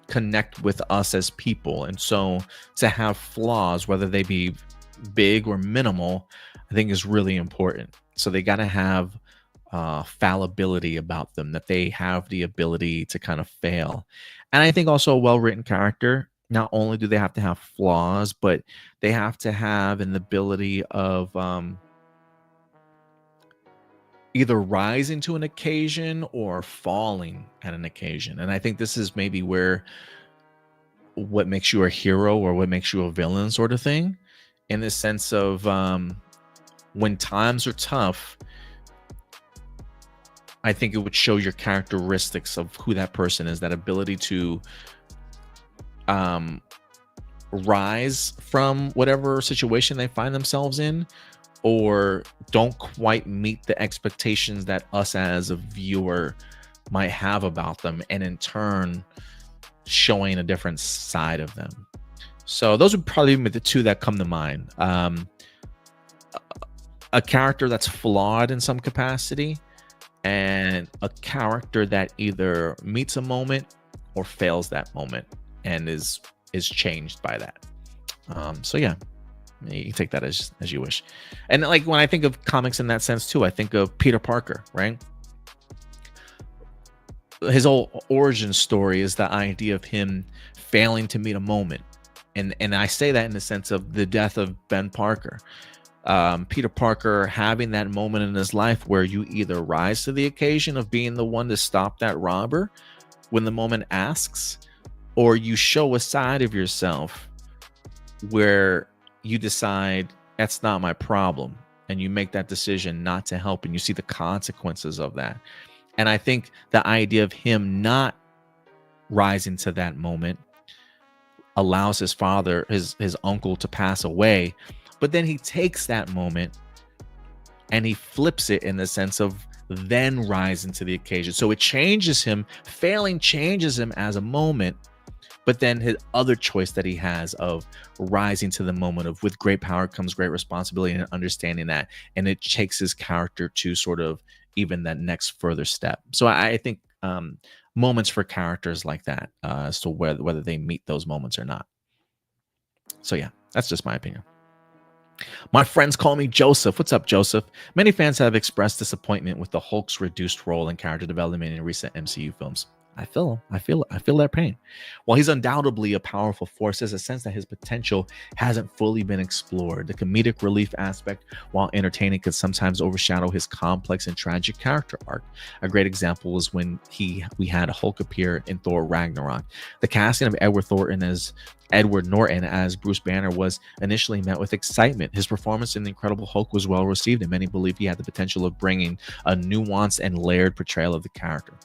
connect with us as people, and so to have flaws, whether they be big or minimal, I think is really important. So they got to have fallibility about them, that they have the ability to kind of fail. And I think also a well-written character, not only do they have to have flaws, but they have to have an ability of either rising to an occasion or falling at an occasion. And I think this is maybe where what makes you a hero or what makes you a villain sort of thing, in the sense of when times are tough, I think it would show your characteristics of who that person is, that ability to rise from whatever situation they find themselves in, or don't quite meet the expectations that us as a viewer might have about them, and in turn showing a different side of them. So those would probably be the two that come to mind. A character that's flawed in some capacity, and a character that either meets a moment or fails that moment and is changed by that. So yeah, you can take that as you wish. And like when I think of comics in that sense too, I think of Peter Parker, right? His whole origin story is the idea of him failing to meet a moment, and I say that in the sense of the death of Ben Parker. Peter Parker having that moment in his life where you either rise to the occasion of being the one to stop that robber when the moment asks, or you show a side of yourself where you decide that's not my problem, and you make that decision not to help, and you see the consequences of that. And I think the idea of him not rising to that moment allows his father, his uncle, to pass away. But then he takes that moment and he flips it in the sense of then rising to the occasion. So it changes him. Failing changes him as a moment, but then his other choice that he has of rising to the moment of, with great power comes great responsibility, and understanding that, and it takes his character to sort of even that next further step. So I think moments for characters like that, as to whether they meet those moments or not. So yeah, that's just my opinion. My friends call me Joseph. What's up, Joseph? Many fans have expressed disappointment with the Hulk's reduced role and character development in recent MCU films. I feel their pain. While he's undoubtedly a powerful force, there's a sense that his potential hasn't fully been explored. The comedic relief aspect, while entertaining, could sometimes overshadow his complex and tragic character arc. A great example is when we had Hulk appear in Thor Ragnarok. The casting of Edward Norton as Bruce Banner was initially met with excitement. His performance in The Incredible Hulk was well received, and many believe he had the potential of bringing a nuanced and layered portrayal of the character.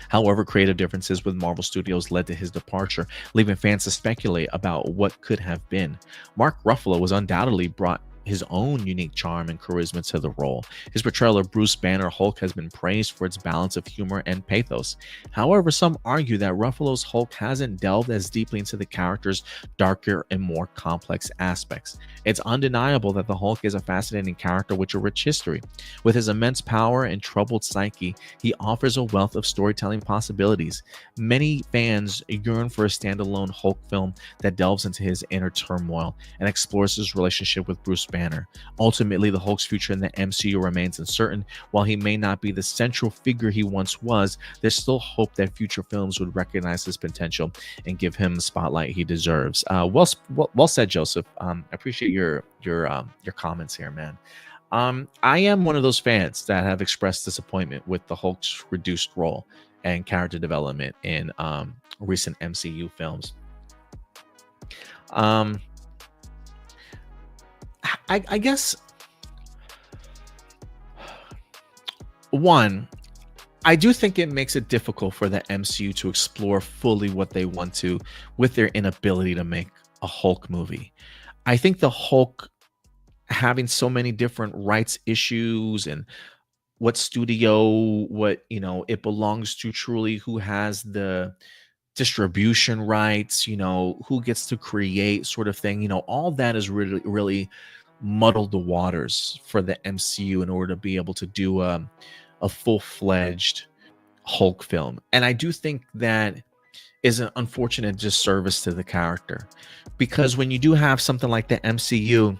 However, creative differences with Marvel Studios led to his departure, leaving fans to speculate about what could have been. Mark Ruffalo was undoubtedly brought his own unique charm and charisma to the role. His portrayal of Bruce Banner Hulk has been praised for its balance of humor and pathos. However, some argue that Ruffalo's Hulk hasn't delved as deeply into the character's darker and more complex aspects. It's undeniable that the Hulk is a fascinating character with a rich history. With his immense power and troubled psyche, he offers a wealth of storytelling possibilities. Many fans yearn for a standalone Hulk film that delves into his inner turmoil and explores his relationship with Bruce Banner. Ultimately, the Hulk's future in the MCU remains uncertain. While he may not be the central figure he once was, there's still hope that future films would recognize his potential and give him the spotlight he deserves. Well said, Joseph. I appreciate your comments here, man. I am one of those fans that have expressed disappointment with the Hulk's reduced role and character development in recent MCU films. Um, I guess one, I do think it makes it difficult for the MCU to explore fully what they want to with their inability to make a Hulk movie. I think the Hulk having so many different rights issues and what studio, what it belongs to truly, who has the distribution rights, who gets to create sort of thing, all that is really, really muddled the waters for the MCU in order to be able to do a full-fledged Hulk film. And I do think that is an unfortunate disservice to the character, because when you do have something like the MCU,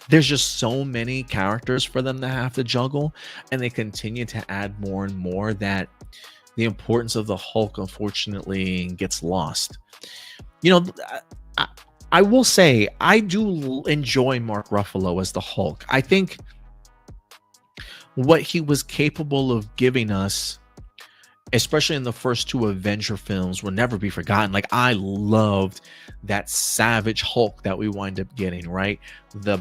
there's just so many characters for them to have to juggle, and they continue to add more and more that the importance of the Hulk unfortunately gets lost. I, I will say I do enjoy Mark Ruffalo as the Hulk. I think what he was capable of giving us, especially in the first two Avenger films, will never be forgotten. Like, I loved that savage Hulk that we wind up getting, right? The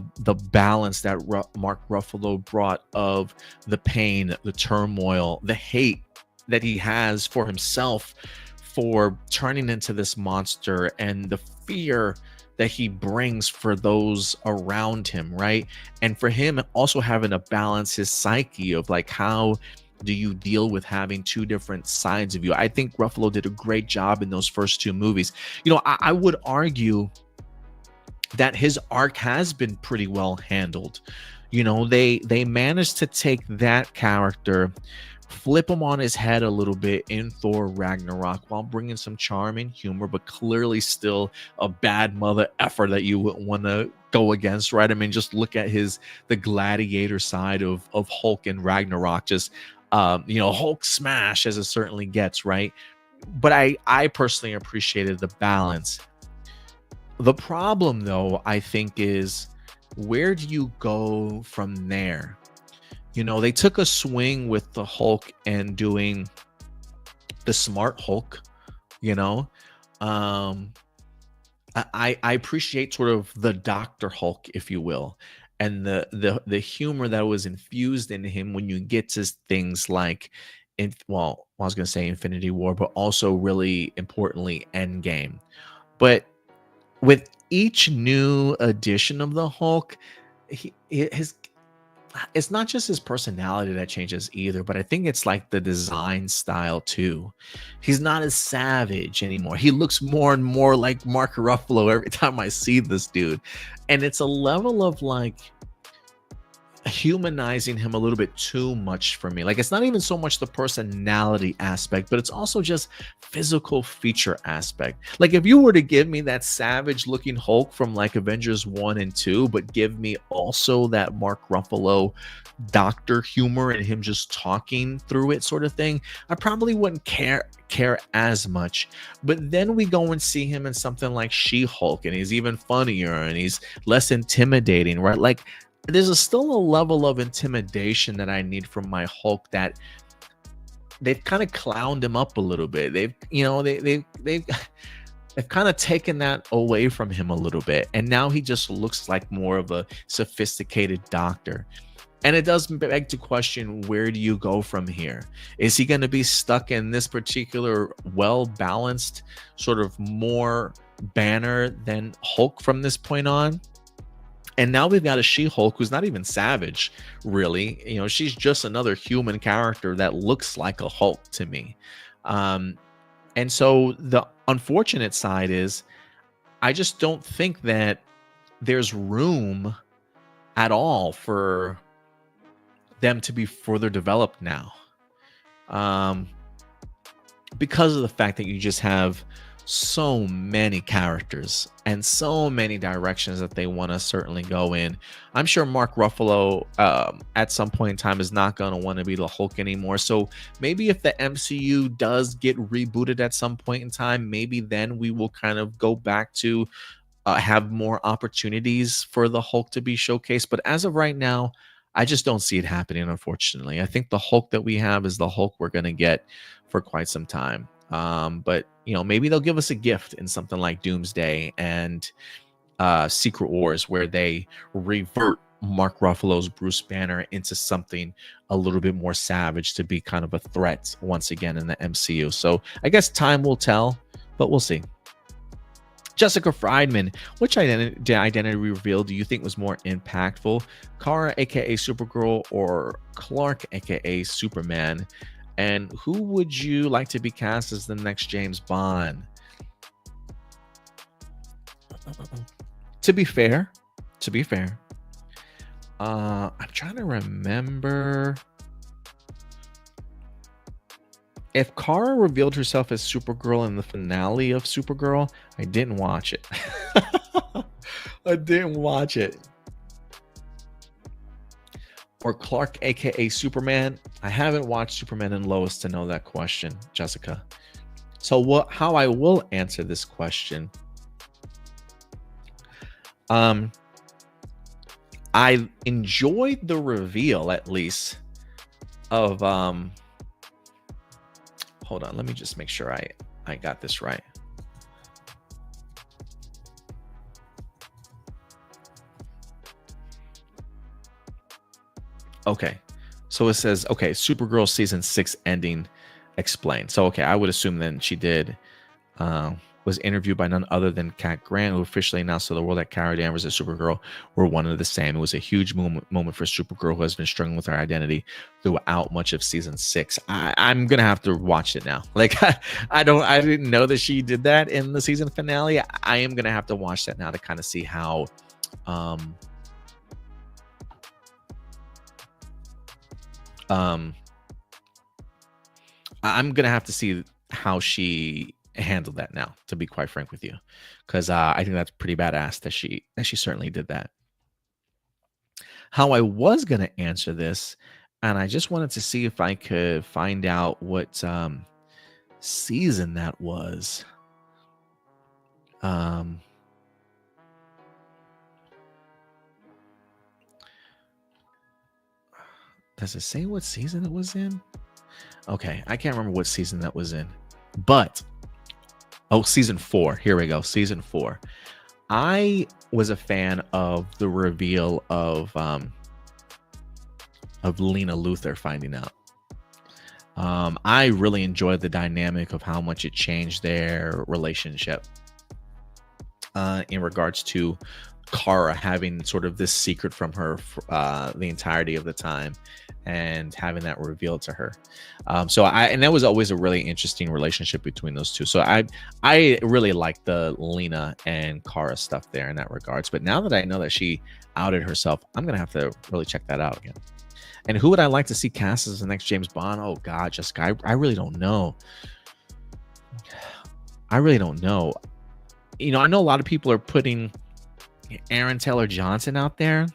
balance that Mark Ruffalo brought of the pain, the turmoil, the hate that he has for himself for turning into this monster, and the fear that he brings for those around him, right? And for him also having to balance his psyche of like, how do you deal with having two different sides of you? I think Ruffalo did a great job in those first two movies. I would argue that his arc has been pretty well handled. They managed to take that character, flip him on his head a little bit in Thor Ragnarok, while bringing some charm and humor, but clearly still a bad mother effer that you wouldn't want to go against, right? I mean, just look at the gladiator side of Hulk in Ragnarok, just Hulk smash as it certainly gets, right? But I personally appreciated the balance. The problem, though, I think, is where do you go from there? They took a swing with the Hulk and doing the smart Hulk. I appreciate sort of the Dr. Hulk, if you will, and the humor that was infused in him when you get to things like, I was going to say Infinity War, but also really importantly Endgame. But with each new edition of the Hulk, it's not just his personality that changes either, but I think it's like the design style too. He's not as savage anymore. He looks more and more like Mark Ruffalo every time I see this dude. And it's a level of like humanizing him a little bit too much for me. Like, it's not even so much the personality aspect, but it's also just physical feature aspect. Like, if you were to give me that savage looking Hulk from like Avengers 1 and 2, but give me also that Mark Ruffalo doctor humor and him just talking through it sort of thing, I probably wouldn't care as much. But then we go and see him in something like She-Hulk, and he's even funnier and he's less intimidating, right? Like, there's still a level of intimidation that I need from my Hulk that they've kind of clowned him up a little bit. They've kind of taken that away from him a little bit, and now he just looks like more of a sophisticated doctor. And it does beg to question, where do you go from here? Is he going to be stuck in this particular well-balanced sort of more Banner than Hulk from this point on? And now we've got a She-Hulk who's not even savage, really. She's just another human character that looks like a Hulk to me. And so the unfortunate side is, I just don't think that there's room at all for them to be further developed now. Because of the fact that you just have so many characters and so many directions that they want to certainly go in. I'm sure Mark Ruffalo at some point in time is not going to want to be the Hulk anymore. So maybe if the MCU does get rebooted at some point in time, maybe then we will kind of go back to have more opportunities for the Hulk to be showcased. But as of right now, I just don't see it happening, unfortunately. I think the Hulk that we have is the Hulk we're going to get for quite some time. But, maybe they'll give us a gift in something like Doomsday and Secret Wars, where they revert Mark Ruffalo's Bruce Banner into something a little bit more savage to be kind of a threat once again in the MCU. So I guess time will tell, but we'll see. Jessica Friedman, which identity reveal do you think was more impactful? Kara, aka Supergirl, or Clark, aka Superman? And who would you like to be cast as the next James Bond? To be fair, I'm trying to remember if Kara revealed herself as Supergirl in the finale of Supergirl. I didn't watch it. Or Clark, aka Superman. I haven't watched Superman and Lois to know that question, Jessica. So how I will answer this question. I enjoyed the reveal, at least, of hold on, let me just make sure I got this right. Okay, so it says, okay, Supergirl season 6 ending explained. So okay, I would assume then she did was interviewed by none other than Kat Grant, who officially announced to the world that Kara Danvers and Supergirl were one and the same. It was a huge moment for Supergirl, who has been struggling with her identity throughout much of season 6. I'm gonna have to watch it now. Like I didn't know that she did that in the season finale. I am gonna have to watch that now to kind of see how I'm gonna have to see how she handled that now, to be quite frank with you, because I think that's pretty badass that she certainly did that. How I was gonna answer this, and I just wanted to see if I could find out what season that was. Does it say what season it was in? Okay, I can't remember what season that was in, but season 4. Here we go, season 4. I was a fan of the reveal of Lena Luthor finding out. I really enjoyed the dynamic of how much it changed their relationship in regards to Kara having sort of this secret from her the entirety of the time, and having that revealed to her. And that was always a really interesting relationship between those two. So I really like the Lena and Kara stuff there in that regards. But now that I know that she outed herself, I'm gonna have to really check that out again. And who would I like to see cast as the next James Bond? Oh God, Jessica, I really don't know. I know a lot of people are putting Aaron Taylor Johnson out there.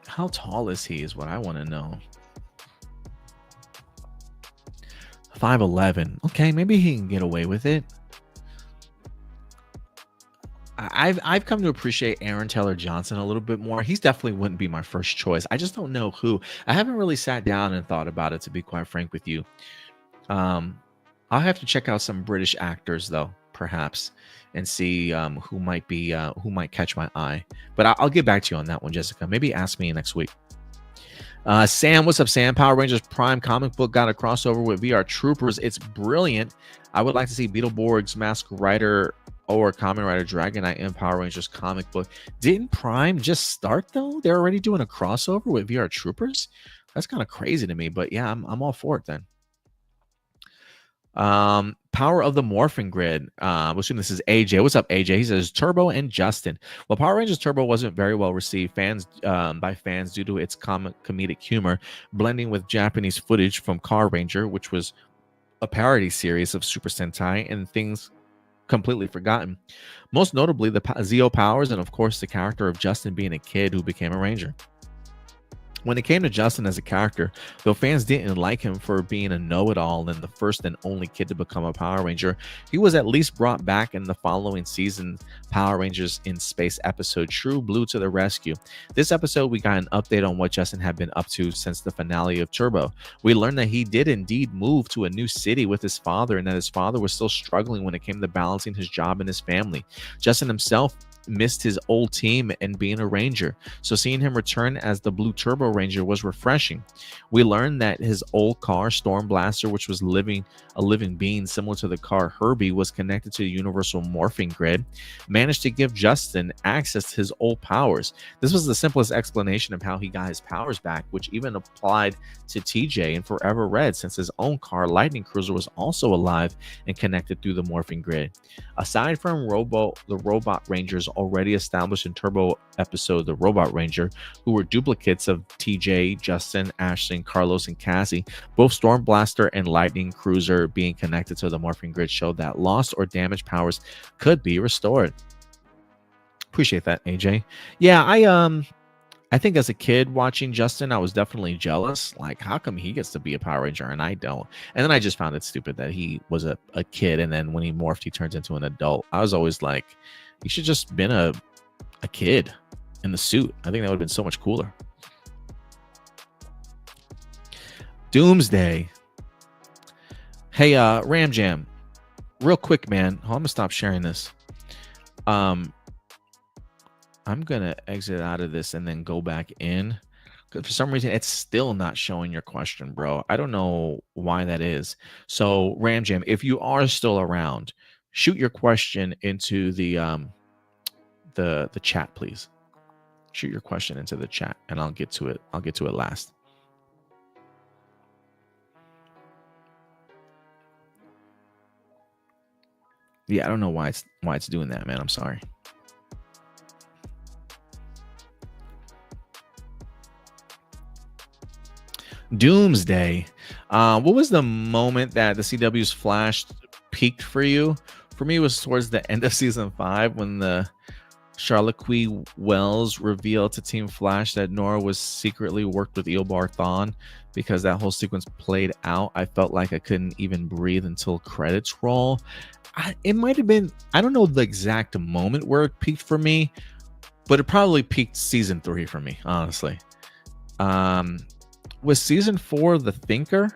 How tall is he is what I want to know. 5'11". Okay, maybe he can get away with it. I've come to appreciate Aaron Taylor Johnson a little bit more. He's definitely wouldn't be my first choice. I just don't know who. I haven't really sat down and thought about it, to be quite frank with you. I'll have to check out some British actors though, perhaps, and see who might catch my eye. But I'll get back to you on that one, Jessica. Maybe ask me next week. Sam, what's up, Sam? Power Rangers Prime comic book got a crossover with VR Troopers. It's brilliant. I would like to see Beetleborg's Mask Rider or Kamen Rider Dragon Knight in Power Rangers comic book. Didn't Prime just start though? They're already doing a crossover with VR Troopers? That's kind of crazy to me, but yeah, I'm all for it then. Power of the Morphin Grid. We'll assume this is AJ. What's up, AJ? He says Turbo and Justin. Well, Power Rangers Turbo wasn't very well received by fans due to its comedic humor, blending with Japanese footage from Car Ranger, which was a parody series of Super Sentai, and things completely forgotten. Most notably, the Zeo powers, and of course, the character of Justin being a kid who became a ranger. When it came to Justin as a character, though fans didn't like him for being a know-it-all and the first and only kid to become a Power Ranger, he was at least brought back in the following season Power Rangers in Space episode True Blue to the Rescue. This episode, we got an update on what Justin had been up to since the finale of Turbo. We learned that he did indeed move to a new city with his father, and that his father was still struggling when it came to balancing his job and his family. Justin himself missed his old team and being a Ranger, so seeing him return as the Blue Turbo Ranger was refreshing. We learned that his old car, Storm Blaster, which was a living being similar to the car Herbie, was connected to the Universal Morphing Grid, managed to give Justin access to his old powers. This was the simplest explanation of how he got his powers back, which even applied to TJ and Forever Red, since his own car, Lightning Cruiser, was also alive and connected through the Morphing Grid. Aside from the Robot Rangers already established in Turbo episode The Robot Ranger, who were duplicates of TJ, Justin, Ashton, Carlos, and Cassie, both Storm Blaster and Lightning Cruiser being connected to the Morphing Grid showed that lost or damaged powers could be restored. Appreciate that, AJ. Yeah, I think as a kid watching Justin, I was definitely jealous. Like, how come he gets to be a Power Ranger and I don't? And then I just found it stupid that he was a kid, and then when he morphed, he turns into an adult. I was always like, he should just been a kid in the suit. I think that would have been so much cooler. Doomsday. Hey, Ram Jam. Real quick, man. I'm gonna stop sharing this. I'm gonna exit out of this and then go back in. Because for some reason, it's still not showing your question, bro. I don't know why that is. So, Ram Jam, if you are still around, shoot your question into the chat, please. Shoot your question into the chat, and I'll get to it. I'll get to it last. Yeah, I don't know why it's doing that, man. I'm sorry. Doomsday. What was the moment that the CW's Flash peaked for you? For me, it was towards the end of season 5 when the Charlotte Quee Wells revealed to Team Flash that Nora was secretly worked with Eobard Thawne. Because that whole sequence played out, I felt like I couldn't even breathe until credits roll. It might have been, I don't know the exact moment where it peaked for me, but it probably peaked season 3 for me, honestly. Was season 4 The Thinker? It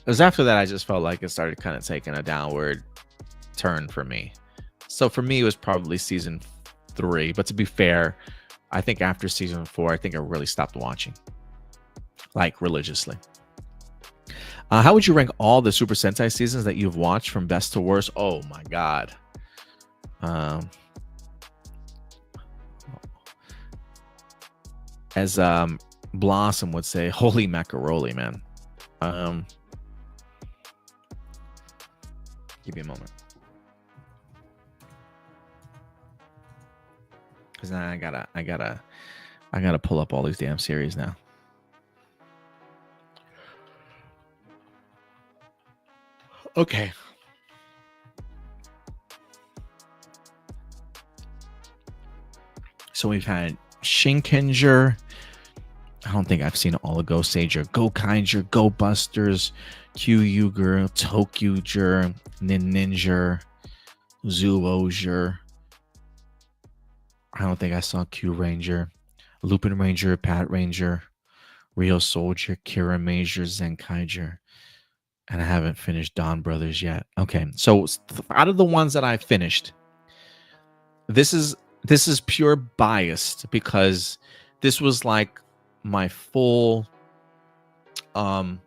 was after that I just felt like it started kind of taking a downward turn for me. So for me, it was probably season 3. But to be fair, I think after season 4, I think I really stopped watching, like religiously. How would you rank all the Super Sentai seasons that you've watched from best to worst? Oh my god. As Blossom would say, holy macaroni, man. Give me a moment. Because now I gotta pull up all these damn series now. Okay. So we've had Shinkenger. I don't think I've seen all of Go Sager, Go Kainger, Go Busters, Q Yuger, Tokyuger, Ninja, Zoozer. I don't think I saw Q Ranger, Lupin Ranger, Pat Ranger, Rio Soldier, Kira Major, Zenkaiger. And I haven't finished Dawn Brothers yet. Okay, so out of the ones that I finished, this is pure biased because this was like my full first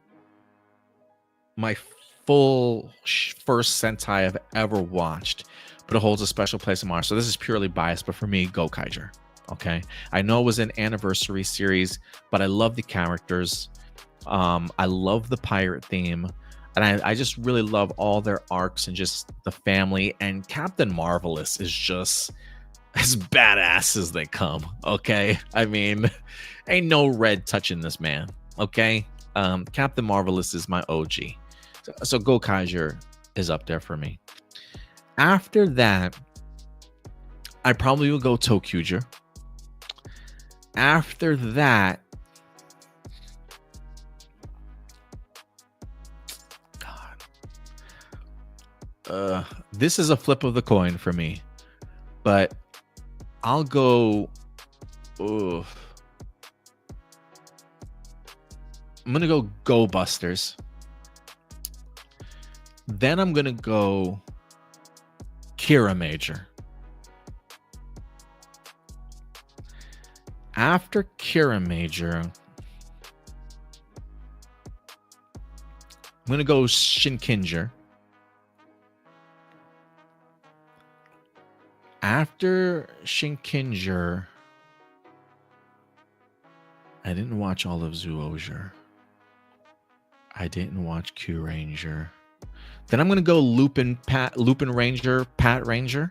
Sentai I've ever watched, but it holds a special place in my heart. So this is purely biased, but for me, Go Kaiger. Okay, I know it was an anniversary series, but I love the characters. I love the pirate theme. And I just really love all their arcs and just the family. And Captain Marvelous is just as badass as they come. Okay. I mean, ain't no red touching this man. Okay. Captain Marvelous is my OG. So Go Kaiger is up there for me. After that, I probably will go Tokyuger. After that, this is a flip of the coin for me, but I'll go. I'm gonna go Busters. Then I'm gonna go Kira Major. After Kira Major, I'm gonna go Shinkinger. After Shinkinger, I didn't watch all of Zoosier. I didn't watch Q Ranger. Then I'm gonna go Lupin Ranger, Pat Ranger.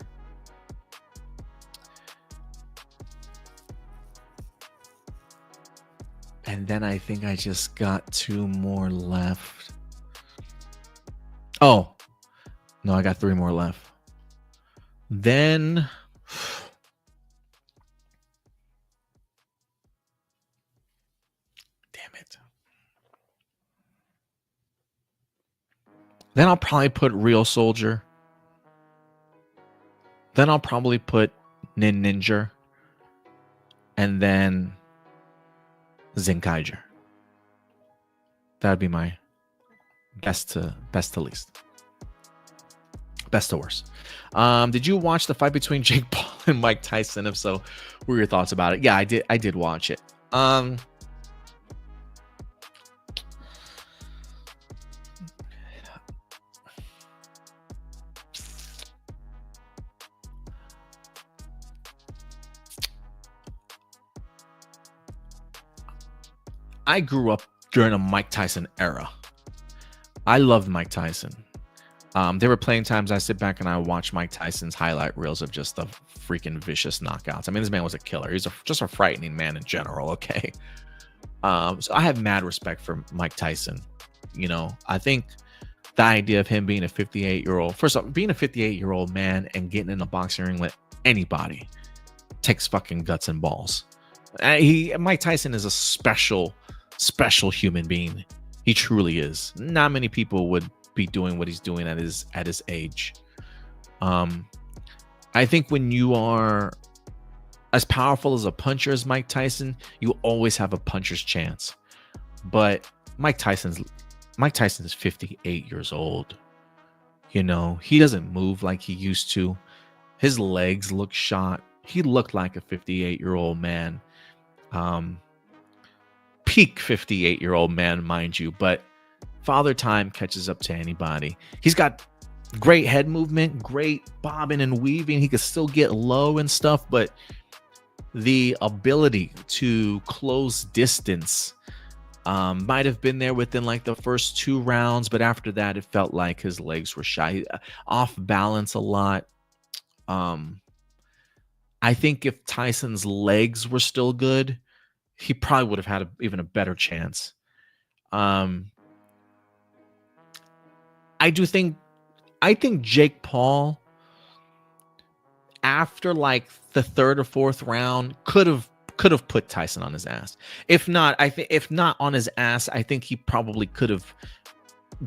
And then I think I just got 2 more left. Oh, no, I got 3 more left. Then, damn it. Then I'll probably put Real Soldier. Then I'll probably put Ninja. And then Zenkaiger. That'd be my best to least. Best to worst. Did you watch the fight between Jake Paul and Mike Tyson? If so, what were your thoughts about it? Yeah, I did watch it. I grew up during a Mike Tyson era. I loved Mike Tyson. There were plenty of times I sit back and I watch Mike Tyson's highlight reels of just the freaking vicious knockouts. I mean, this man was a killer. He's just a frightening man in general, okay? So I have mad respect for Mike Tyson. You know, I think the idea of him being a 58-year-old, first off, being a 58-year-old man and getting in a boxing ring with anybody takes fucking guts and balls. Mike Tyson is a special human being. He truly is. Not many people would be doing what he's doing at his age. I think when you are as powerful as a puncher as Mike Tyson, you always have a puncher's chance. But Mike Tyson is 58 years old. You know, he doesn't move like he used to. His legs look shot. He looked like a 58-year-old man. Peak 58-year-old man, mind you, but Father Time catches up to anybody. He's got great head movement, great bobbing and weaving. He could still get low and stuff, but the ability to close distance might have been there within like the first 2 rounds, but after that, it felt like his legs were shy, off balance a lot. I think if Tyson's legs were still good, he probably would have had even a better chance. I think Jake Paul, after like the 3rd or 4th round, could have put Tyson on his ass. If not on his ass, I think he probably could have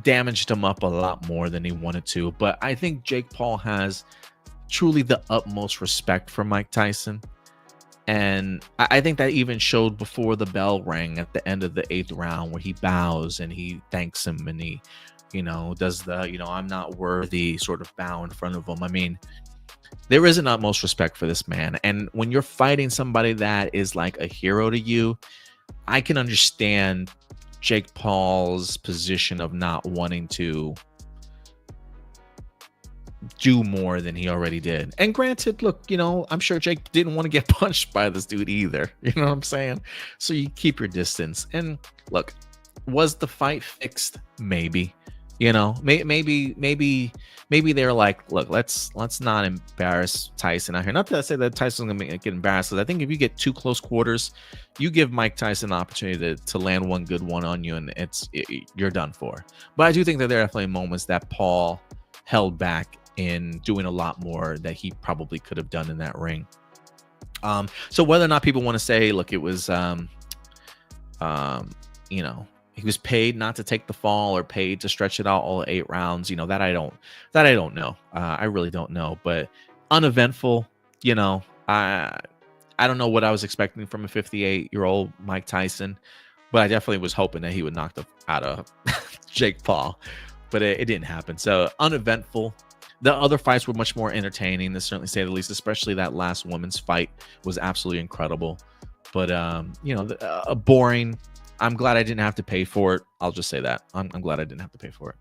damaged him up a lot more than he wanted to. But I think Jake Paul has truly the utmost respect for Mike Tyson. And I think that even showed before the bell rang at the end of the 8th round, where he bows and he thanks him and he, does the, I'm not worthy sort of bow in front of him. I mean, there is an utmost respect for this man. And when you're fighting somebody that is like a hero to you, I can understand Jake Paul's position of not wanting to do more than he already did. And granted, look, I'm sure Jake didn't want to get punched by this dude either. You know what I'm saying? So you keep your distance. And look, was the fight fixed? Maybe. Maybe they're like, look, let's not embarrass Tyson out here. Not that I say that Tyson's gonna get embarrassed. I think if you get 2 close quarters, you give Mike Tyson an opportunity to land one good one on you, and you're done for. But I do think that there are definitely moments that Paul held back in doing a lot more that he probably could have done in that ring. So whether or not people want to say, look, it was he was paid not to take the fall or paid to stretch it out all 8 rounds, that I don't know. I really don't know. But uneventful, I don't know what I was expecting from a 58-year-old Mike Tyson, but I definitely was hoping that he would knock the out of Jake Paul, but it didn't happen. So uneventful. The other fights were much more entertaining, to certainly say the least, especially that last women's fight was absolutely incredible. But, boring. I'm glad I didn't have to pay for it. I'll just say that. I'm glad I didn't have to pay for it.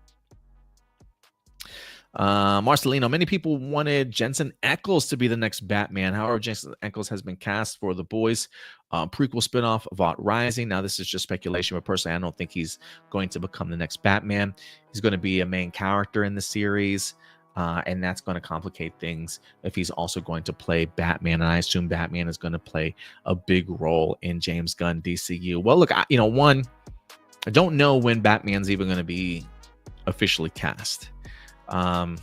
Marcelino, many people wanted Jensen Ackles to be the next Batman. However, Jensen Ackles has been cast for The Boys prequel spinoff Vought Rising. Now, this is just speculation, but personally, I don't think he's going to become the next Batman. He's going to be a main character in the series, and that's going to complicate things if he's also going to play Batman. And I assume Batman is going to play a big role in James Gunn DCU. Well, look, I don't know when Batman's even going to be officially cast. I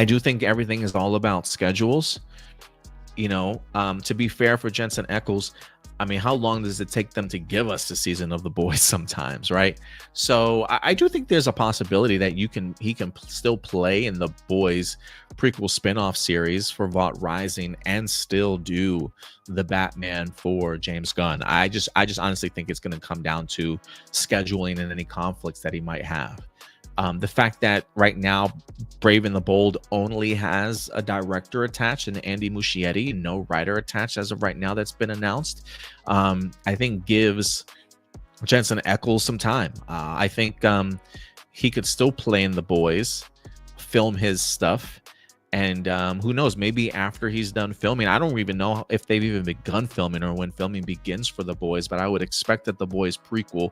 do think everything is all about schedules. To be fair for Jensen Ackles, I mean, how long does it take them to give us a season of The Boys sometimes, right? So I do think there's a possibility that he can still play in The Boys prequel spinoff series for Vought Rising and still do the Batman for James Gunn. I just honestly think it's going to come down to scheduling and any conflicts that he might have. The fact that right now Brave and the Bold only has a director attached and Andy Muschietti, no writer attached as of right now that's been announced, I think gives Jensen Ackles some time. I think he could still play in The Boys, film his stuff, and who knows, maybe after he's done filming, I don't even know if they've even begun filming or when filming begins for The Boys, but I would expect that The Boys prequel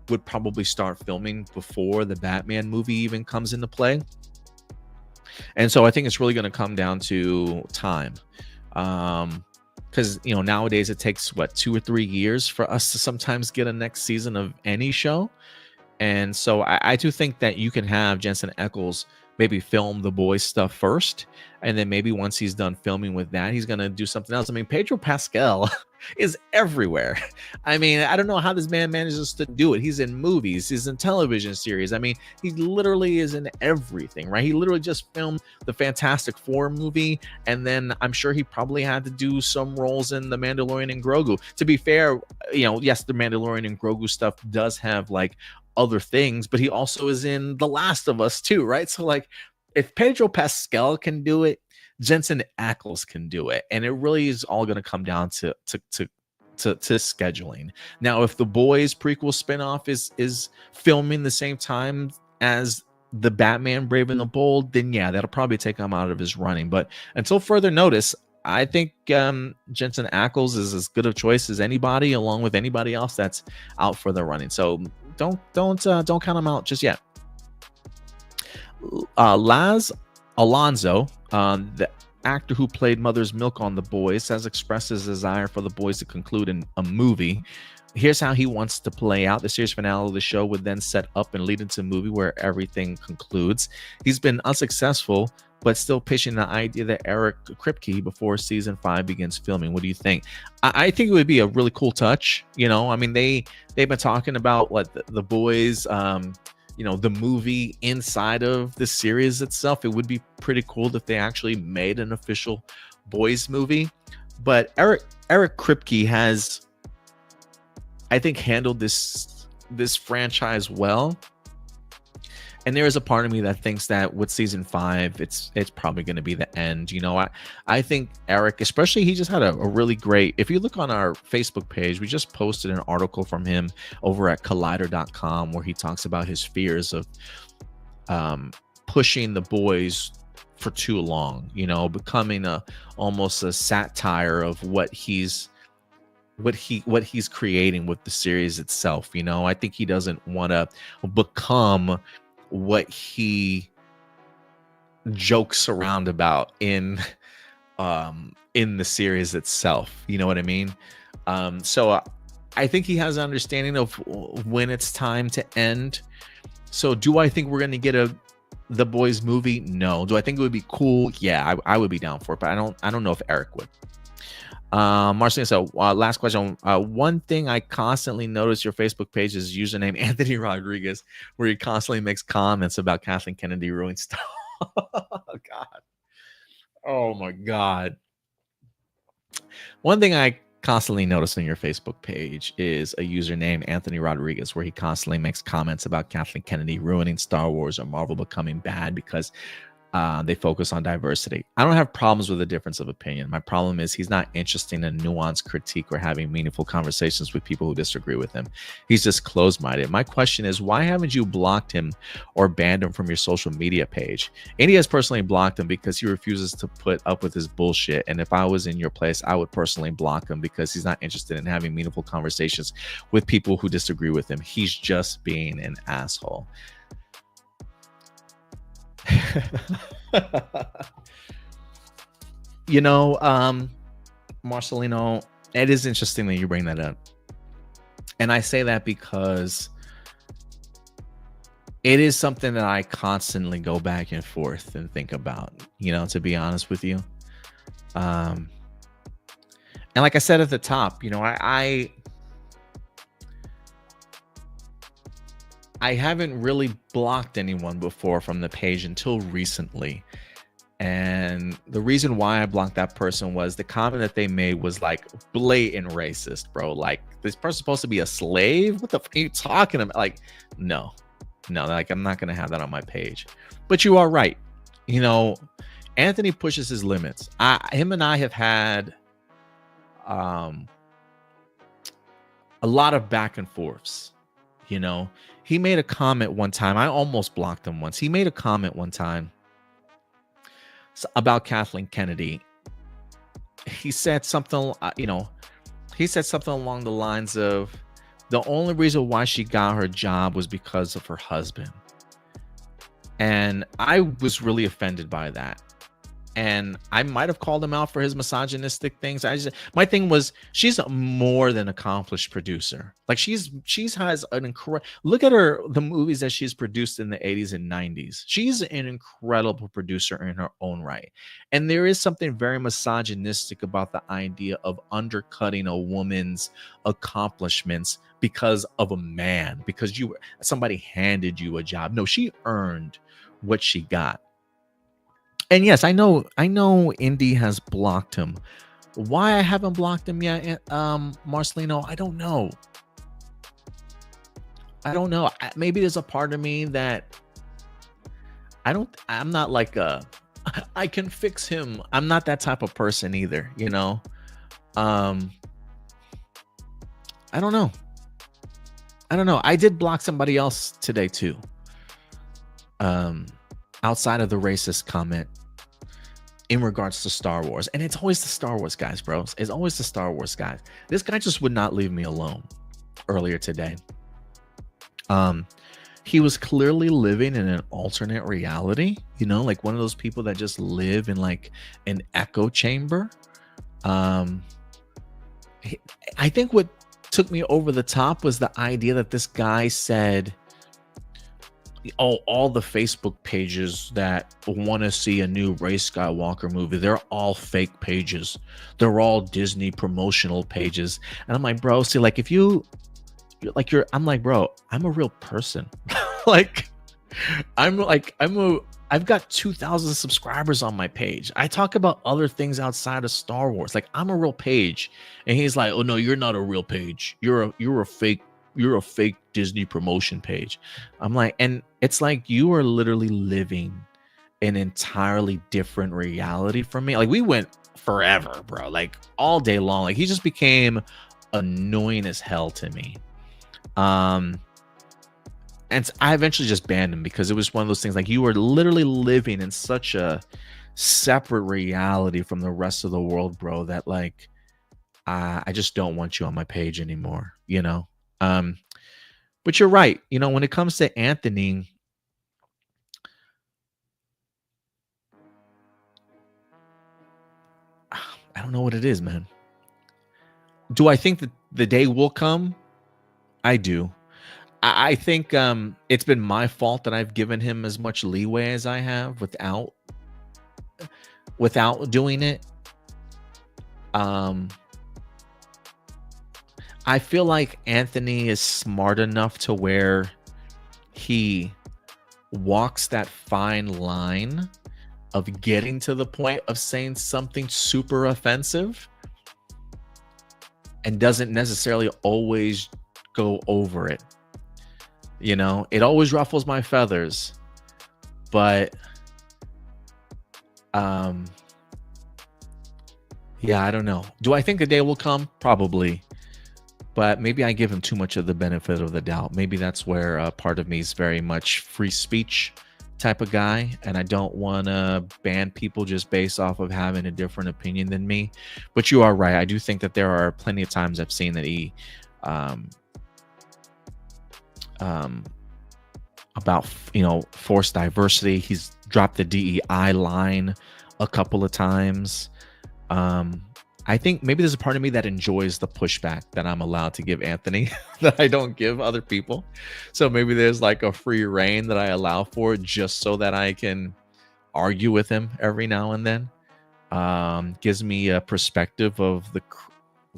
would probably start filming before the Batman movie even comes into play. And so I think it's really going to come down to time. Because, nowadays it takes 2 or 3 years for us to sometimes get a next season of any show. And so I do think that you can have Jensen Ackles maybe film The Boys stuff first, and then maybe once he's done filming with that, he's going to do something else. I mean, Pedro Pascal is everywhere. I mean, I don't know how this man manages to do it. He's in movies, he's in television series. I mean, he literally is in everything, right? He literally just filmed the Fantastic Four movie, and then I'm sure he probably had to do some roles in The Mandalorian and Grogu. To be fair, yes, The Mandalorian and Grogu stuff does have other things, but he also is in The Last of Us too, right? So if Pedro Pascal can do it, Jensen Ackles can do it, and it really is all going to come down to scheduling. Now, if The Boys prequel spinoff is filming the same time as the Batman Brave and the Bold, then yeah, that'll probably take him out of his running. But until further notice, I think Jensen Ackles is as good a choice as anybody, along with anybody else that's out for the running. So don't count him out just yet. Laz Alonso, the actor who played Mother's Milk on The Boys, has expressed his desire for The Boys to conclude in a movie. Here's how he wants to play out. The series finale of the show would then set up and lead into a movie where everything concludes. He's been unsuccessful, but still pitching the idea that Eric Kripke before season 5 begins filming. What do you think? I think it would be a really cool touch. I mean, they've been talking about the Boys, the movie inside of the series itself. It would be pretty cool if they actually made an official Boys movie. But Eric Kripke has, I think, handled this franchise well. And there is a part of me that thinks that with season 5, it's probably going to be the end. I think Eric, especially, he just had a really great, if you look on our Facebook page, we just posted an article from him over at collider.com where he talks about his fears of pushing The Boys for too long, becoming almost a satire of what he's creating with the series itself. I think he doesn't want to become what he jokes around about in the series itself. You know what I mean? So I think he has an understanding of when it's time to end. So do I think we're going to get The Boys movie? No. Do I think it would be cool? Yeah, I would be down for it, but I don't know if Eric would. Marceline, so last question. One thing I constantly notice your Facebook page is username Anthony Rodriguez, where he constantly makes comments about Kathleen Kennedy ruining stuff. Oh God. Oh my God. One thing I constantly notice on your Facebook page is a username Anthony Rodriguez, where he constantly makes comments about Kathleen Kennedy ruining Star Wars or Marvel becoming bad because they focus on diversity. I don't have problems with a difference of opinion. My problem is he's not interested in nuanced critique or having meaningful conversations with people who disagree with him. He's just closed-minded. My question is, why haven't you blocked him or banned him from your social media page? Andy has personally blocked him because he refuses to put up with his bullshit. And if I was in your place, I would personally block him because he's not interested in having meaningful conversations with people who disagree with him. He's just being an asshole. You know, Marcelino, it is interesting that you bring that up. And I say that because it is something that I constantly go back and forth and think about, you know, to be honest with you. And like I said at the top, you know, I haven't really blocked anyone before from the page until recently. And the reason why I blocked that person was the comment that they made was like blatant racist, bro. Like, this person's supposed to be a slave? What the fuck are you talking about? Like, no, like, I'm not going to have that on my page. But you are right. You know, Anthony pushes his limits. Him and I have had a lot of back and forths. You know, he made a comment one time. I almost blocked him once. He made a comment one time about Kathleen Kennedy. He said something, you know, he said something along the lines of the only reason why she got her job was because of her husband. And I was really offended by that. And I might have called him out for his misogynistic things. My thing was, she's a more than accomplished producer. Like, she's has an incredible, look at her, the movies that she's produced in the 80s and 90s. She's an incredible producer in her own right. And there is something very misogynistic about the idea of undercutting a woman's accomplishments because of a man, because somebody handed you a job. No, she earned what she got. And yes, I know Indy has blocked him. Why I haven't blocked him yet, Marcelino, I don't know. Maybe there's a part of me that I'm not like I can fix him. I'm not that type of person either, you know. I don't know. I did block somebody else today too. Outside of the racist comment in regards to Star Wars. And it's always the Star Wars guys, bro. It's always the Star Wars guys. This guy just would not leave me alone earlier today. He was clearly living in an alternate reality, you know, like one of those people that just live in like an echo chamber. I think what took me over the top was the idea that this guy said, all the Facebook pages that want to see a new Rey Skywalker movie, they're all fake pages. They're all Disney promotional pages. And I'm like, bro, see, like, if I'm like, bro, I'm a real person. I've got 2,000 subscribers on my page. I talk about other things outside of Star Wars. Like, I'm a real page. And he's like, oh no, you're not a real page. You're a fake Disney promotion page. I'm like, and it's like, you are literally living an entirely different reality from me. Like, we went forever, bro, like all day long. Like, he just became annoying as hell to me. And I eventually just banned him because it was one of those things, like, you are literally living in such a separate reality from the rest of the world, bro, that like I just don't want you on my page anymore, you know. But you're right. You know, when it comes to Anthony, I don't know what it is, man. Do I think that the day will come? I do. I think it's been my fault that I've given him as much leeway as I have without doing it. I feel like Anthony is smart enough to where he walks that fine line of getting to the point of saying something super offensive and doesn't necessarily always go over it. You know, it always ruffles my feathers, but yeah, I don't know. Do I think a day will come? Probably. But maybe I give him too much of the benefit of the doubt. Maybe that's where part of me is very much free speech type of guy, and I don't want to ban people just based off of having a different opinion than me. But you are right. I do think that there are plenty of times I've seen that he about, you know, forced diversity. He's dropped the DEI line a couple of times. I think maybe there's a part of me that enjoys the pushback that I'm allowed to give Anthony that I don't give other people. So maybe there's like a free reign that I allow for just so that I can argue with him every now and then. Gives me a perspective of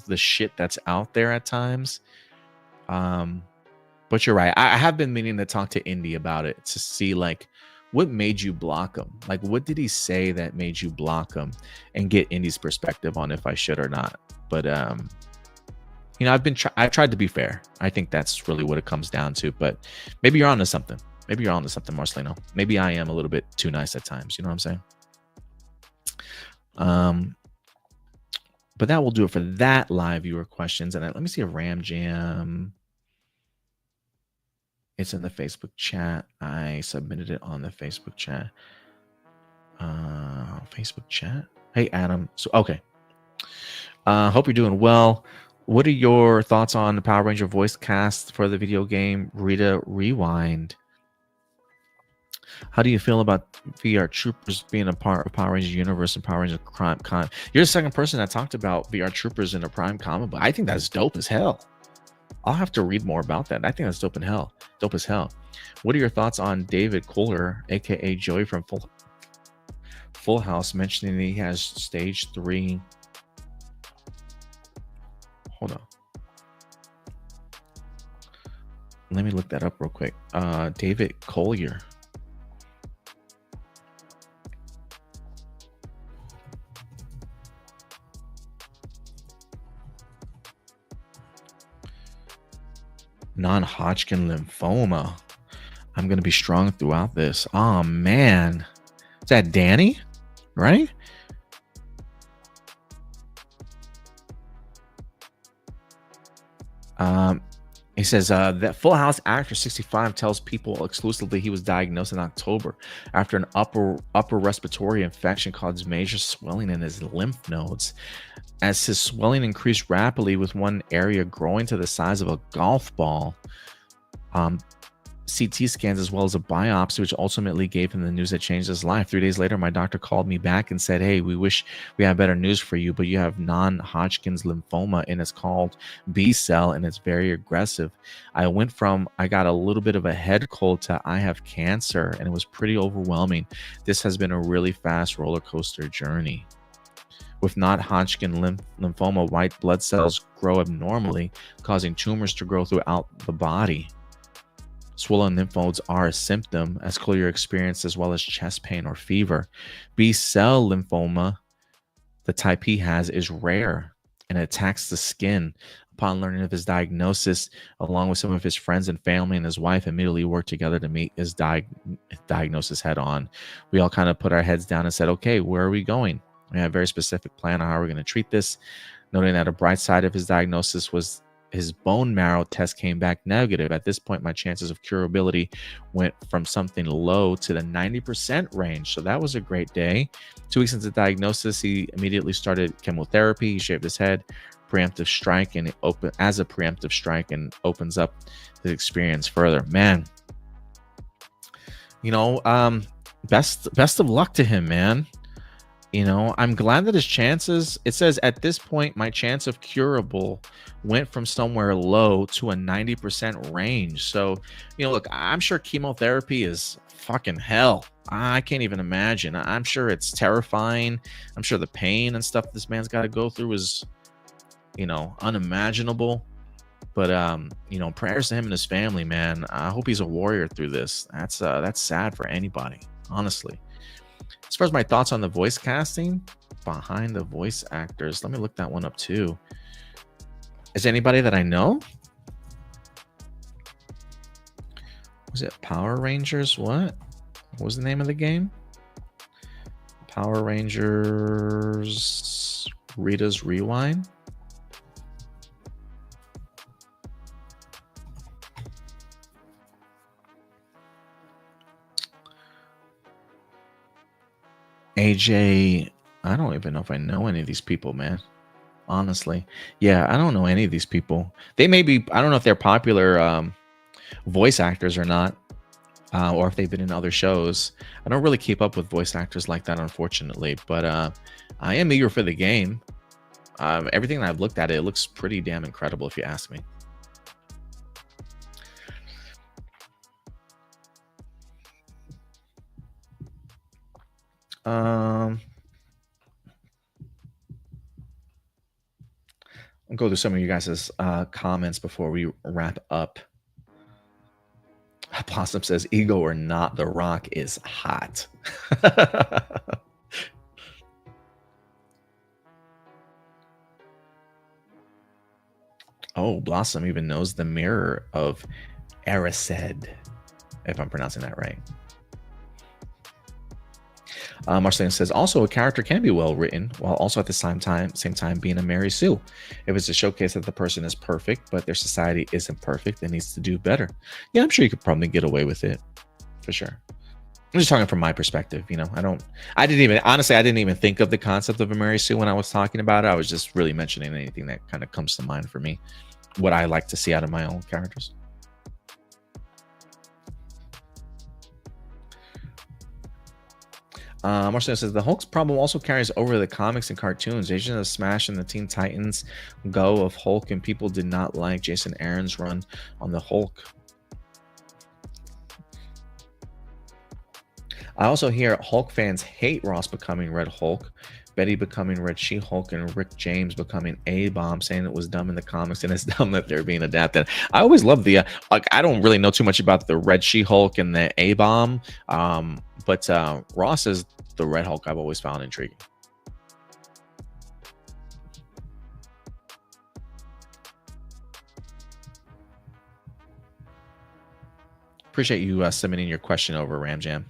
the shit that's out there at times. But you're right. I have been meaning to talk to Indy about it to see like what made you block him? Like, what did he say that made you block him? And get Indy's perspective on if I should or not. But you know, I've tried to be fair. I think that's really what it comes down to. But maybe you're onto something. Maybe you're onto something, Marcelino. Maybe I am a little bit too nice at times. You know what I'm saying? But that will do it for that live viewer questions. And let me see if Ram Jam. It's in the Facebook chat. I submitted it on the Facebook chat. Facebook chat. Hey, Adam. So, okay. Hope you're doing well. What are your thoughts on the Power Ranger voice cast for the video game Rita Rewind? How do you feel about VR Troopers being a part of Power Ranger universe and Power Ranger Crime Con? You're the second person that talked about VR Troopers in a Prime comic book. I think that's dope as hell. I'll have to read more about that. I think that's dope as hell. What are your thoughts on David Kohler, aka Joey from Full House, mentioning that he has stage 3? Hold on. Let me look that up real quick. David Collier. Non-Hodgkin lymphoma. I'm going to be strong throughout this. Oh, man. Is that Danny? Right? He says that Full House actor 65 tells people exclusively he was diagnosed in October after an upper respiratory infection caused major swelling in his lymph nodes. As his swelling increased rapidly, with one area growing to the size of a golf ball, CT scans as well as a biopsy, which ultimately gave him the news that changed his life. 3 days later, my doctor called me back and said, "Hey, we wish we had better news for you, but you have non-Hodgkin's lymphoma, and it's called B cell, and it's very aggressive." I went from I got a little bit of a head cold to I have cancer, and it was pretty overwhelming. This has been a really fast roller coaster journey. With non-Hodgkin lymphoma, white blood cells grow abnormally, causing tumors to grow throughout the body. Swollen lymph nodes are a symptom, as Collier experienced, as well as chest pain or fever. B-cell lymphoma, the type he has, is rare and attacks the skin. Upon learning of his diagnosis, along with some of his friends and family and his wife, immediately worked together to meet his diagnosis head on. We all kind of put our heads down and said, okay, where are we going? We have a very specific plan on how we're going to treat this, noting that a bright side of his diagnosis was his bone marrow test came back negative. At this point, my chances of curability went from something low to the 90% range. So that was a great day. 2 weeks into diagnosis, he immediately started chemotherapy. He shaved his head, preemptive strike, and as a preemptive strike, and opens up his experience further. Man, you know, best of luck to him, man. You know, I'm glad that his chances, it says at this point, my chance of curable went from somewhere low to a 90% range. So, you know, look, I'm sure chemotherapy is fucking hell. I can't even imagine. I'm sure it's terrifying. I'm sure the pain and stuff this man's got to go through is, you know, unimaginable. But you know, prayers to him and his family, man. I hope he's a warrior through this. That's sad for anybody, honestly. As far as my thoughts on the voice casting behind the voice actors, let me look that one up too. Is anybody that I know? Was it Power Rangers? What was the name of the game? Power Rangers Rita's Rewind. AJ, I don't even know if I know any of these people, man. Honestly. Yeah, I don't know any of these people. They may be, I don't know if they're popular voice actors or not, or if they've been in other shows. I don't really keep up with voice actors like that, unfortunately, but I am eager for the game. Everything that I've looked at, it looks pretty damn incredible, if you ask me. I'll go through some of you guys' comments before we wrap up. Possum says, ego or not, The Rock is hot. Oh, Blossom even knows the mirror of Erised, if I'm pronouncing that right. Marceline says, also, a character can be well written while also at the same time being a Mary Sue. If it's a showcase that the person is perfect, but their society isn't perfect, it needs to do better. Yeah, I'm sure you could probably get away with it, for sure. I'm just talking from my perspective, you know. I didn't even think of the concept of a Mary Sue when I was talking about it. I was just really mentioning anything that kind of comes to mind for me, what I like to see out of my own characters. Marcelo says, the Hulk's problem also carries over the comics and cartoons. Agents of Smash and the Teen Titans Go of Hulk, and people did not like Jason Aaron's run on the Hulk. I also hear Hulk fans hate Ross becoming Red Hulk, Betty becoming Red She-Hulk, and Rick James becoming A-Bomb, saying it was dumb in the comics and it's dumb that they're being adapted. I always love the I don't really know too much about the Red She-Hulk and the A-Bomb, but Ross is the Red Hulk I've always found intriguing. Appreciate you submitting your question over, Ram Jam.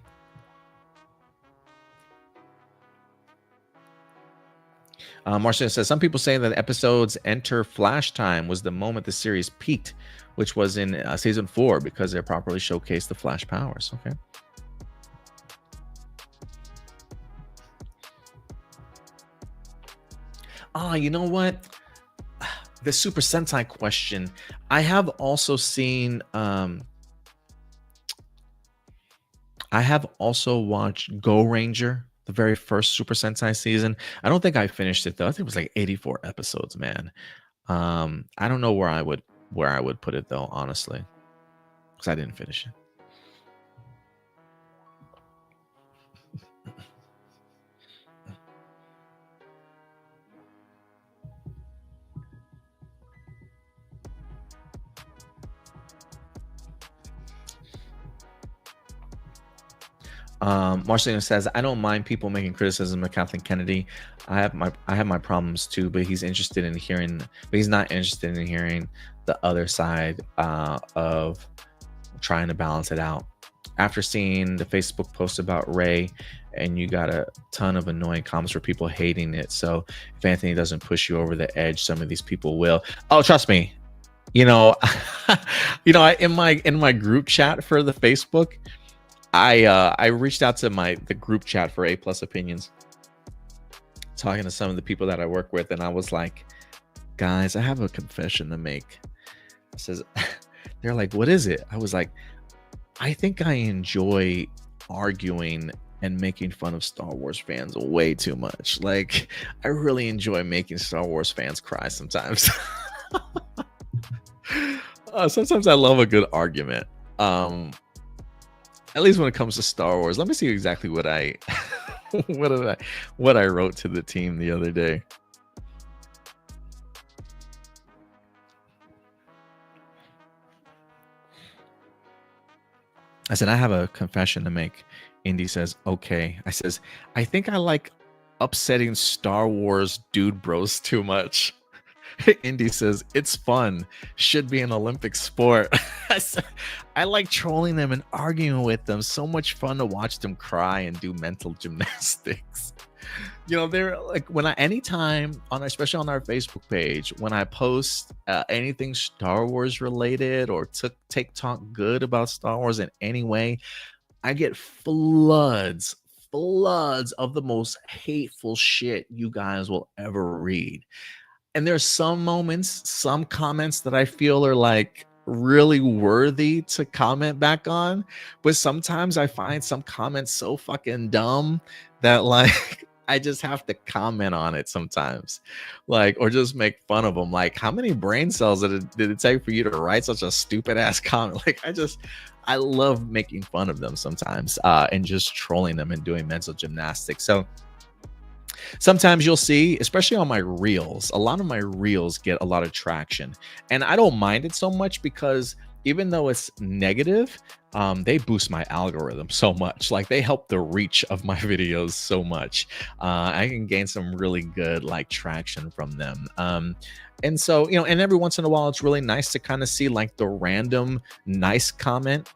Marcia says, some people say that episodes enter flash time was the moment the series peaked, which was in season 4 because they properly showcased the Flash powers. Okay. You know what? The Super Sentai question. I have also seen. I have also watched Go Ranger, the very first Super Sentai season. I don't think I finished it though. I think it was like 84 episodes, man. I don't know where I would put it though, honestly, because I didn't finish it. Marcelino says, I don't mind people making criticism of Kathleen Kennedy. I have my problems too, but he's not interested in hearing the other side of trying to balance it out. After seeing the Facebook post about Ray, and you got a ton of annoying comments for people hating it. So if Anthony doesn't push you over the edge, some of these people will. Oh, trust me. In my group chat for the Facebook, I reached out to the group chat for APlus Opinions, talking to some of the people that I work with, and I was like, guys, I have a confession to make. I says, they're like, what is it? I was like, I think I enjoy arguing and making fun of Star Wars fans way too much. Like, I really enjoy making Star Wars fans cry sometimes. Sometimes I love a good argument. At least when it comes to Star Wars. Let me see exactly what I what I wrote to the team the other day. I said, I have a confession to make. Indy says, okay. I says, I think I like upsetting Star Wars dude bros too much. Indy says, it's fun. Should be an Olympic sport. I said, I like trolling them and arguing with them. So much fun to watch them cry and do mental gymnastics. You know, they're like, when I anytime on, especially on our Facebook page, when I post anything Star Wars related or take talk good about Star Wars in any way, I get floods of the most hateful shit you guys will ever read. And there's some moments, some comments that I feel are like really worthy to comment back on, but sometimes I find some comments so fucking dumb that like I just have to comment on it sometimes, like, or just make fun of them. Like, how many brain cells did it take for you to write such a stupid ass comment? Like, I love making fun of them sometimes, and just trolling them and doing mental gymnastics. So sometimes you'll see, especially on my reels, a lot of my reels get a lot of traction, and I don't mind it so much because even though it's negative, they boost my algorithm so much. Like, they help the reach of my videos so much. I can gain some really good like traction from them. And so, you know, and every once in a while, it's really nice to kind of see like the random nice comment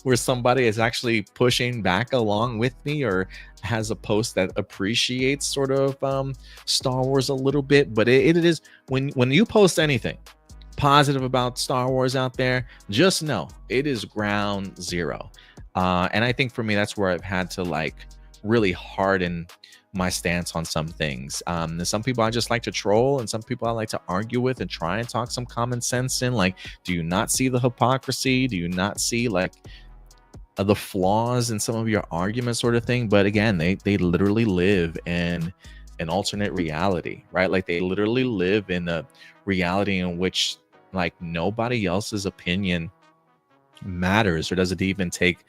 where somebody is actually pushing back along with me or has a post that appreciates sort of Star Wars a little bit. But it is when you post anything positive about Star Wars out there, just know it is ground zero. And I think for me, that's where I've had to like really harden my stance on some things. Some people I just like to troll, and some people I like to argue with and try and talk some common sense in. Like, do you not see the hypocrisy? Do you not see like the flaws in some of your arguments, sort of thing? But again, they literally live in an alternate reality, right? Like, they literally live in a reality in which like nobody else's opinion matters, or does it even take.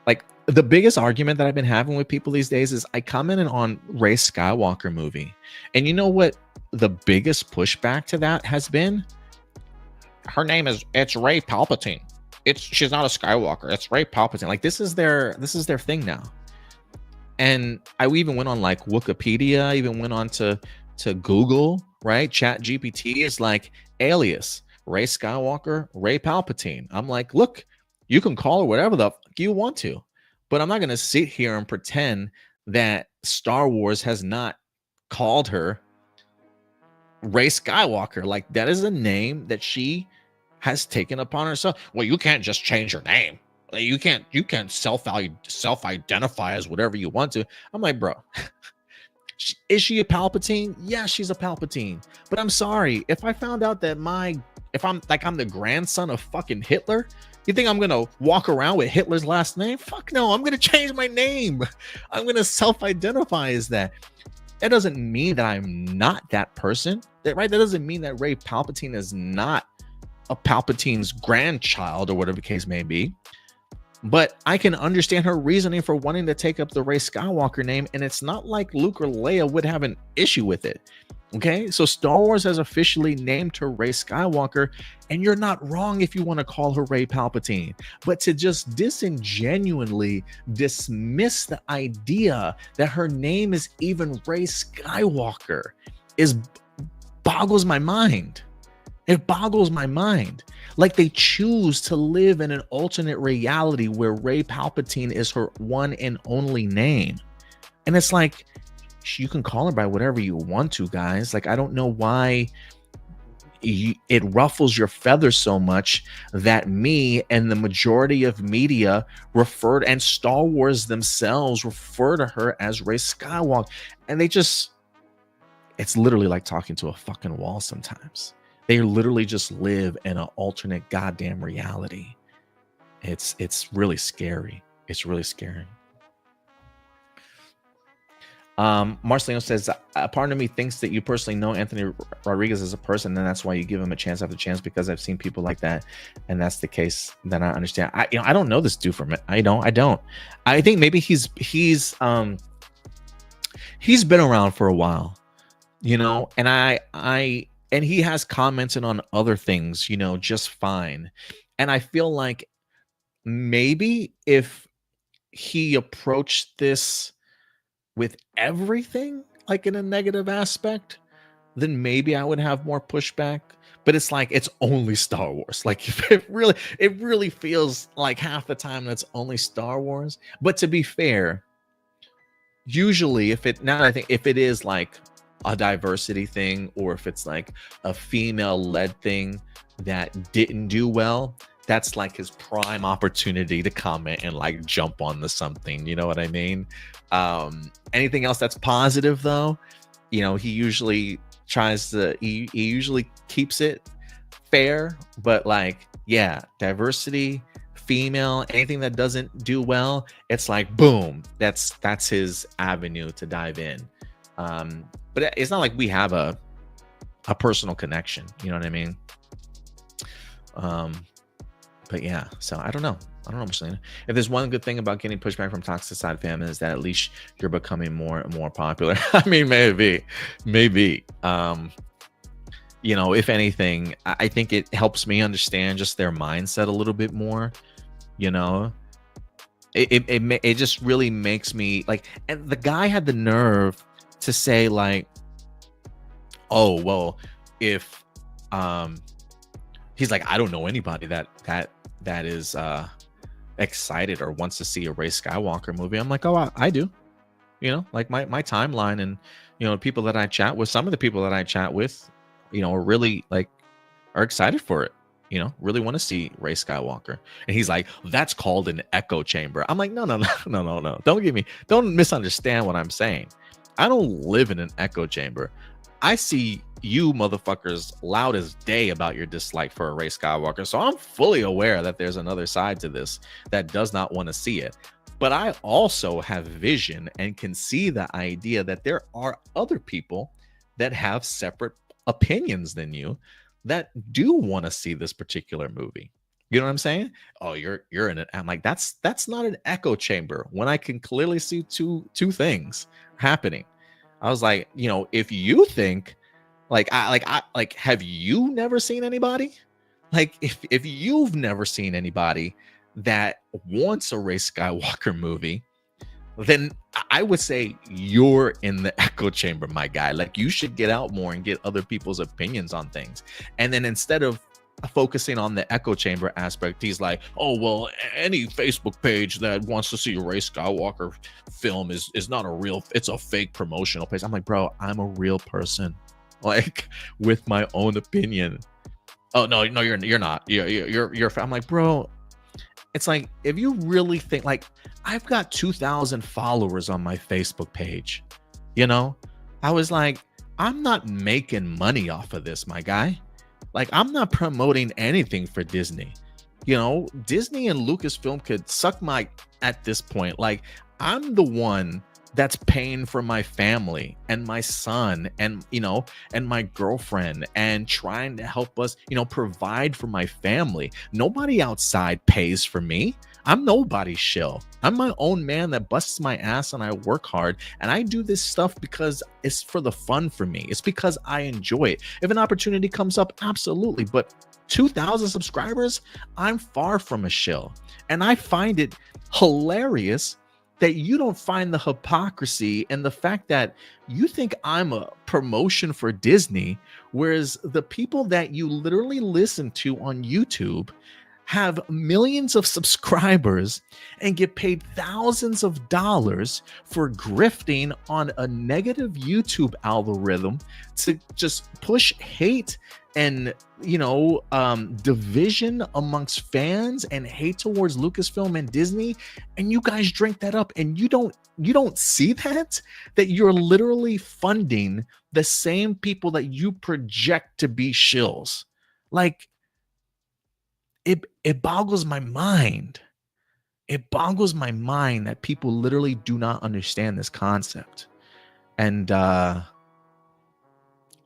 Like, the biggest argument that I've been having with people these days is I commented on Rey Skywalker movie, and you know what the biggest pushback to that has been? Her name it's Rey Palpatine. She's not a Skywalker. It's Rey Palpatine. Like, this is their thing now. And I even went on like Wikipedia, I even went on to Google, right? Chat GPT is like, alias Rey Skywalker, Rey Palpatine. I'm like, look, you can call her whatever the fuck you want to, but I'm not going to sit here and pretend that Star Wars has not called her Rey Skywalker. Like, that is a name that she has taken upon herself. Well, you can't just change your name. You can't self-identify as whatever you want to. I'm like, bro, is she a Palpatine? Yeah, she's a Palpatine. But I'm sorry, if I found out that I'm the grandson of fucking Hitler, you think I'm gonna walk around with Hitler's last name? Fuck no, I'm gonna change my name. I'm gonna self-identify as that. That doesn't mean that I'm not that person, right? That doesn't mean that Rey Palpatine is not a Palpatine's grandchild or whatever the case may be. But I can understand her reasoning for wanting to take up the Rey Skywalker name, and it's not like Luke or Leia would have an issue with it. Okay, so Star Wars has officially named her Rey Skywalker, and you're not wrong if you want to call her Rey Palpatine. But to just disingenuously dismiss the idea that her name is even Rey Skywalker boggles my mind. It boggles my mind. Like, they choose to live in an alternate reality where Rey Palpatine is her one and only name. And it's like, you can call her by whatever you want to, guys. Like, I don't know why it ruffles your feathers so much that me and the majority of media and Star Wars themselves refer to her as Rey Skywalker. And it's literally like talking to a fucking wall sometimes. They literally just live in an alternate goddamn reality. It's really scary. It's really scary. Marcelino says, a part of me thinks that you personally know Anthony Rodriguez as a person, and that's why you give him a chance after chance, because I've seen people like that, and that's the case. Then I understand. I don't know this dude from it. I don't. I think maybe he's been around for a while, and he has commented on other things, just fine. And I feel like maybe if he approached this with everything like in a negative aspect, then maybe I would have more pushback. But it's like it's only Star Wars. Like it really feels like half the time that's only Star Wars. But to be fair, usually if it now that I think if it is like a diversity thing, or if it's like a female-led thing that didn't do well, that's like his prime opportunity to comment and like jump on the something. You know what I mean? Anything else that's positive though, he usually tries to he usually keeps it fair, but like, yeah, diversity, female, anything that doesn't do well, it's like boom, that's his avenue to dive in. But it's not like we have a personal connection, you know what I mean? But yeah, so I don't know, Marcelina. If there's one good thing about getting pushback from toxic side fam is that at least you're becoming more and more popular. I mean, maybe. If anything, I think it helps me understand just their mindset a little bit more. It just really makes me like, and the guy had the nerve to say like, oh well, if he's like, I don't know anybody that is excited or wants to see a Rey Skywalker movie. I'm like, oh, I do. Like my timeline and people that I chat with, some of the people that I chat with, are really like are excited for it. Really want to see Rey Skywalker. And he's like, that's called an echo chamber. I'm like, no. Don't misunderstand what I'm saying. I don't live in an echo chamber. I see you motherfuckers loud as day about your dislike for a Rey Skywalker. So I'm fully aware that there's another side to this that does not want to see it. But I also have vision and can see the idea that there are other people that have separate opinions than you that do want to see this particular movie. You know what I'm saying? Oh, you're in it. I'm like, that's not an echo chamber when I can clearly see two things happening. I was like, if you think like have you never seen anybody? Like if you've never seen anybody that wants a Rey Skywalker movie, then I would say you're in the echo chamber, my guy. Like you should get out more and get other people's opinions on things. And then instead of focusing on the echo chamber aspect, he's like, oh well, any Facebook page that wants to see a Rey Skywalker film is not a real, it's a fake promotional page. I'm like, bro, I'm a real person, like with my own opinion. Oh no, you're not. You're I'm like, bro, it's like, if you really think, like, I've got 2,000 followers on my Facebook page. I was like, I'm not making money off of this, my guy. Like, I'm not promoting anything for Disney. Disney and Lucasfilm could suck my at this point. Like, I'm the one that's paying for my family and my son and and my girlfriend and trying to help us provide for my family. Nobody outside pays for me. I'm nobody's shill. I'm my own man that busts my ass and I work hard, and I do this stuff because it's for the fun for me. It's because I enjoy it. If an opportunity comes up, absolutely. But 2,000 subscribers, I'm far from a shill. And I find it hilarious that you don't find the hypocrisy and the fact that you think I'm a promotion for Disney, whereas the people that you literally listen to on YouTube have millions of subscribers and get paid thousands of dollars for grifting on a negative YouTube algorithm to just push hate and division amongst fans and hate towards Lucasfilm and Disney, and you guys drink that up, and you don't see that you're literally funding the same people that you project to be shills. Like, it boggles my mind. It boggles my mind that people literally do not understand this concept. And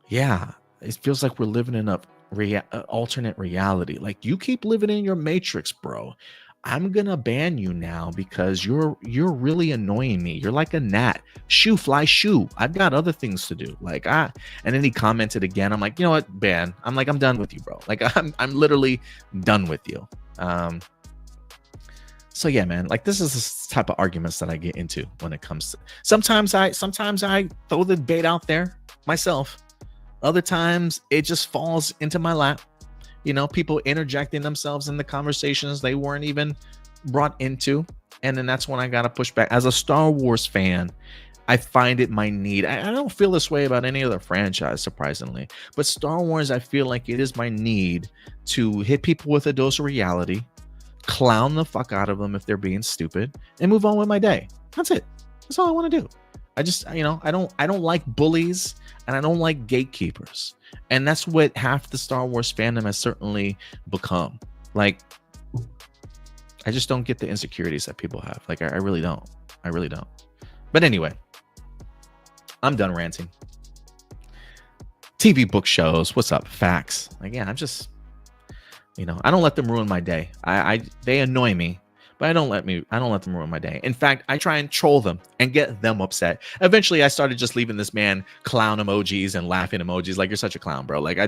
yeah, it feels like we're living in a alternate reality. Like, you keep living in your matrix, bro. I'm gonna ban you now because you're really annoying me. You're like a gnat. Shoo, fly, shoo. I've got other things to do. And then he commented again. I'm like, you know what, ban. I'm like, I'm done with you, bro. Like, I'm literally done with you. So yeah, man, like this is the type of arguments that I get into when it comes to. Sometimes I throw the bait out there myself. Other times it just falls into my lap. You know, people interjecting themselves in the conversations they weren't even brought into, and then that's when I gotta push back. As a Star Wars fan, I find it my need. I don't feel this way about any other franchise, surprisingly, but Star Wars, I feel like it is my need to hit people with a dose of reality, clown the fuck out of them if they're being stupid, and move on with my day. That's it. That's all I want to do. I just, you know, I don't like bullies and I don't like gatekeepers. And that's what half the Star Wars fandom has certainly become. Like, I just don't get the insecurities that people have. Like, I really don't. I really don't. But anyway, I'm done ranting. TV book shows. What's up? Facts. Like, yeah, I'm just, you know, I don't let them ruin my day. They annoy me, but I don't let them ruin my day. In fact, I try and troll them and get them upset. Eventually, I started just leaving this man clown emojis and laughing emojis. Like, you're such a clown, bro. Like,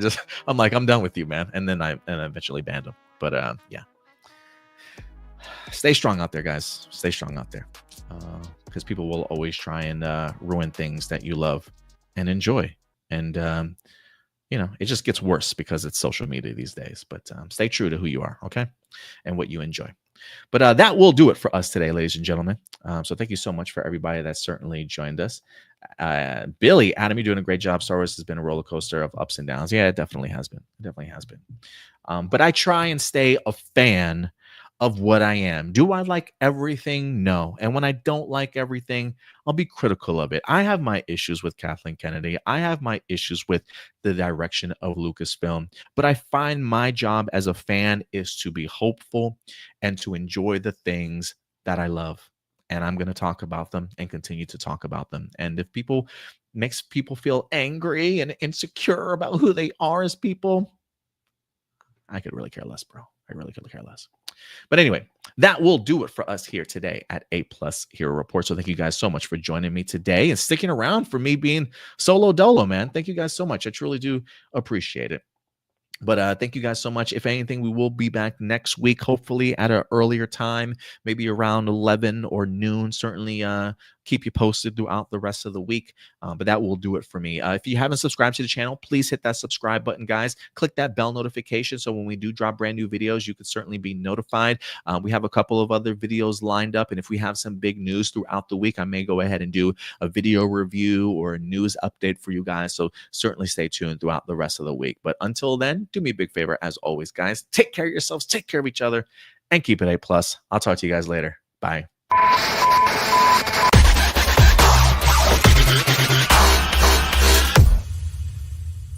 I'm like, I'm done with you, man. And then I eventually banned him. But yeah, stay strong out there, guys. Stay strong out there, because people will always try and ruin things that you love and enjoy. And you know, it just gets worse because it's social media these days. But stay true to who you are, okay, and what you enjoy. But that will do it for us today, ladies and gentlemen. So thank you so much for everybody that certainly joined us. Billy, Adam, you're doing a great job. Star Wars has been a roller coaster of ups and downs. Yeah, it definitely has been. It definitely has been. But I try and stay a fan of what I am. Do I like everything? No. And when I don't like everything, I'll be critical of it. I have my issues with Kathleen Kennedy. I have my issues with the direction of Lucasfilm. But I find my job as a fan is to be hopeful and to enjoy the things that I love. And I'm going to talk about them and continue to talk about them. And if makes people feel angry and insecure about who they are as people, I could really care less, bro. I really could care less. But anyway, that will do it for us here today at APlus Hero Report. So thank you guys so much for joining me today and sticking around for me being solo dolo, man. Thank you guys so much. I truly do appreciate it. But thank you guys so much. If anything, we will be back next week, hopefully at an earlier time, maybe around 11 or noon. Certainly keep you posted throughout the rest of the week. But that will do it for me. If you haven't subscribed to the channel, please hit that subscribe button, guys. Click that bell notification so when we do drop brand new videos, you could certainly be notified. We have a couple of other videos lined up. And if we have some big news throughout the week, I may go ahead and do a video review or a news update for you guys. So certainly stay tuned throughout the rest of the week. But until then, do me a big favor, as always, guys. Take care of yourselves, take care of each other, and keep it A+. I'll talk to you guys later. Bye.